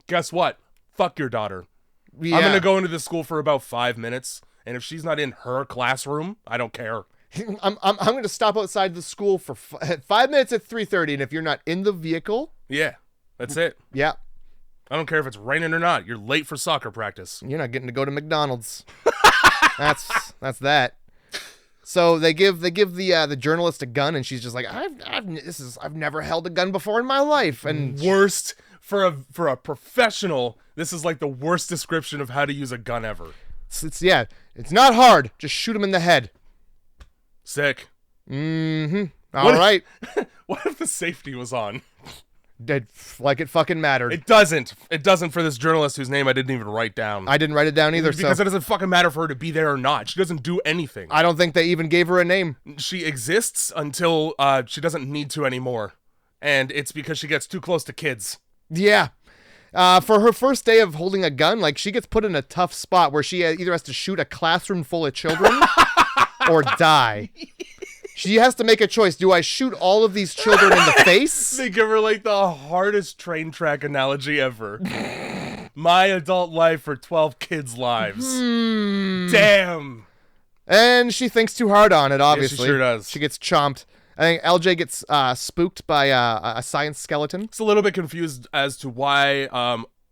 Guess what? Fuck your daughter. Yeah. I'm going to go into this school for about 5 minutes, and if she's not in her classroom, I don't care. I'm going to stop outside the school for 5 minutes at 3:30, and if you're not in the vehicle... Yeah, that's it. Yeah. I don't care if it's raining or not. You're late for soccer practice. You're not getting to go to McDonald's. That's that. So they give the journalist a gun, and she's just like, I've never held a gun before in my life. And worst for a professional, this is like the worst description of how to use a gun ever. It's not hard. Just shoot him in the head. Sick. Mm-hmm. All right. What if the safety was on? Like it fucking mattered. It doesn't. It doesn't for this journalist whose name I didn't even write down. I didn't write it down either. Because it doesn't fucking matter for her to be there or not. She doesn't do anything. I don't think they even gave her a name. She exists until she doesn't need to anymore. And it's because she gets too close to kids. Yeah. For her first day of holding a gun, like she gets put in a tough spot where she either has to shoot a classroom full of children or die. She has to make a choice. Do I shoot all of these children in the face? They give her like the hardest train track analogy ever. My adult life for 12 kids' lives. Damn. And she thinks too hard on it, obviously. Yeah, she sure does. She gets chomped. I think LJ gets spooked by a science skeleton. It's a little bit confused as to why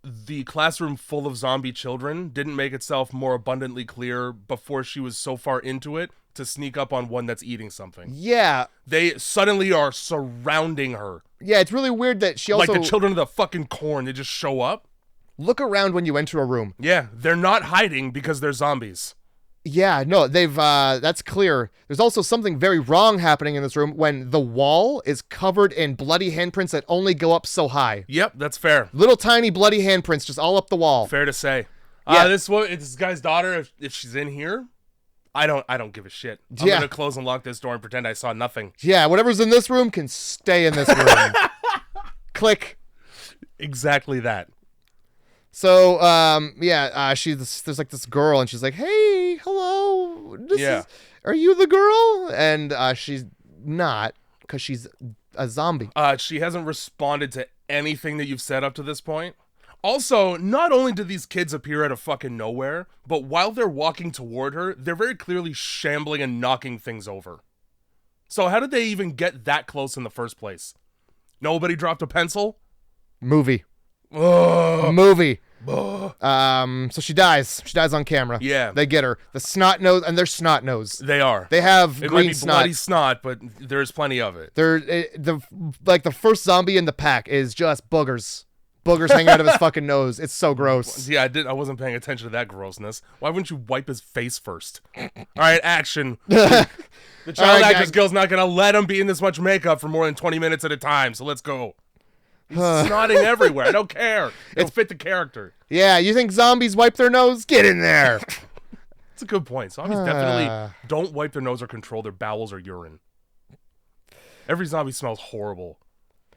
the classroom full of zombie children didn't make itself more abundantly clear before she was so far into it to sneak up on one that's eating something. Yeah. They suddenly are surrounding her. Yeah, it's really weird that she also... Like the children of the fucking corn, they just show up. Look around when you enter a room. Yeah, they're not hiding because they're zombies. Yeah, no, they've, that's clear. There's also something very wrong happening in this room when the wall is covered in bloody handprints that only go up so high. Yep, that's fair. Little tiny bloody handprints just all up the wall. Fair to say. Yeah. This guy's daughter, if she's in here, I don't give a shit. I'm gonna close and lock this door and pretend I saw nothing. Yeah, whatever's in this room can stay in this room. Click. Exactly that. So, there's like this girl, and she's like, "Hey, hello, are you the girl?" And she's not, because she's a zombie. She hasn't responded to anything that you've said up to this point. Also, not only do these kids appear out of fucking nowhere, but while they're walking toward her, they're very clearly shambling and knocking things over. So how did they even get that close in the first place? Nobody dropped a pencil? Movie. Ugh. Movie. So she dies. She dies on camera. Yeah. They get her. The snot nose, and they're snot nose. They are. They have it green might be snot. bloody snot, but there's plenty of it. The first zombie in the pack is just boogers. Boogers hanging out of his fucking nose. It's so gross. Yeah, I wasn't paying attention to that grossness. Why wouldn't you wipe his face first? All right, action. The child actor skill's not gonna let him be in this much makeup for more than 20 minutes at a time. So let's go. He's snotting everywhere. I don't care. It'll fit the character. Yeah, you think zombies wipe their nose? Get in there. That's a good point. Zombies definitely don't wipe their nose or control their bowels or urine. Every zombie smells horrible.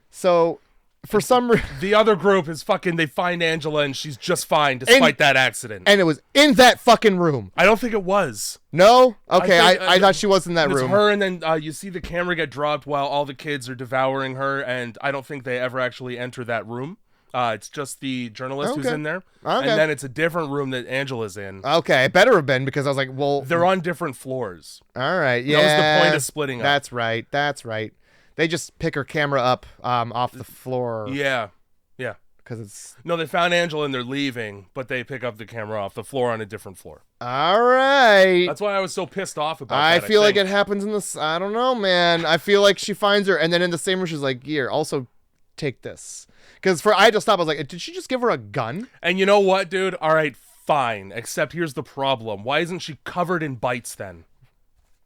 So, for some reason... The other group is they find Angela and she's just fine despite that accident. And it was in that fucking room. I don't think it was. No? Okay, I thought she was in that room. It's her, and then you see the camera get dropped while all the kids are devouring her, and I don't think they ever actually enter that room. It's just the journalist who's in there. Okay. And then it's a different room that Angela's in. Okay, it better have been, because I was like, well... They're on different floors. All right, yeah. That was the point of splitting up. That's right. They just pick her camera up off the floor. Yeah. Because it's... No, they found Angela and they're leaving, but they pick up the camera off the floor on a different floor. All right. That's why I was so pissed off about that. I feel like it happens in this... I don't know, man. I feel like she finds her, and then in the same room, she's like, here, also take this. Because I had to stop. I was like, did she just give her a gun? And you know what, dude? All right, fine. Except here's the problem. Why isn't she covered in bites then?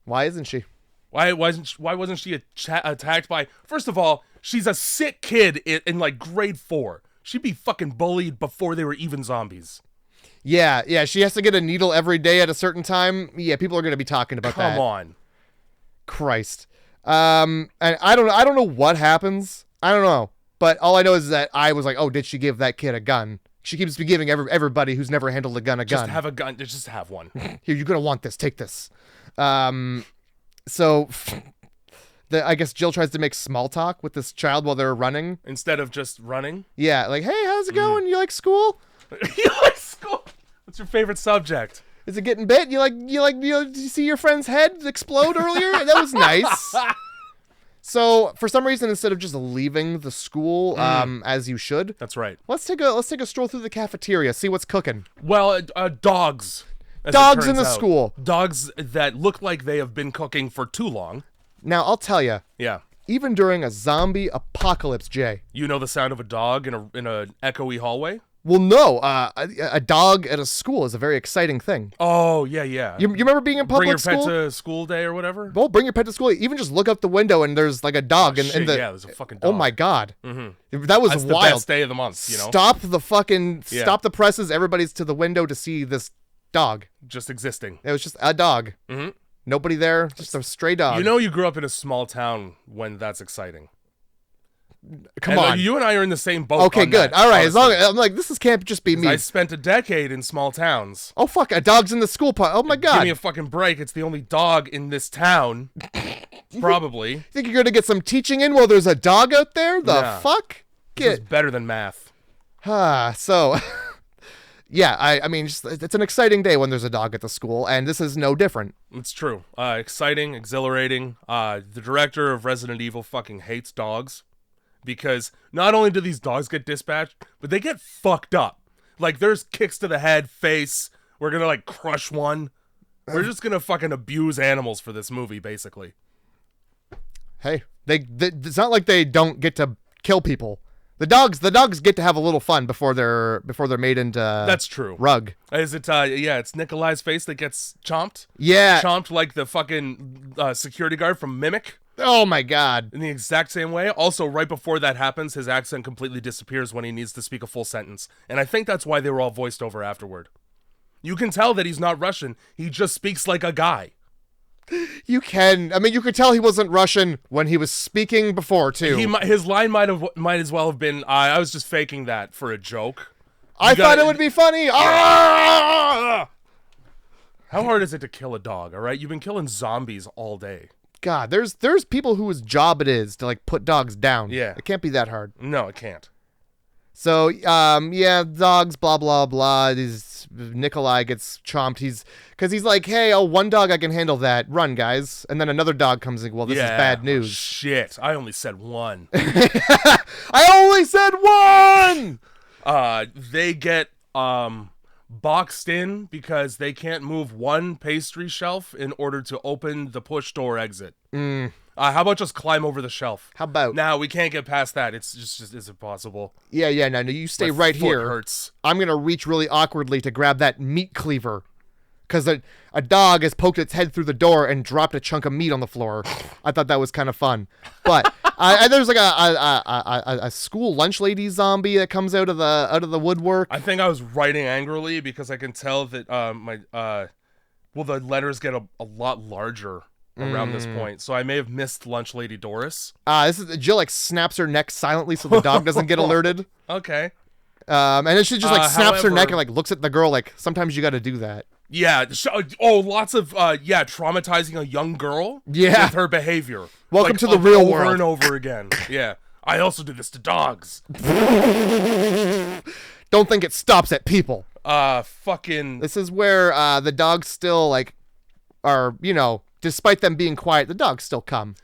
Why isn't she? Why wasn't she attacked by... First of all, she's a sick kid in like grade 4. She'd be fucking bullied before they were even zombies. Yeah. She has to get a needle every day at a certain time. Yeah, people are going to be talking about that. Come on. Christ. And I don't know what happens. I don't know. But all I know is that I was like, oh, did she give that kid a gun? She keeps giving everybody who's never handled a gun. Just have a gun. Just have one. Here, you're going to want this. Take this. So... I guess Jill tries to make small talk with this child while they're running. Instead of just running? Yeah, like, hey, how's it going? You like school? You like school? What's your favorite subject? Is it getting bit? Did you see your friend's head explode earlier? That was nice. So, for some reason, instead of just leaving the school, as you should. That's right. Let's take a stroll through the cafeteria, see what's cooking. Well, dogs. Dogs in the school. Dogs that look like they have been cooking for too long. Now, I'll tell you. Yeah. Even during a zombie apocalypse, Jay. You know the sound of a dog in a echoey hallway? Well, no. A dog at a school is a very exciting thing. Oh, yeah. You remember being in public school? Bring your pet to school day or whatever? Well, bring your pet to school. Even just look up the window and there's like a dog. Yeah, there's a fucking dog. Oh, my God. Mm-hmm. That was That's wild. The best day of the month, you know? Stop the presses. Everybody's to the window to see this dog. Just existing. It was just a dog. Mm-hmm. Nobody there, just a stray dog. You know you grew up in a small town when that's exciting. Come on. You and I are in the same boat. Okay, good. All right. As long as I'm like, can't just be me. I spent a decade in small towns. Oh, fuck. A dog's in the school park. Oh, my God. Give me a fucking break. It's the only dog in this town. Probably. You think you're going to get some teaching in while there's a dog out there? The fuck? This is better than math. So... Yeah, I mean, it's an exciting day when there's a dog at the school, and this is no different. It's true. Exciting, exhilarating. The director of Resident Evil fucking hates dogs because not only do these dogs get dispatched, but they get fucked up. Like, there's kicks to the head, face. We're gonna, like, crush one. We're just gonna fucking abuse animals for this movie, basically. Hey, it's not like they don't get to kill people. The dogs get to have a little fun before they're made into that's true rug. Is it it's Nikolai's face that gets chomped? Yeah. Chomped like the fucking security guard from Mimic. Oh my God. In the exact same way. Also, right before that happens, his accent completely disappears when he needs to speak a full sentence. And I think that's why they were all voiced over afterward. You can tell that he's not Russian. He just speaks like a guy. You could tell he wasn't Russian when he was speaking before too. His line might as well have been, "I was just faking that for a joke." I thought it would be funny. Ah! How hard is it to kill a dog? All right, you've been killing zombies all day. God, there's people whose job it is to like put dogs down. Yeah, it can't be that hard. No, it can't. So, dogs, blah, blah, blah. Nikolai gets chomped. He's like, hey, one dog, I can handle that. Run, guys. And then another dog comes in. Well, this is bad news. Oh, shit. I only said one. I only said one! They get boxed in because they can't move one pastry shelf in order to open the push door exit. How about just climb over the shelf? How about? Now we can't get past that. It's just it's impossible. Yeah. No, you stay right here. Hurts. I'm gonna reach really awkwardly to grab that meat cleaver, because a dog has poked its head through the door and dropped a chunk of meat on the floor. I thought that was kind of fun. But there's like a school lunch lady zombie that comes out of the woodwork. I think I was writing angrily because I can tell that the letters get a lot larger around this point, so I may have missed lunch lady Doris. This is Jill snaps her neck silently so the dog doesn't get alerted. Okay. And then she just snaps her neck and looks at the girl like, sometimes you got to do that. Yeah. Lots of traumatizing a young girl. Yeah. With her behavior. Welcome to the real world. Over and over again. Yeah. I also do this to dogs. Don't think it stops at people. Fucking. This is where the dogs still are, despite them being quiet, the dogs still come.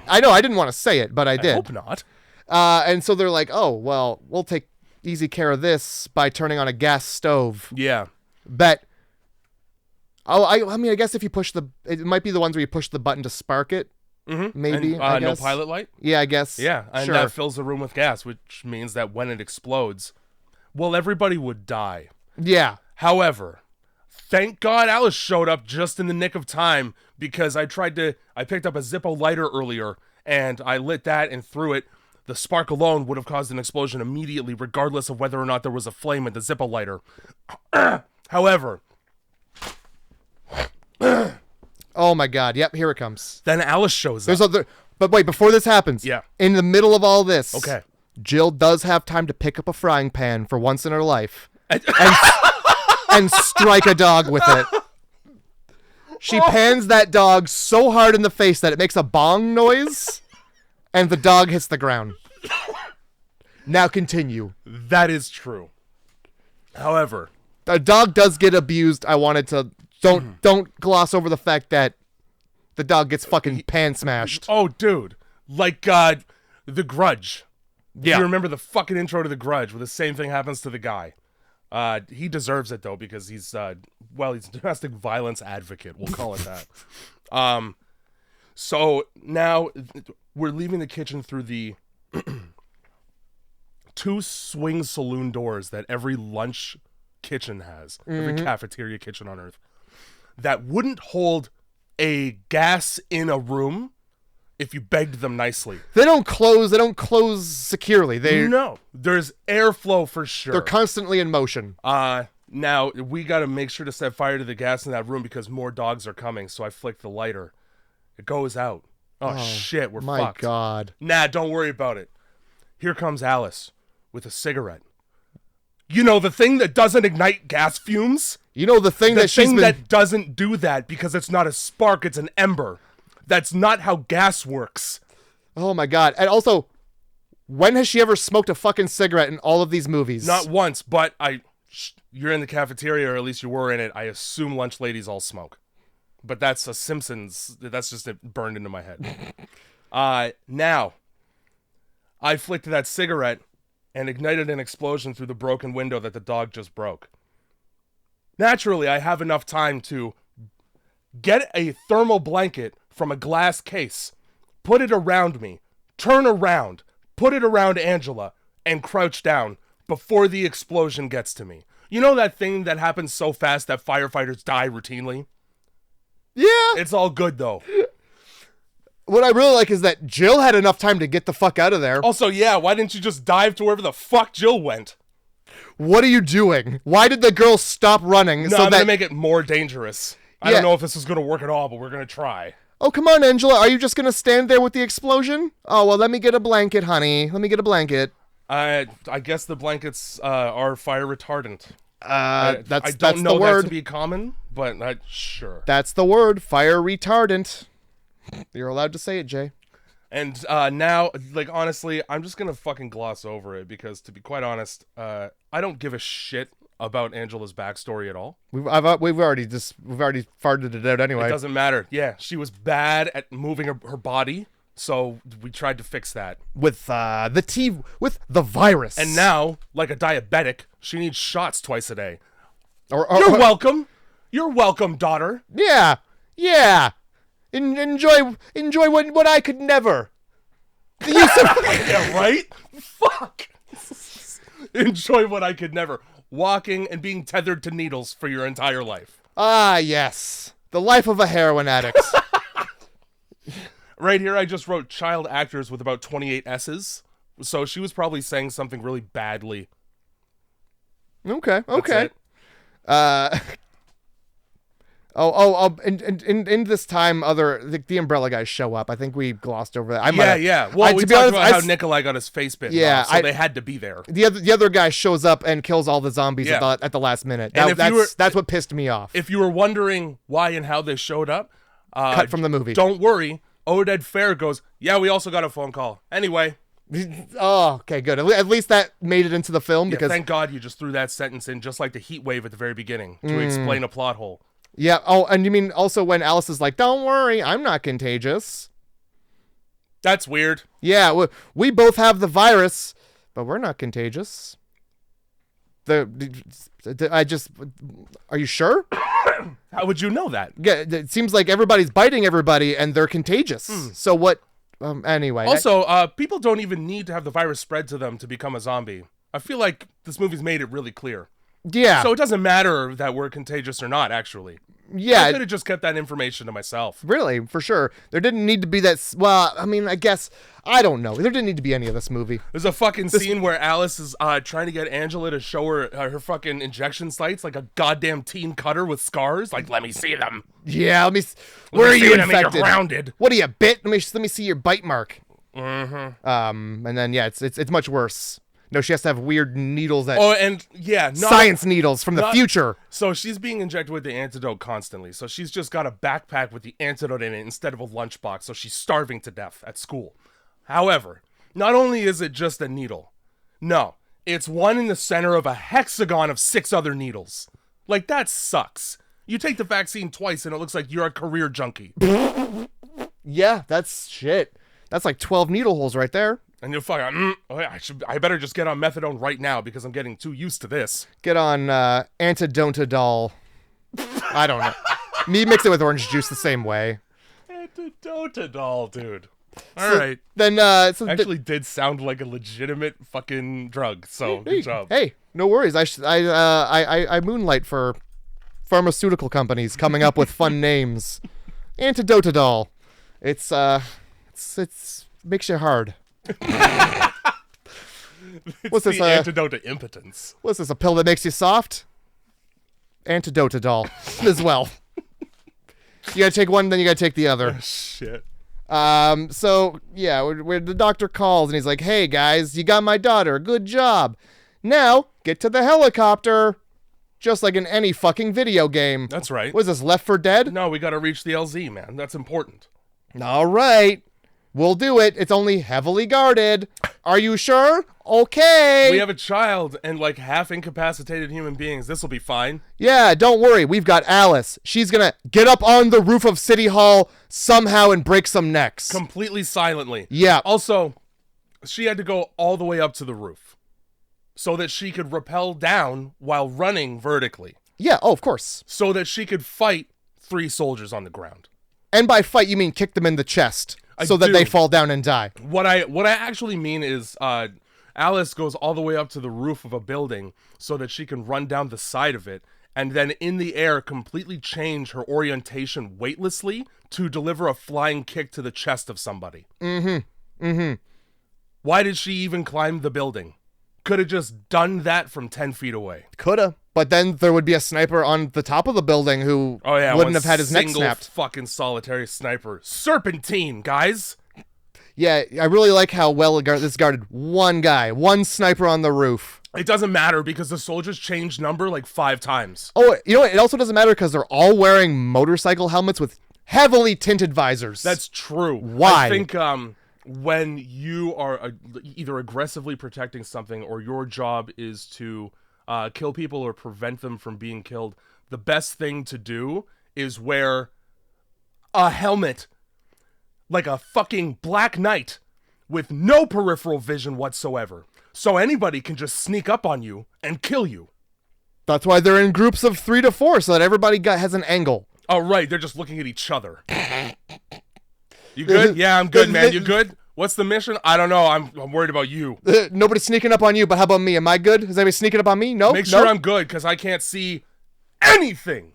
I know, I didn't want to say it, but I did. I hope not. And so they're like, oh, well, we'll take easy care of this by turning on a gas stove. Yeah. Bet. Oh, I mean, I guess if you push it might be the ones where you push the button to spark it. Mm-hmm. Maybe. And, I guess. no pilot light? Yeah, I guess. Yeah, and sure. that fills the room with gas, which means that when it explodes, well, everybody would die. Yeah. However, thank God Alice showed up just in the nick of time, because I picked up a Zippo lighter earlier, and I lit that and threw it. The spark alone would have caused an explosion immediately, regardless of whether or not there was a flame in the Zippo lighter. However... Oh my God! Yep, here it comes. Then Alice shows up. But wait, before this happens, yeah, in the middle of all this, okay, Jill does have time to pick up a frying pan for once in her life and strike a dog with it. She pans that dog so hard in the face that it makes a bong noise, and the dog hits the ground. Now continue. That is true. However, a dog does get abused. I wanted to. Don't gloss over the fact that the dog gets fucking pan smashed. Oh, dude. Like, The Grudge. Yeah. You remember the fucking intro to The Grudge where the same thing happens to the guy. He deserves it, though, because he's a domestic violence advocate. We'll call it that. So now we're leaving the kitchen through the two swing saloon doors that every lunch kitchen has. Every cafeteria kitchen on Earth. That wouldn't hold a gas in a room if you begged them nicely. They don't close securely. No, there's airflow for sure. They're constantly in motion. Now we got to make sure to set fire to the gas in that room because more dogs are coming. So I flick the lighter. It goes out. Oh shit, we're fucked. My God. Nah, don't worry about it. Here comes Alice with a cigarette. You know, the thing that doesn't ignite gas fumes? You know, the thing that doesn't do that because it's not a spark, it's an ember. That's not how gas works. Oh my God. And also, when has she ever smoked a fucking cigarette in all of these movies? Not once, but you're in the cafeteria, or at least you were in it. I assume lunch ladies all smoke. But that's a Simpsons, that's just it burned into my head. Now, I flicked that cigarette and ignited an explosion through the broken window that the dog just broke. Naturally, I have enough time to get a thermal blanket from a glass case, put it around me, turn around, put it around Angela, and crouch down before the explosion gets to me. You know that thing that happens so fast that firefighters die routinely? Yeah. It's all good, though. What I really like is that Jill had enough time to get the fuck out of there. Also, yeah, why didn't you just dive to wherever the fuck Jill went? What are you doing? Why did the girl stop running? No, I'm going to make it more dangerous. I don't know if this is going to work at all, but we're going to try. Oh, come on, Angela. Are you just going to stand there with the explosion? Oh, well, let me get a blanket, honey. Let me get a blanket. I guess the blankets are fire retardant. That's the word. I don't know that to be common, but sure. That's the word, fire retardant. You're allowed to say it, Jay. And now, like, honestly, I'm just gonna fucking gloss over it because, to be quite honest, I don't give a shit about Angela's backstory at all. We've already farted it out anyway. It doesn't matter. Yeah, she was bad at moving her body, So we tried to fix that. With with the virus. And now, like a diabetic, she needs shots twice a day. You're welcome. You're welcome, daughter. Yeah. Enjoy what I could never. Yeah, right? Fuck. Enjoy what I could never. Walking and being tethered to needles for your entire life. Ah, yes. The life of a heroin addict. Right here, I just wrote child actors with about 28 S's. So she was probably saying something really badly. Okay. In this time, the umbrella guys show up. I think we glossed over that. Well, we talked about how Nikolai got his face bitten. Yeah, so they had to be there. The other guy shows up and kills all the zombies at the last minute. That's what pissed me off. If you were wondering why and how they showed up, cut from the movie. Don't worry. Oded Fair goes, yeah, we also got a phone call. Anyway. Oh, okay, good. At least that made it into the film. Because thank God you just threw that sentence in, just like the heat wave at the very beginning, to explain a plot hole. Yeah. Oh, and you mean also when Alice is like, don't worry, I'm not contagious. That's weird. Yeah, we both have the virus, but we're not contagious. Are you sure? How would you know that? Yeah, it seems like everybody's biting everybody and they're contagious. So what? Anyway. Also, people don't even need to have the virus spread to them to become a zombie. I feel like this movie's made it really clear. Yeah. So it doesn't matter that we're contagious or not, actually. Yeah. I could have just kept that information to myself. Really, for sure. There didn't need to be that. Well, I mean, I guess, I don't know. There didn't need to be any of this movie. There's a fucking scene where Alice is trying to get Angela to show her her fucking injection sites, like a goddamn teen cutter with scars. Like, let me see them. Yeah, where are you infected? You're grounded. What are you, bit? Let me see your bite mark. Mm-hmm. And then, yeah, it's much worse. No, she has to have weird needles science needles from the future. So she's being injected with the antidote constantly. So she's just got a backpack with the antidote in it instead of a lunchbox. So she's starving to death at school. However, not only is it just a needle, no, it's one in the center of a hexagon of 6 other needles. Like, that sucks. You take the vaccine twice and it looks like you're a career junkie. Yeah, that's shit. That's like 12 needle holes right there. And you're fucking, I better just get on methadone right now because I'm getting too used to this. Get on antidotadol. I don't know. Me mix it with orange juice the same way. Antidotadol, dude. All right. Then, actually did sound like a legitimate fucking drug. So good job. Hey, no worries. I moonlight for pharmaceutical companies coming up with fun names. Antidotadol. It's makes you hard. What's this? Antidote to impotence. What's this? A pill that makes you soft? Antidotadol as well. You gotta take one, then you gotta take the other. Oh, shit. So yeah, where the doctor calls and he's like, "Hey guys, you got my daughter. Good job. Now get to the helicopter." Just like in any fucking video game. That's right. What is this, Left 4 Dead? No, we gotta reach the LZ, man. That's important. All right. We'll do it. It's only heavily guarded. Are you sure? Okay. We have a child and like half incapacitated human beings. This will be fine. Yeah, don't worry. We've got Alice. She's gonna get up on the roof of City Hall somehow and break some necks. Completely silently. Yeah. Also, she had to go all the way up to the roof so that she could rappel down while running vertically. Yeah, oh, of course. So that she could fight 3 soldiers on the ground. And by fight, you mean kick them in the chest. So that they fall down and die. What I actually mean is Alice goes all the way up to the roof of a building so that she can run down the side of it and then in the air completely change her orientation weightlessly to deliver a flying kick to the chest of somebody. Mm-hmm. Mm-hmm. Why did she even climb the building? Could have just done that from 10 feet away. Coulda. But then there would be a sniper on the top of the building who wouldn't have had his neck snapped. Fucking solitary sniper. Serpentine, guys. Yeah, I really like how well this guarded. One guy, one sniper on the roof. It doesn't matter because the soldiers changed number like 5 times. Oh, you know what? It also doesn't matter because they're all wearing motorcycle helmets with heavily tinted visors. That's true. Why? I think when you are either aggressively protecting something or your job is to kill people or prevent them from being killed, the best thing to do is wear a helmet. like a fucking black knight with no peripheral vision whatsoever. So anybody can just sneak up on you and kill you. That's why they're in groups of 3 to 4, so that everybody has an angle. Oh, right. They're just looking at each other. You good? Yeah, I'm good, man. You good? What's the mission? I don't know. I'm worried about you. Nobody's sneaking up on you, but how about me? Am I good? Is anybody sneaking up on me? No? Make sure I'm good, because I can't see anything.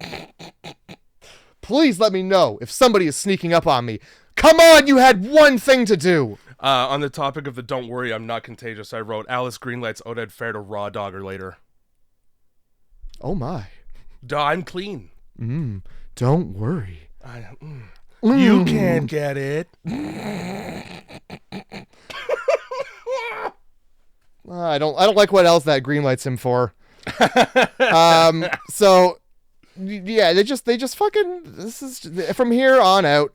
Please let me know if somebody is sneaking up on me. Come on, you had one thing to do. On the topic of the don't worry, I'm not contagious, I wrote, Alice Greenlight's Oded fair to raw dog her later. Oh, my. Duh, I'm clean. Don't worry. You can't get it. I don't like what else that green lights him for. So yeah, they just fucking, this is from here on out.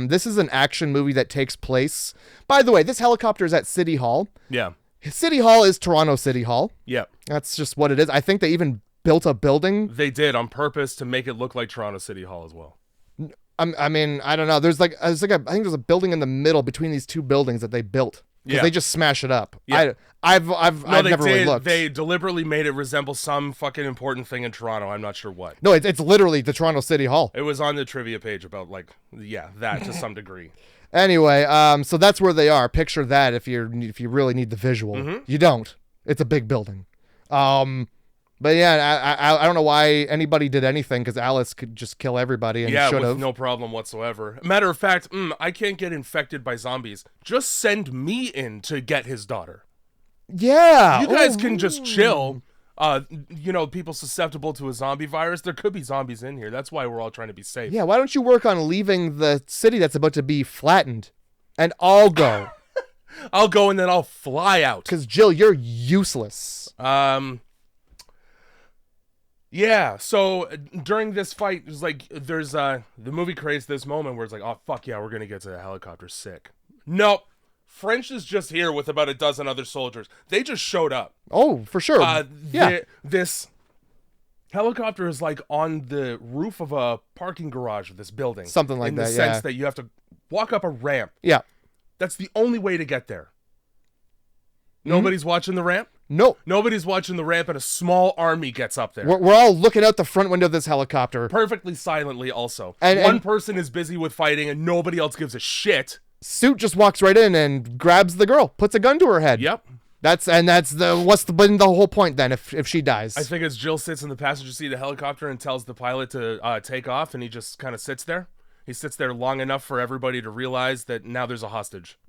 This is an action movie that takes place. By the way, this helicopter is at City Hall. Yeah. City Hall is Toronto City Hall. Yeah. That's just what it is. I think they even built a building. They did on purpose to make it look like Toronto City Hall as well. I mean, I don't know. I think there's a building in the middle between these two buildings that they built. Because they just smash it up. Yeah. I've never really looked. They deliberately made it resemble some fucking important thing in Toronto. I'm not sure what. No, it's literally the Toronto City Hall. It was on the trivia page about that to some degree. Anyway, so that's where they are. Picture that if you really need the visual. Mm-hmm. You don't. It's a big building. But yeah, I don't know why anybody did anything, because Alice could just kill everybody and should have. With no problem whatsoever. Matter of fact, I can't get infected by zombies. Just send me in to get his daughter. Yeah. You guys can just chill. People susceptible to a zombie virus. There could be zombies in here. That's why we're all trying to be safe. Yeah, why don't you work on leaving the city that's about to be flattened? And I'll go. I'll go and then I'll fly out. Because, Jill, you're useless. Yeah, so during this fight, it's like there's the movie creates this moment where it's like, oh fuck yeah, we're gonna get to the helicopter, sick. Nope, French is just here with about a dozen other soldiers. They just showed up. Oh, for sure. Yeah, this helicopter is like on the roof of a parking garage of this building, something like that. In the sense that you have to walk up a ramp. Yeah, that's the only way to get there. Nobody's watching the ramp? No. Nobody's watching the ramp, and a small army gets up there. We're all looking out the front window of this helicopter. Perfectly silently also. And one person is busy with fighting, and nobody else gives a shit. Suit just walks right in and grabs the girl, puts a gun to her head. Yep. What's the whole point then if she dies? I think as Jill sits in the passenger seat of the helicopter and tells the pilot to take off, and he just kind of sits there. He sits there long enough for everybody to realize that now there's a hostage.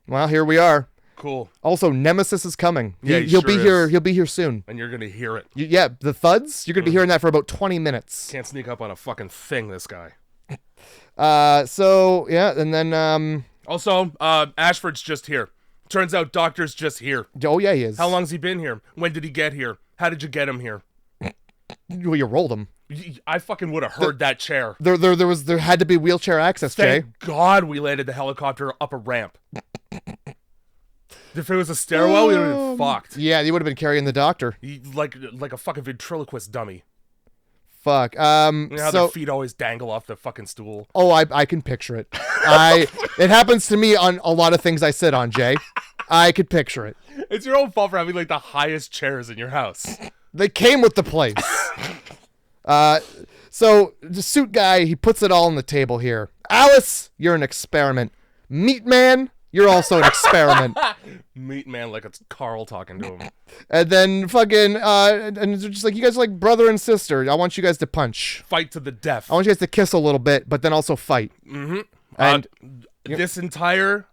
Well, here we are. Cool. Also, Nemesis is coming. Yeah, he'll be here. He'll be here soon. And you're gonna hear it. Yeah, the thuds. You're gonna be hearing that for about 20 minutes. Can't sneak up on a fucking thing. This guy. So yeah, and then Also, Ashford's just here. Turns out Doctor's just here. Oh yeah, he is. How long's he been here? When did he get here? How did you get him here? Well, you rolled him. I fucking would have heard that chair. There had to be wheelchair access, Jay. Thank God we landed the helicopter up a ramp. If it was a stairwell, we would have been fucked. Yeah, you would have been carrying the doctor. Like a fucking ventriloquist dummy. Fuck. You know how their feet always dangle off the fucking stool? Oh, I can picture it. It happens to me on a lot of things I sit on, Jay. I could picture it. It's your own fault for having like the highest chairs in your house. They came with the place. So the suit guy, he puts it all on the table here. Alice, you're an experiment. Meat Man, you're also an experiment. Meat Man, like it's Carl talking to him. And then fucking, and it's just like, you guys are like brother and sister. I want you guys to punch. Fight to the death. I want you guys to kiss a little bit, but then also fight. Mm-hmm. And this entire...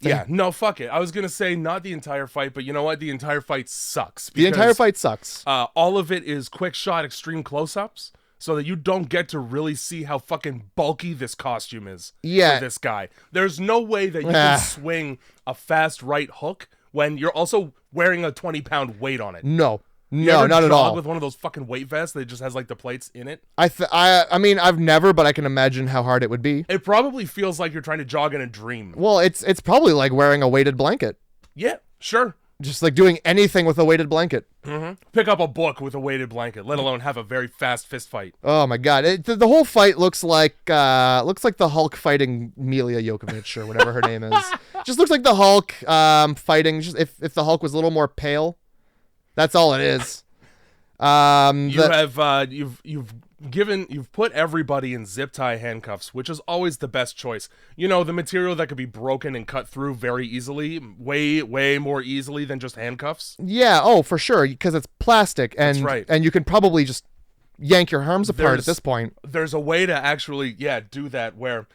Yeah, no, fuck it. I was going to say not the entire fight, but you know what? The entire fight sucks. The entire fight sucks. All of it is quick shot, extreme close-ups, so that you don't get to really see how fucking bulky this costume is for this guy. There's no way that you can swing a fast right hook when you're also wearing a 20-pound weight on it. No. You No, ever not at all. jog with one of those fucking weight vests that just has like the plates in it? I mean, I've never, but I can imagine how hard it would be. It probably feels like you're trying to jog in a dream. Well, it's probably like wearing a weighted blanket. Yeah, sure. Just like doing anything with a weighted blanket. Pick up a book with a weighted blanket, let alone have a very fast fist fight. Oh my god, the whole fight looks like the Hulk fighting Mila Jovovich or whatever her name is. Just looks like the Hulk fighting. Just if the Hulk was a little more pale, that's all it is. You've put everybody in zip tie handcuffs, which is always the best choice. You know, the material that could be broken and cut through very easily, way more easily than just handcuffs. Yeah, oh, for sure, because it's plastic, and That's right. And you can probably just yank your arms apart at this point. There's a way to actually, do that where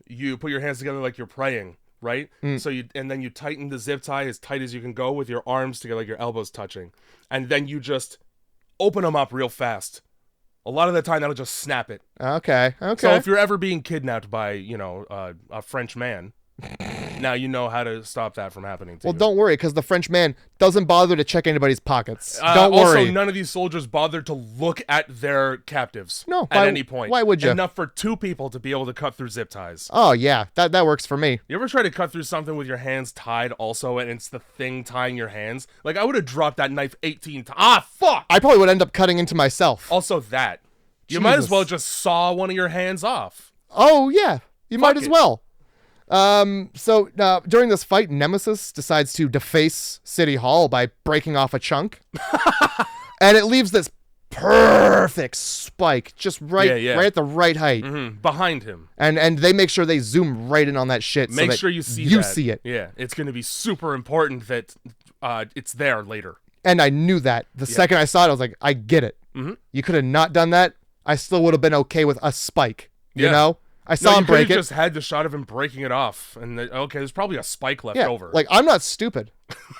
you put your hands together like you're praying, right? So then you tighten the zip tie as tight as you can go with your arms together, like your elbows touching, and then you just open them up real fast. A lot of the time, that'll just snap it. Okay. So if you're ever being kidnapped by, a French man, now you know how to stop that from happening to you. Well, don't worry, because the French man doesn't bother to check anybody's pockets. Don't worry. Also, none of these soldiers bothered to look at their captives at any point. Why would you? Enough for 2 people to be able to cut through zip ties. Oh, yeah. That works for me. You ever try to cut through something with your hands tied also, and it's the thing tying your hands? Like, I would have dropped that knife 18 times. Ah, fuck! I probably would end up cutting into myself. Also that. You might as well just saw one of your hands off. Oh, yeah. You might as well. So during this fight, Nemesis decides to deface City Hall by breaking off a chunk. And it leaves this perfect spike just right at the right height. Behind him. And they make sure they zoom right in on that shit. Make so sure you see it. Yeah, it's going to be super important that it's there later. And I knew that. The second I saw it, I was like, I get it. You could have not done that. I still would have been okay with a spike. You know? I saw him break it. You just had the shot of him breaking it off. And there's probably a spike left over. Like, I'm not stupid.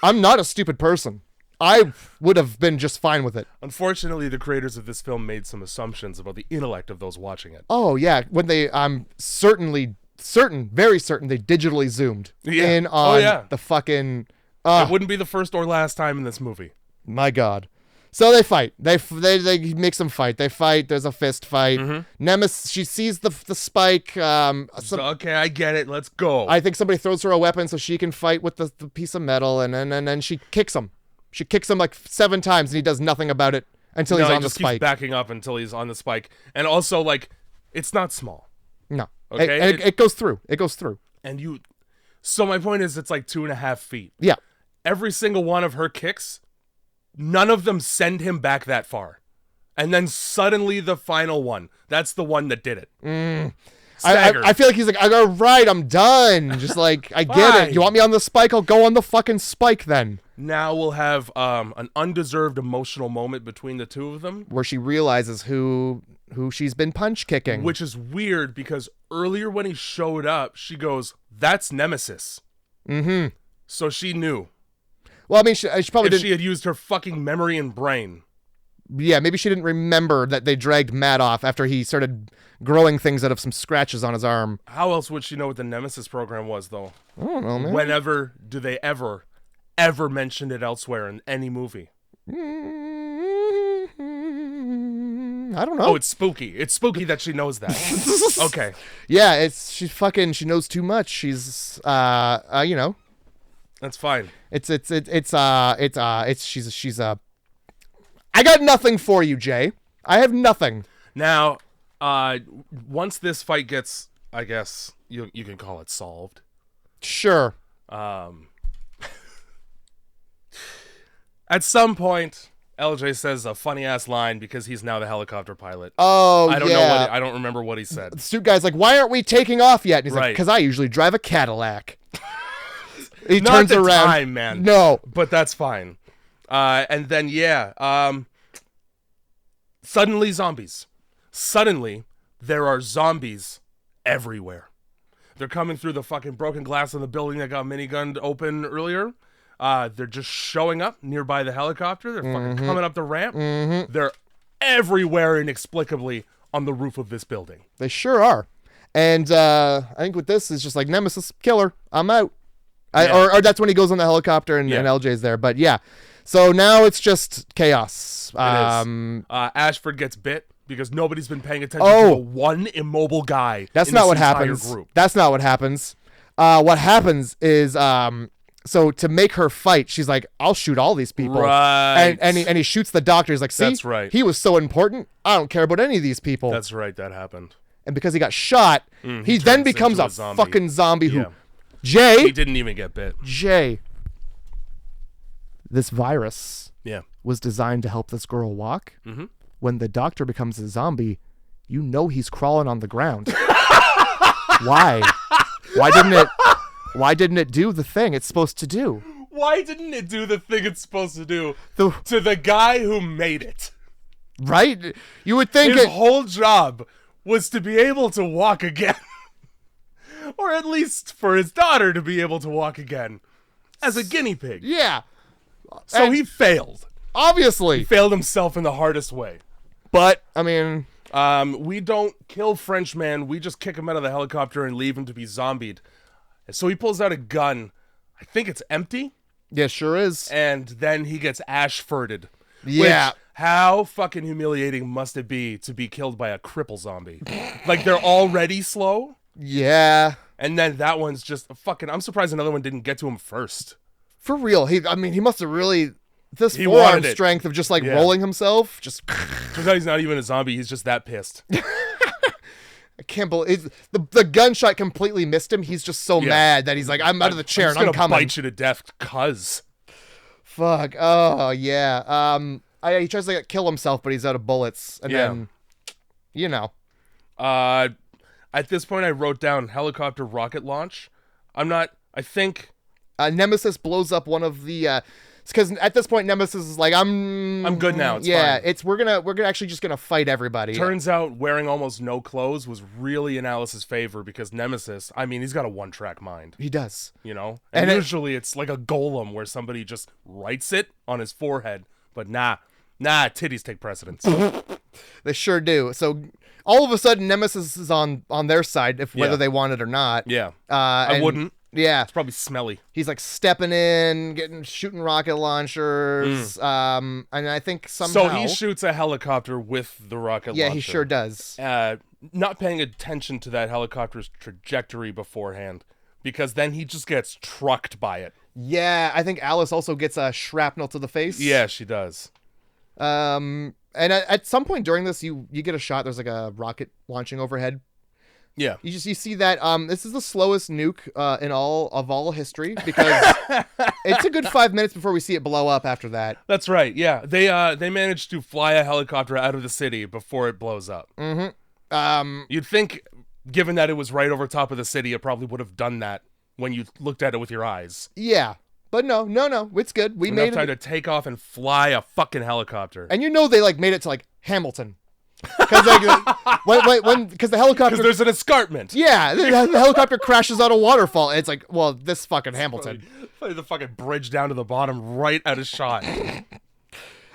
I'm not a stupid person. I would have been just fine with it. Unfortunately, the creators of this film made some assumptions about the intellect of those watching it. Oh, yeah. When I'm very certain, they digitally zoomed in on the fucking... it wouldn't be the first or last time in this movie. My God. So they fight. They make them fight. They fight. There's a fist fight. Nemesis, she sees the spike. Okay, I get it. Let's go. I think somebody throws her a weapon so she can fight with the piece of metal, and then she kicks him. She kicks him like 7 times, and he does nothing about it until he's on the spike. Keeps backing up until he's on the spike. And also, it's not small. No. Okay? It goes through. It goes through. So my point is, it's like 2.5 feet. Yeah. Every single one of her kicks, none of them send him back that far. And then suddenly the final one, that's the one that did it. I feel like he's like, all right, I'm done. Just like, I get it. You want me on the spike? I'll go on the fucking spike then. Now we'll have an undeserved emotional moment between the two of them. Where she realizes who she's been punch kicking. Which is weird because earlier when he showed up, she goes, that's Nemesis. So she knew. Well, I mean, she probably didn't. If she had used her fucking memory and brain. Yeah, maybe she didn't remember that they dragged Matt off after he started growing things out of some scratches on his arm. How else would she know what the Nemesis program was, though? I don't know, man. Whenever do they ever mention it elsewhere in any movie? I don't know. Oh, it's spooky. It's spooky that she knows that. Okay. Yeah, she knows too much. She's, That's fine. She's I got nothing for you, Jay. I have nothing. Now, once this fight gets, I guess you can call it solved. Sure. At some point, LJ says a funny ass line because he's now the helicopter pilot. Oh, I don't know I don't remember what he said. The suit guy's like, "Why aren't we taking off yet?" And he's like, Right. "Because I usually drive a Cadillac." He Not turns the around. time, man. No, but that's fine. And then suddenly zombies. Suddenly there are zombies everywhere. They're coming through the fucking broken glass in the building that got minigunned open earlier. They're just showing up nearby the helicopter. They're fucking coming up the ramp. They're everywhere inexplicably on the roof of this building. They sure are. And I think with this is just like Nemesis, killer. I'm out. Or that's when he goes on the helicopter and LJ's there. But yeah. So now it's just chaos. Ashford gets bit because nobody's been paying attention to the one immobile guy. That's not what happens. Group. That's not what happens. What happens is So to make her fight, she's like, I'll shoot all these people. Right. And he shoots the doctor. He's like, see, that's right. He was so important. I don't care about any of these people. That's right. That happened. And because he got shot, he then becomes a fucking zombie who... Jay... He didn't even get bit. Jay. This virus was designed to help this girl walk. Mm-hmm. When the doctor becomes a zombie, you know he's crawling on the ground. Why? Why didn't it do the thing it's supposed to do? Why didn't it do the thing it's supposed to do to the guy who made it? Right? You would think his whole job was to be able to walk again. Or at least for his daughter to be able to walk again. As a guinea pig. Yeah. So he failed. Obviously. He failed himself in the hardest way. But, I mean... we don't kill Frenchman. We just kick him out of the helicopter and leave him to be zombied. So he pulls out a gun. I think it's empty. Yeah, sure is. And then he gets Ashforded. Yeah. Which, how fucking humiliating must it be to be killed by a cripple zombie? Like, they're already slow. Yeah. And then that one's just fucking... I'm surprised another one didn't get to him first. For real. He must have really... This forearm strength of just, like, rolling himself. Just... Turns out he's not even a zombie. He's just that pissed. I can't believe... The gunshot completely missed him. He's just so mad that he's like, I'm out of the chair and I'm coming. Bite you to death, cuz. Fuck. Oh, yeah. He tries to kill himself, but he's out of bullets. And then, you know. At this point, I wrote down helicopter rocket launch. I think... Nemesis blows up one of the... Because at this point, Nemesis is like, I'm good now. It's fine. We're actually just gonna fight everybody. Turns out wearing almost no clothes was really in Alice's favor because Nemesis, he's got a one-track mind. He does. You know? And usually it's like a golem where somebody just writes it on his forehead. But nah, titties take precedence. They sure do. So all of a sudden, Nemesis is on their side, whether they want it or not. Yeah. I wouldn't. Yeah. It's probably smelly. He's like stepping in, shooting rocket launchers. And I think somehow... So he shoots a helicopter with the rocket launcher. Yeah, he sure does. Not paying attention to that helicopter's trajectory beforehand, because then he just gets trucked by it. Yeah, I think Alice also gets a shrapnel to the face. Yeah, she does. And at some point during this, you get a shot. There's like a rocket launching overhead. Yeah, you see that this is the slowest nuke in all history because it's a good 5 minutes before we see it blow up after that. That's right. Yeah, they managed to fly a helicopter out of the city before it blows up. Mm-hmm. You'd think, given that it was right over top of the city, it probably would have done that when you looked at it with your eyes. Yeah, but no, it's good. We made time to take off and fly a fucking helicopter. And they like made it to like Hamilton. Because the helicopter... Because there's an escarpment. Yeah, the helicopter crashes on a waterfall. And it's like, well, this fucking Hamilton. Probably the fucking bridge down to the bottom, right out of shot.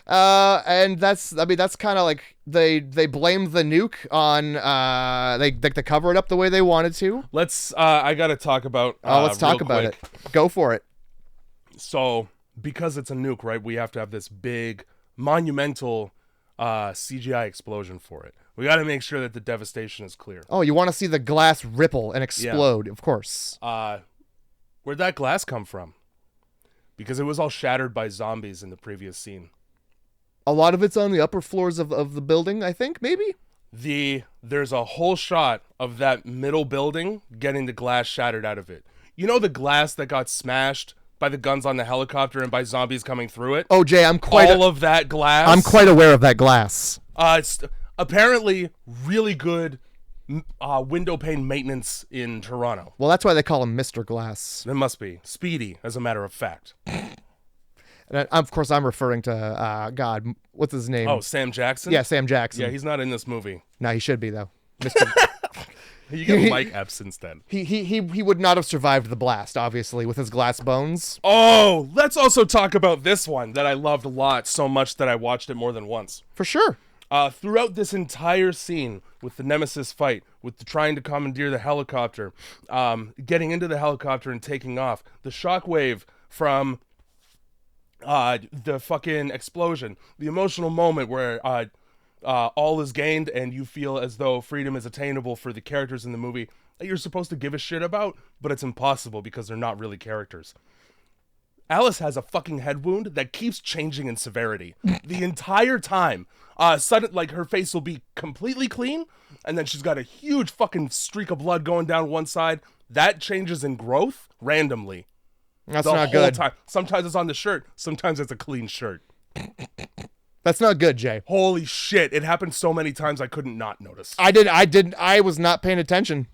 And that's kind of like they blamed the nuke on they cover it up the way they wanted to. I gotta talk about. Let's talk about it. Go for it. So because it's a nuke, right? We have to have this big, monumental. CGI explosion for it. We got to make sure that the devastation is clear. Oh, you want to see the glass ripple and explode, Of course. Where'd that glass come from? Because it was all shattered by zombies in the previous scene. A lot of it's on the upper floors of the building, I think, maybe? There's a whole shot of that middle building getting the glass shattered out of it. You know the glass that got smashed by the guns on the helicopter and by zombies coming through it? Oh, Jay, of that glass. I'm quite aware of that glass. It's apparently really good window pane maintenance in Toronto. Well, that's why they call him Mr. Glass. It must be. Speedy, as a matter of fact. And of course, I'm referring to, God, what's his name? Oh, Sam Jackson? Yeah, Sam Jackson. Yeah, he's not in this movie. No, he should be, though. Mr. You get Mike Epps instead. He would not have survived the blast, obviously, with his glass bones. Oh, let's also talk about this one that I loved a lot, so much that I watched it more than once. For sure. Throughout this entire scene with the Nemesis fight, with trying to commandeer the helicopter, getting into the helicopter and taking off, the shockwave from the fucking explosion, the emotional moment where all is gained and you feel as though freedom is attainable for the characters in the movie that you're supposed to give a shit about, but it's impossible because they're not really characters. Alice has a fucking head wound that keeps changing in severity the entire time. Like her face will be completely clean, and then she's got a huge fucking streak of blood going down one side. That changes in growth randomly. That's not good. Time. Sometimes it's on the shirt. Sometimes it's a clean shirt. That's not good, Jay. Holy shit! It happened so many times I couldn't not notice. I was not paying attention.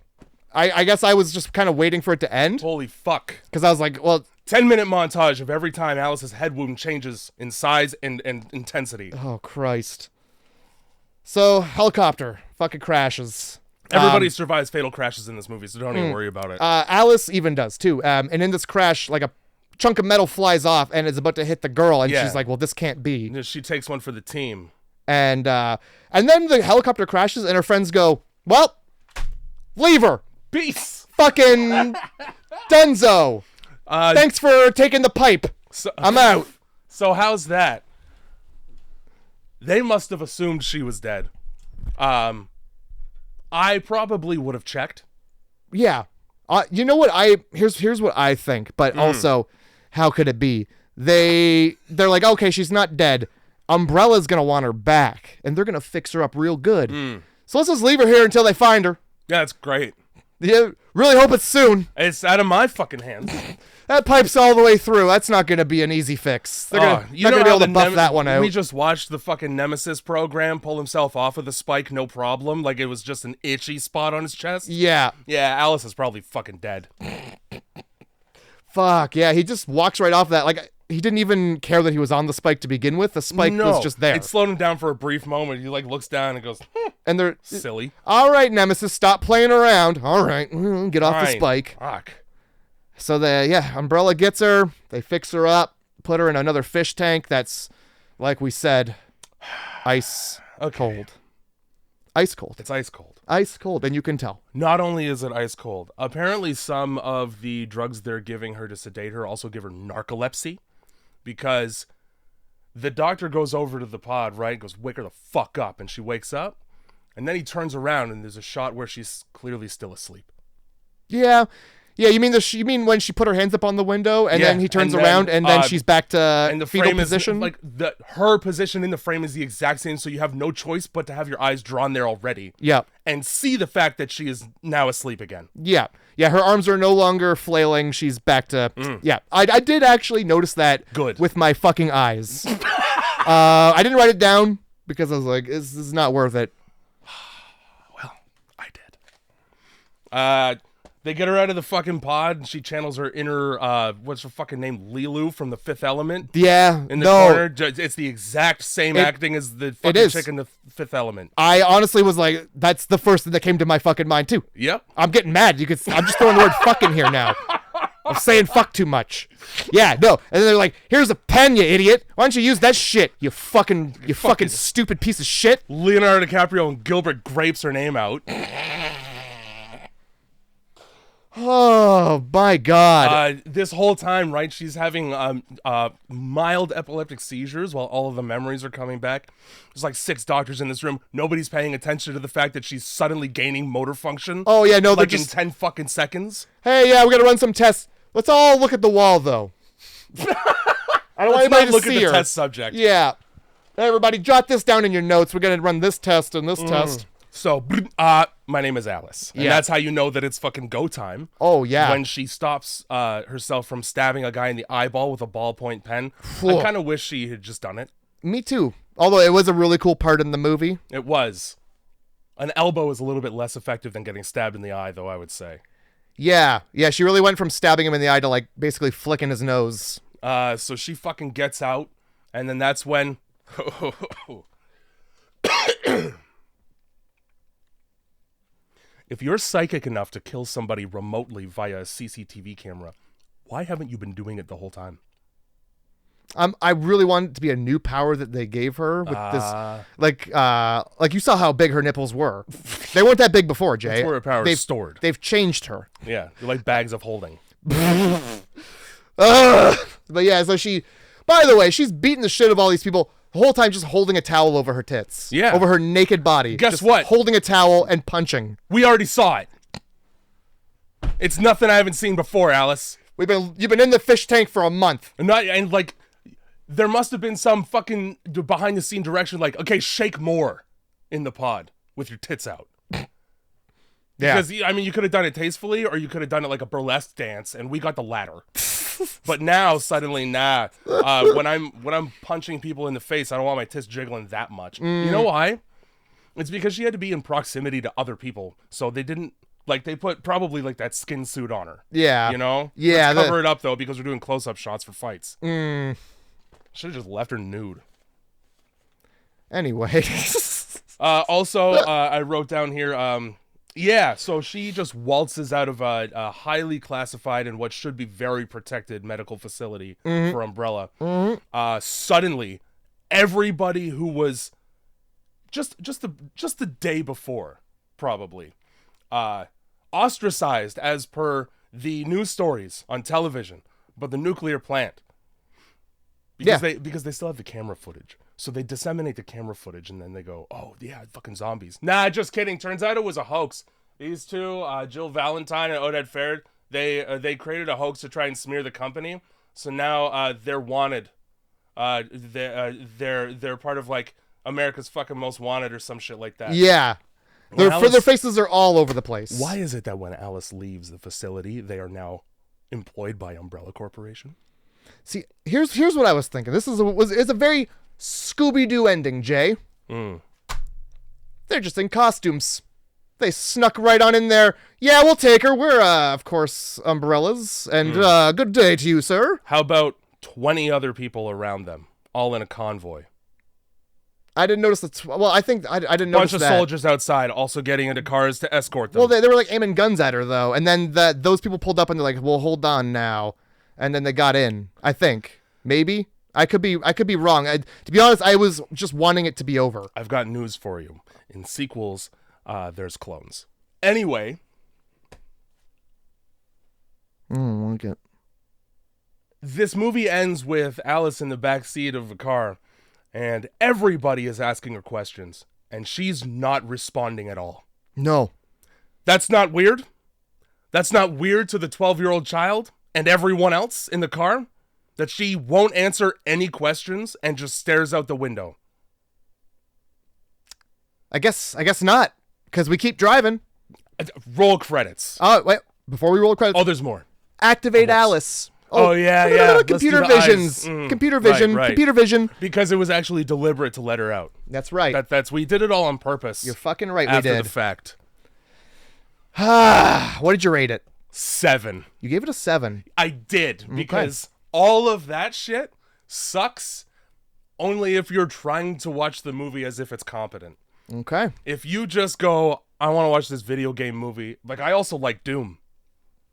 I guess I was just kind of waiting for it to end. Holy fuck! Because I was like, well, 10-minute montage of every time Alice's head wound changes in size and intensity. Oh Christ! So helicopter fucking crashes. Everybody survives fatal crashes in this movie, so don't even worry about it. Alice even does too. And in this crash, like a chunk of metal flies off and is about to hit the girl, and she's like, "Well, this can't be." She takes one for the team, and then the helicopter crashes, and her friends go, "Well, leave her, peace, fucking dunzo. Thanks for taking the pipe. I'm out." So how's that? They must have assumed she was dead. I probably would have checked. Yeah. You know what? Here's what I think, but also, how could it be? They're like, okay, she's not dead. Umbrella's gonna want her back, and they're gonna fix her up real good. So let's just leave her here until they find her. Yeah, that's great. Yeah, really hope it's soon. It's out of my fucking hands. That pipe's all the way through. That's not gonna be an easy fix. They're not gonna be able to buff that one out. We just watched the fucking Nemesis program pull himself off of the spike, no problem. Like it was just an itchy spot on his chest. Yeah. Yeah, Alice is probably fucking dead. Fuck, yeah, he just walks right off that. Like, he didn't even care that he was on the spike to begin with. The spike was just there. It slowed him down for a brief moment. He like looks down and goes, and they're silly. All right, Nemesis, stop playing around. All right, get off the spike. Fuck. So Umbrella gets her. They fix her up, put her in another fish tank that's, like we said, ice cold. Ice cold. It's ice cold. Ice cold, and you can tell. Not only is it ice cold, apparently some of the drugs they're giving her to sedate her also give her narcolepsy, because the doctor goes over to the pod, right, goes, wake her the fuck up, and she wakes up, and then he turns around, and there's a shot where she's clearly still asleep. Yeah. Yeah, you mean when she put her hands up on the window and then he turns around and then she's back to and the fetal frame position? Is, like her position in the frame is the exact same, so you have no choice but to have your eyes drawn there already. Yeah. And see the fact that she is now asleep again. Yeah. Yeah, her arms are no longer flailing. She's back to... Yeah, I did actually notice that with my fucking eyes. I didn't write it down because I was like, this is not worth it. Well, I did. They get her out of the fucking pod, and she channels her inner, what's her fucking name, Lilu from The Fifth Element. Yeah, in the corner. It's the exact same acting as the fucking chick in The Fifth Element. I honestly was like, that's the first thing that came to my fucking mind, too. Yep. I'm getting mad. I'm just throwing the word fucking here now. I'm saying fuck too much. Yeah, no. And then they're like, here's a pen, you idiot. Why don't you use that shit, you fucking stupid piece of shit. Leonardo DiCaprio and Gilbert grapes her name out. Oh, my God. This whole time, right, she's having mild epileptic seizures while all of the memories are coming back. There's like 6 doctors in this room. Nobody's paying attention to the fact that she's suddenly gaining motor function. Oh, yeah, no, like they're just... in 10 fucking seconds. Hey, yeah, we gotta run some tests. Let's all look at the wall, though. I don't want anybody to look see at the her. test subject. Yeah. Hey, everybody, jot this down in your notes. We're gonna run this test and this test. So, my name is Alice. And that's how you know that it's fucking go time. Oh, yeah. When she stops herself from stabbing a guy in the eyeball with a ballpoint pen. I kind of wish she had just done it. Me too. Although it was a really cool part in the movie. It was. An elbow is a little bit less effective than getting stabbed in the eye, though, I would say. Yeah. Yeah, she really went from stabbing him in the eye to, like, basically flicking his nose. So she fucking gets out, and then that's when... If you're psychic enough to kill somebody remotely via a CCTV camera, why haven't you been doing it the whole time? I really want it to be a new power that they gave her with this, like you saw how big her nipples were. They weren't that big before, Jay. That's where her power is stored. They've changed her. Yeah, they're like bags of holding. But yeah, so by the way, she's beating the shit of all these people the whole time, just holding a towel over her tits. Yeah. Over her naked body. Guess just what? Holding a towel and punching. We already saw it. It's nothing I haven't seen before, Alice. You've been in the fish tank for a month. And like, there must have been some fucking behind the scene direction. Like, okay, shake more in the pod with your tits out. Because, I mean, you could have done it tastefully, or you could have done it like a burlesque dance, and we got the latter. But now, suddenly, nah. When I'm punching people in the face, I don't want my tits jiggling that much. You know why? It's because she had to be in proximity to other people, so they didn't, like, they put probably, like, that skin suit on her. Yeah. You know? Yeah. Let's cover it up, though, because we're doing close-up shots for fights. Mm. Should have just left her nude. Anyway. Also, I wrote down here, yeah, so she just waltzes out of a highly classified and what should be very protected medical facility for Umbrella. Suddenly, everybody who was just the day before, probably, ostracized as per the news stories on television, but the nuclear plant. Because they still have the camera footage. So they disseminate the camera footage, and then they go, oh, yeah, fucking zombies. Nah, just kidding. Turns out it was a hoax. These two, Jill Valentine and Odette Faird, they created a hoax to try and smear the company. So now they're wanted. They're part of, like, America's fucking most wanted or some shit like that. Yeah. Their faces are all over the place. Why is it that when Alice leaves the facility, they are now employed by Umbrella Corporation? See, here's what I was thinking. It's a very Scooby-Doo ending, Jay. They're just in costumes. They snuck right on in there. Yeah, we'll take her. We're, of course, Umbrellas. And good day to you, sir. How about 20 other people around them, all in a convoy? I didn't notice I think I didn't notice that. Bunch of soldiers outside also getting into cars to escort them. Well, they were, like, aiming guns at her, though. And then those people pulled up and they're like, well, hold on now. And then they got in, I think. Maybe. I could be wrong. To be honest, I was just wanting it to be over. I've got news for you. In sequels, there's clones. Anyway. Okay. This movie ends with Alice in the back seat of a car, and everybody is asking her questions, and she's not responding at all. No. That's not weird? That's not weird to the 12-year-old child and everyone else in the car? That she won't answer any questions and just stares out the window? I guess not, because we keep driving. Roll credits. Oh, wait. Before we roll credits. Oh, there's more. Activate Alice. Oh, yeah. Computer visions. Computer vision. Right. Computer vision. Because it was actually deliberate to let her out. That's right. We did it all on purpose. You're fucking right, we did. After the fact. What did you rate it? 7. You gave it a 7. I did, because all of that shit sucks only if you're trying to watch the movie as if it's competent. Okay. If you just go, I want to watch this video game movie, like, I also like Doom.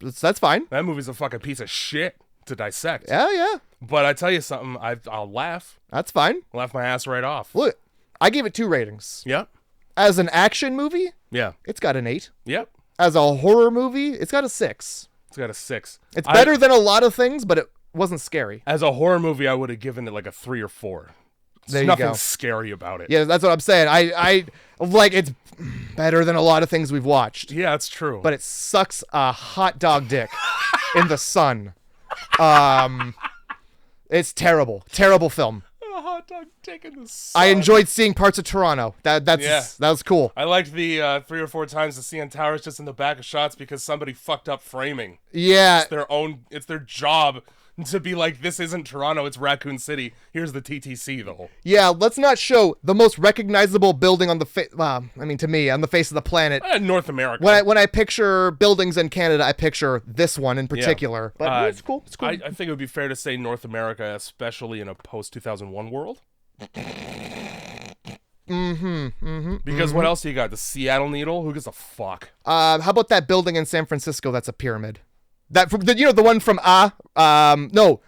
That's fine. That movie's a fucking piece of shit to dissect. Yeah. But I tell you something, I'll laugh. That's fine. Laugh my ass right off. Look, I gave it 2 ratings. Yep. As an action movie, Yeah. it's got an 8. Yep. As a horror movie, it's got a 6. It's got a 6. It's better than a lot of things, but it wasn't scary. As a horror movie, I would have given it like a 3 or 4. There's nothing scary about it. Yeah, that's what I'm saying. I like, it's better than a lot of things we've watched. Yeah, that's true. But it sucks a hot dog dick in the sun. It's terrible. Terrible film. A hot dog dick in the sun. I enjoyed seeing parts of Toronto. That was cool. I liked the 3 or 4 times the CN Towers just in the back of shots because somebody fucked up framing. Yeah. It's their job to be like, this isn't Toronto, it's Raccoon City. Here's the TTC, though. Yeah, let's not show the most recognizable building on the to me, on the face of the planet. North America. When I picture buildings in Canada, I picture this one in particular. Yeah. But it's cool. It's cool. I think it would be fair to say North America, especially in a post-2001 world. Because what else do you got? The Seattle Needle? Who gives a fuck? How about that building in San Francisco that's a pyramid? The one from no,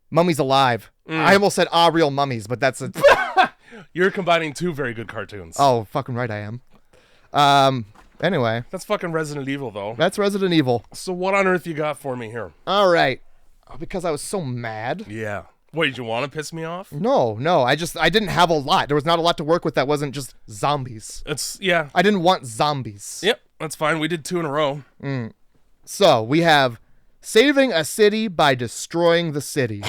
Mummies Alive. I almost said Real Mummies, but that's a... You're combining 2 very good cartoons. Oh, fucking right I am. Anyway. That's fucking Resident Evil, though. That's Resident Evil. So what on earth you got for me here? All right. Because I was so mad. Yeah. Wait, did you want to piss me off? No. I didn't have a lot. There was not a lot to work with that wasn't just zombies. Yeah. I didn't want zombies. Yep, that's fine. We did 2 in a row. So, we have Saving a city by destroying the city.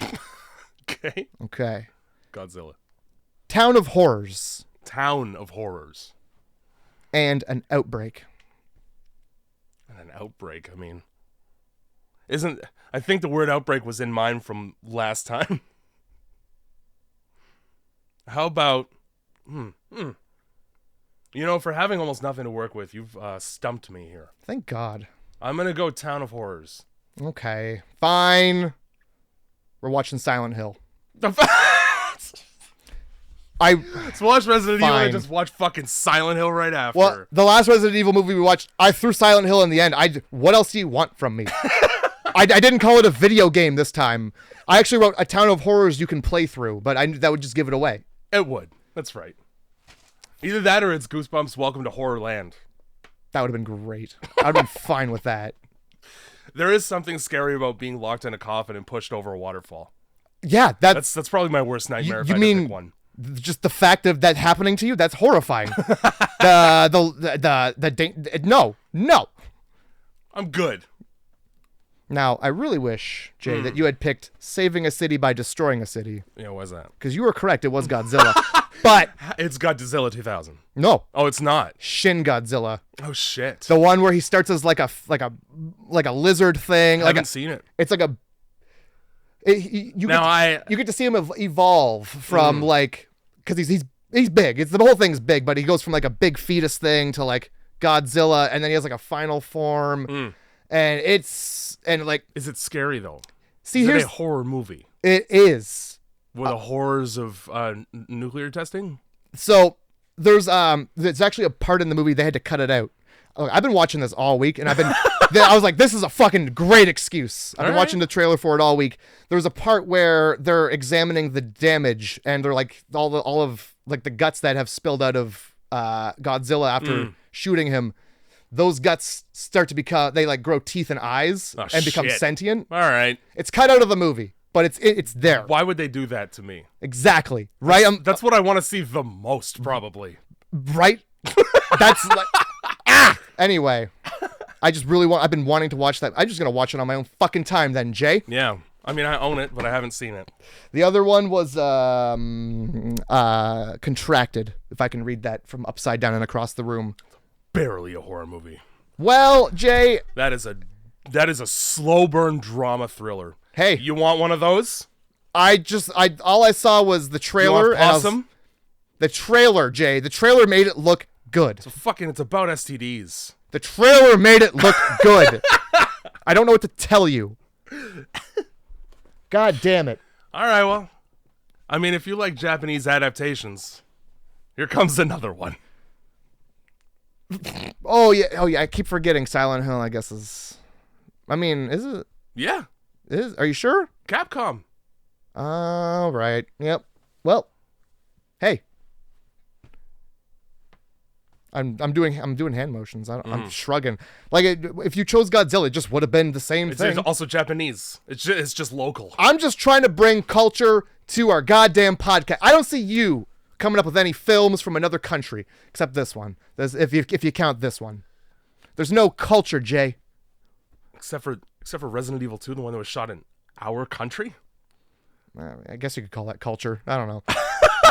Okay. Godzilla. Town of Horrors. Town of Horrors. And an outbreak. And an outbreak, I mean. I think the word outbreak was in mine from last time. How about... You know, for having almost nothing to work with, you've stumped me here. Thank God. I'm going to go Town of Horrors. Okay. Fine. We're watching Silent Hill. Let's watch Resident Evil and just watch fucking Silent Hill right after. Well, the last Resident Evil movie we watched, I threw Silent Hill in the end. What else do you want from me? I didn't call it a video game this time. I actually wrote a Town of Horrors you can play through, but that would just give it away. It would. That's right. Either that or it's Goosebumps Welcome to Horrorland. That would have been great. I'd have been fine with that. There is something scary about being locked in a coffin and pushed over a waterfall. Yeah, that's probably my worst nightmare. You mean one. Just the fact of that happening to you? That's horrifying. No. I'm good. Now, I really wish, Jay, that you had picked saving a city by destroying a city. Yeah, why is that? Because you were correct. It was Godzilla. But it's Godzilla 2000. No. Oh, it's not. Shin Godzilla. Oh shit. The one where he starts as like a lizard thing. I haven't seen it. It's like a. You get to see him evolve from because he's big. The whole thing's big, but he goes from like a big fetus thing to like Godzilla, and then he has like a final form, and is it scary though? See, here's a horror movie. It is. With the horrors of nuclear testing. So there's actually a part in the movie they had to cut it out. I've been watching this all week, and I was like, this is a fucking great excuse. I've been watching the trailer for it all week. There's a part where they're examining the damage, and they're like all of like the guts that have spilled out of Godzilla after shooting him. Those guts start to become, they like grow teeth and eyes and become sentient. All right, it's cut out of the movie, but it's there. Why would they do that to me? Exactly. Right. That's what I want to see the most, probably. Right. That's like. Anyway, I've been wanting to watch that. I'm just going to watch it on my own fucking time then, Jay. Yeah. I mean, I own it, but I haven't seen it. The other one was Contracted, if I can read that from upside down and across the room. Barely a horror movie. Well, Jay. That is a slow burn drama thriller. Hey. You want one of those? All I saw was the trailer. You want possum? The trailer, Jay. The trailer made it look good. It's about STDs. The trailer made it look good. I don't know what to tell you. God damn it. All right, well. I mean, if you like Japanese adaptations, here comes another one. Oh yeah, I keep forgetting Silent Hill, I guess is. I mean, is it? Yeah. Are you sure? Capcom. All right. Yep. Well, hey. I'm doing hand motions. I'm shrugging. Like if you chose Godzilla, it just would have been the same thing. It's also Japanese. It's just local. I'm just trying to bring culture to our goddamn podcast. I don't see you coming up with any films from another country except this one. If you count this one, there's no culture, Jay. Except for Resident Evil 2, the one that was shot in our country. I guess you could call that culture. I don't know.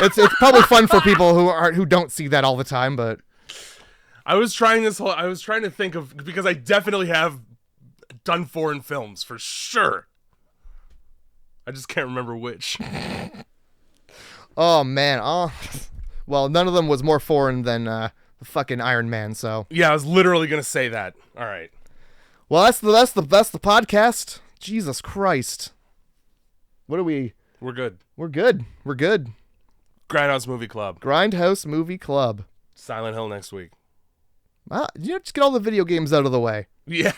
It's probably fun for people who don't see that all the time, but. I was trying to think of, because I definitely have done foreign films for sure. I just can't remember which. Oh man. Oh, well, none of them was more foreign than the fucking Iron Man. So yeah, I was literally gonna say that. All right. Well, that's the podcast. Jesus Christ. What are we? We're good. We're good. Grindhouse Movie Club. Grindhouse Movie Club. Silent Hill next week. Just get all the video games out of the way. Yeah.